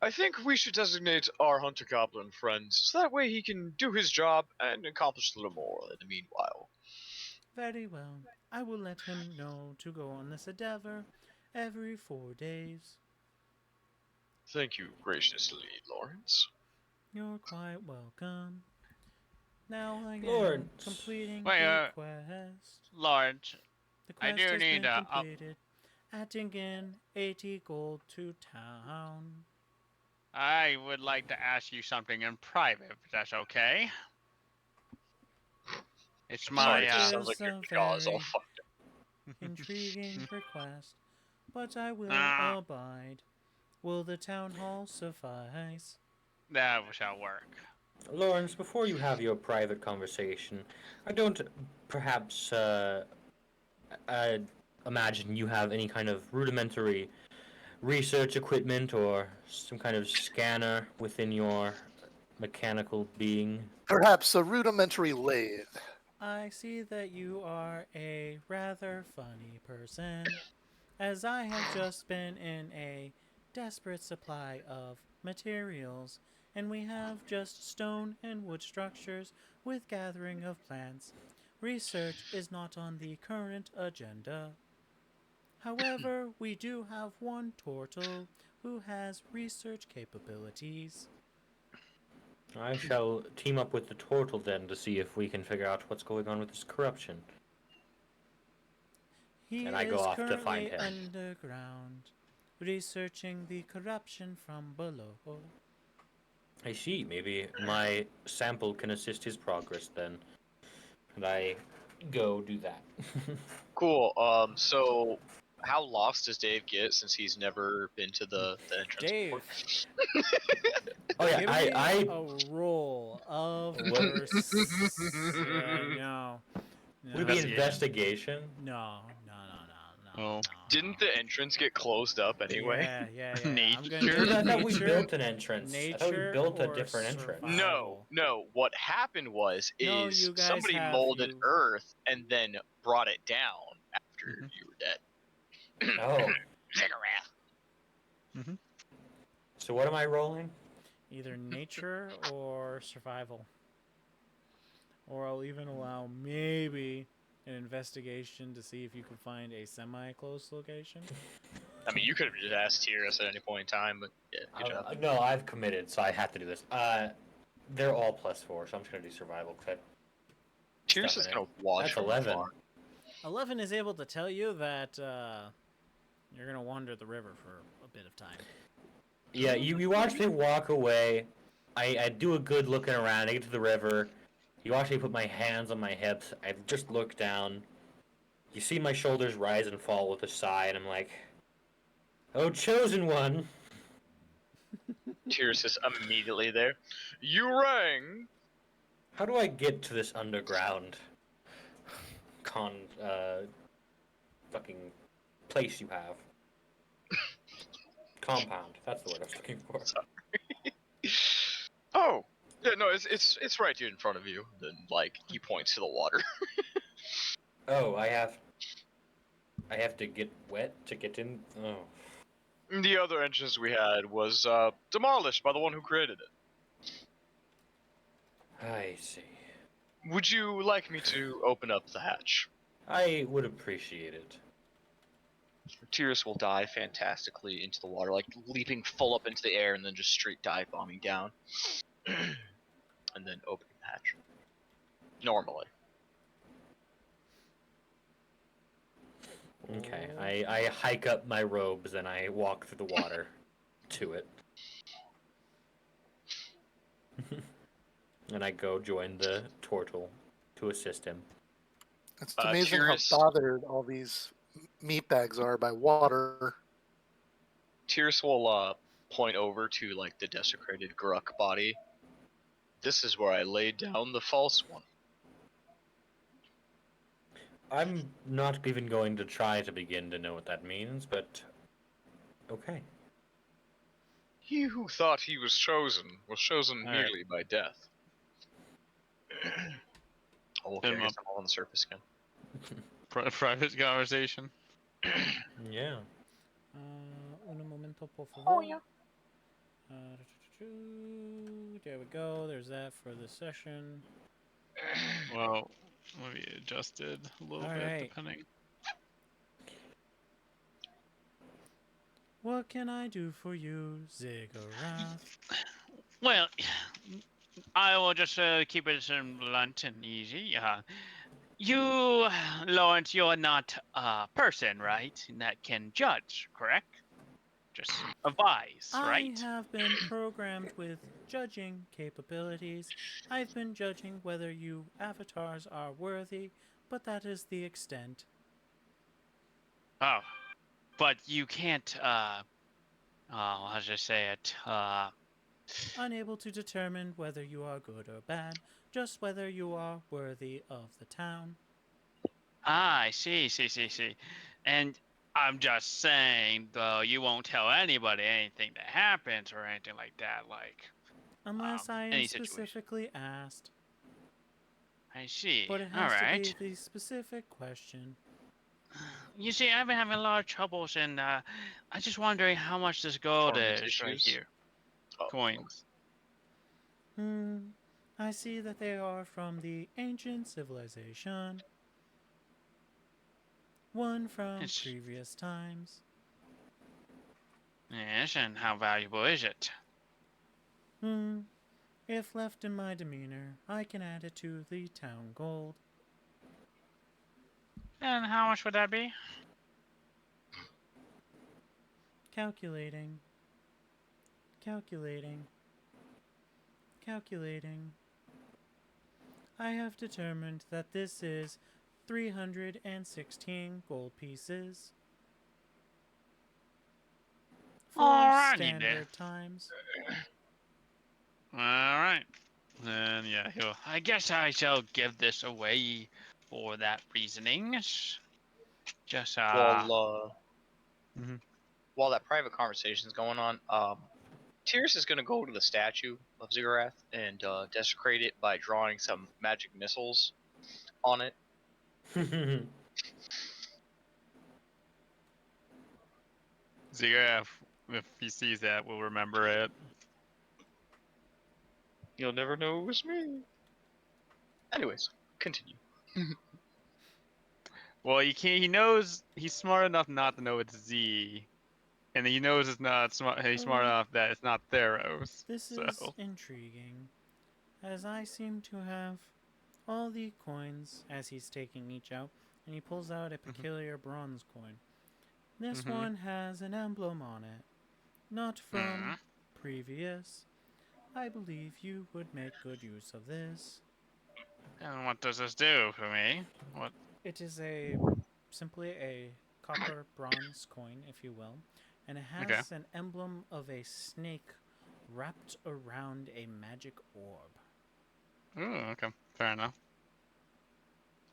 I think we should designate our Hunter Goblin friend, so that way he can do his job and accomplish a little more in the meanwhile. Very well. I will let him know to go on this endeavor every 4 days. Thank you graciously, Lawrence. You're quite welcome. Now I am Lawrence. completing Wait, the quest. Lawrence, The I quest do has need been a completed. Adding in 80 gold to town. I would like to ask you something in private, if that's okay. It's Sorry, my, it just That sounds like is your a jaw is all very fucked up. intriguing request, but I will Ah. abide. Will the town hall suffice? That shall work. Lawrence, before you have your private conversation, I don't perhaps imagine you have any kind of rudimentary research equipment or some kind of scanner within your mechanical being. Perhaps a rudimentary lathe. I see that you are a rather funny person, as I have just been in a desperate supply of materials, and we have just stone and wood structures with gathering of plants. Research is not on the current agenda. However, we do have one turtle who has research capabilities. I shall team up with the turtle then to see if we can figure out what's going on with this corruption. He And I go is off to find currently him. underground, researching the corruption from below. I see. Maybe my sample can assist his progress then. And I go do that. Cool. So how lost does Dave get since he's never been to the entrance Dave, before? Oh yeah, give me I a roll of What? no. would it be investigation? No. Oh. Didn't the entrance get closed up anyway? Yeah. I'm gonna Nature? need I thought we nature, built an entrance. I thought we nature built a or different entrance. survival. No. What happened was No, is you guys somebody have molded you. Earth and then brought it down after you were dead. Oh, Ziggurat. so what am I rolling? Either nature or survival. Or I'll even allow maybe an investigation to see if you can find a semi-close location. I mean, you could have just asked Tyrus at any point in time, but yeah, good job. No, I've committed, so I have to do this. They're all +4, so I'm just gonna do survival. Okay. Tyrus is gonna watch That's from 11. afar. 11 is able to tell you that you're going to wander the river for a bit of time. Yeah, you watch me walk away. I do a good looking around. I get to the river. You watch me put my hands on my hips. I just look down. You see my shoulders rise and fall with a sigh, and I'm like, "Oh, chosen one." Tyrus is immediately there. You rang. How do I get to this underground fucking place you have? Compound. That's the word I was looking for. Oh, yeah, no, it's right here in front of you. Then, like, he points to the water. Oh, I have to get wet to get in. Oh. The other entrance we had was demolished by the one who created it. I see. Would you like me to open up the hatch? I would appreciate it. Tyrus will dive fantastically into the water, like leaping full up into the air and then just straight dive bombing down. And then opening the hatch. Normally. Okay, I hike up my robes and I walk through the water to it. And I go join the turtle to assist him. It's amazing Tyrus, how bothered all these meat bags are by water. Tyrus will point over to like the desecrated Gruk body. This is where I laid down the false one. I'm not even going to try to begin to know what that means, but okay. He who thought he was chosen merely by death. Oh, okay, I guess I'm all on the surface again. Private conversation. Yeah. Un momento, por favor. Oh, yeah. There we go. There's that for the session. Well, maybe adjusted a little All bit right. depending. What can I do for you, Ziggurat? Well, I will just keep it blunt and easy. You, Lawrence, you're not a person, right? That can judge, correct? Just advise, right? I have been programmed with judging capabilities. I've been judging whether you avatars are worthy, but that is the extent. Oh, but you can't. How should I say it? Unable to determine whether you are good or bad, just whether you are worthy of the town. I see. And I'm just saying, though, you won't tell anybody anything that happens or anything like that, like. Unless I am any situation. specifically asked. I see. But it All has right. to be the specific question. You see, I've been having a lot of troubles, and I'm just wondering how much this gold Torment is right issues? here. Coins. I see that they are from the ancient civilization. One from previous times. Yes, and how valuable is it? If left in my demeanor, I can add it to the town gold. And how much would that be? Calculating. I have determined that this is 316 gold pieces. 4 standard times. Alright. Then, yeah, I guess I shall give this away for that reasoning. Just, While that private conversation's going on, Tyrus is gonna go to the statue of Ziggurat and desecrate it by drawing some magic missiles on it. Ziggurat, if he sees that, will remember it. You'll never know it was me. Anyways, continue. Well, he knows he's smart enough not to know it's Z, and he knows it's not smart. He's smart enough that it's not Theros. This is intriguing, as I seem to have all the coins as he's taking each out, and he pulls out a peculiar bronze coin. This one has an emblem on it, not from previous. I believe you would make good use of this. And what does this do for me? What? It is simply a copper bronze coin, if you will, and it has an emblem of a snake wrapped around a magic orb. Ooh, okay, fair enough.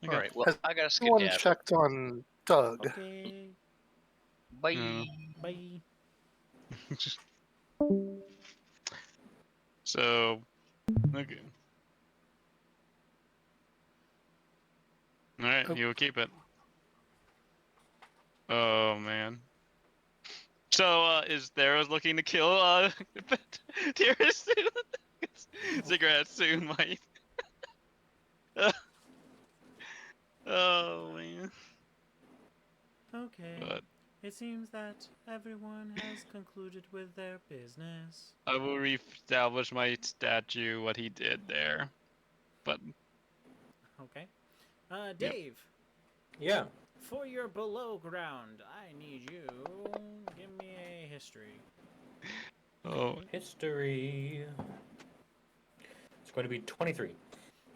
Okay. All right, well, I gotta skip Someone checked on Doug. Okay. Bye. Bye. So, okay. Alright, you'll keep it. Oh, man. So, is Theros looking to kill Tyrus soon? Cigarette soon, might. Oh man. Okay. But It seems that everyone has concluded with their business. I will reestablish my statue, what he did there. But Okay. Yep. Dave, Yeah. for your below ground, I need you. Give me a history. oh, History. It's going to be 23.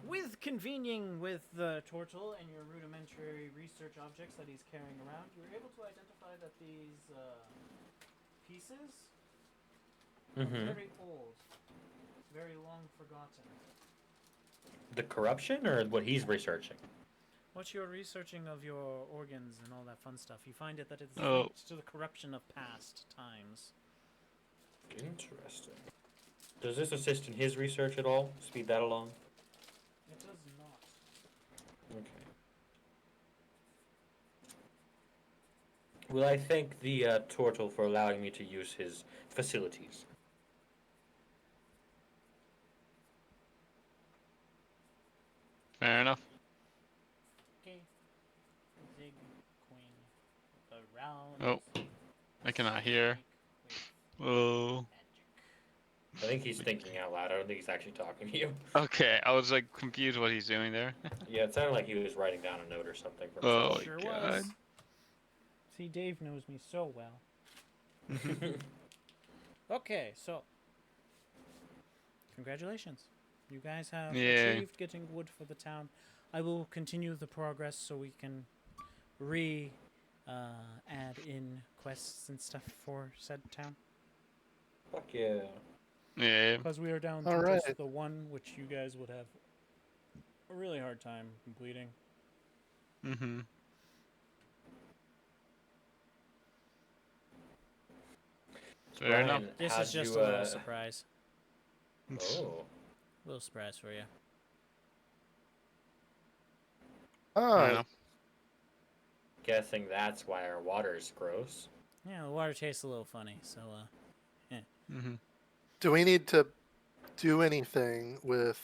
With convening with the turtle and your rudimentary research objects that he's carrying around, you're able to identify that these pieces are very old, very long forgotten. The corruption or what he's researching? What you're researching of your organs and all that fun stuff, you find it that it's Oh. linked to the corruption of past times. Interesting. Does this assist in his research at all? Speed that along? It does not. Okay. Well, I thank the turtle for allowing me to use his facilities. fair enough. Okay. Zig Queen. The round. Oh, I cannot hear. Oh. I think he's thinking out loud. I don't think he's actually talking to you. Okay, I was like confused what he's doing there. Yeah, it sounded like he was writing down a note or something for Oh himself. my Sure god. was. See, Dave knows me so well. Okay, so congratulations. You guys have Yay. achieved getting wood for the town. I will continue the progress so we can add in quests and stuff for said town. Fuck yeah. Yeah. Because we are down All to right. just the one which you guys would have a really hard time completing. Mm-hmm. Fair enough. Brian, This how'd is just you, a little surprise. Oh. Little surprise for you. Fair Ah, enough. Guessing that's why our water is gross. Yeah, the water tastes a little funny, so Mm-hmm. do we need to do anything with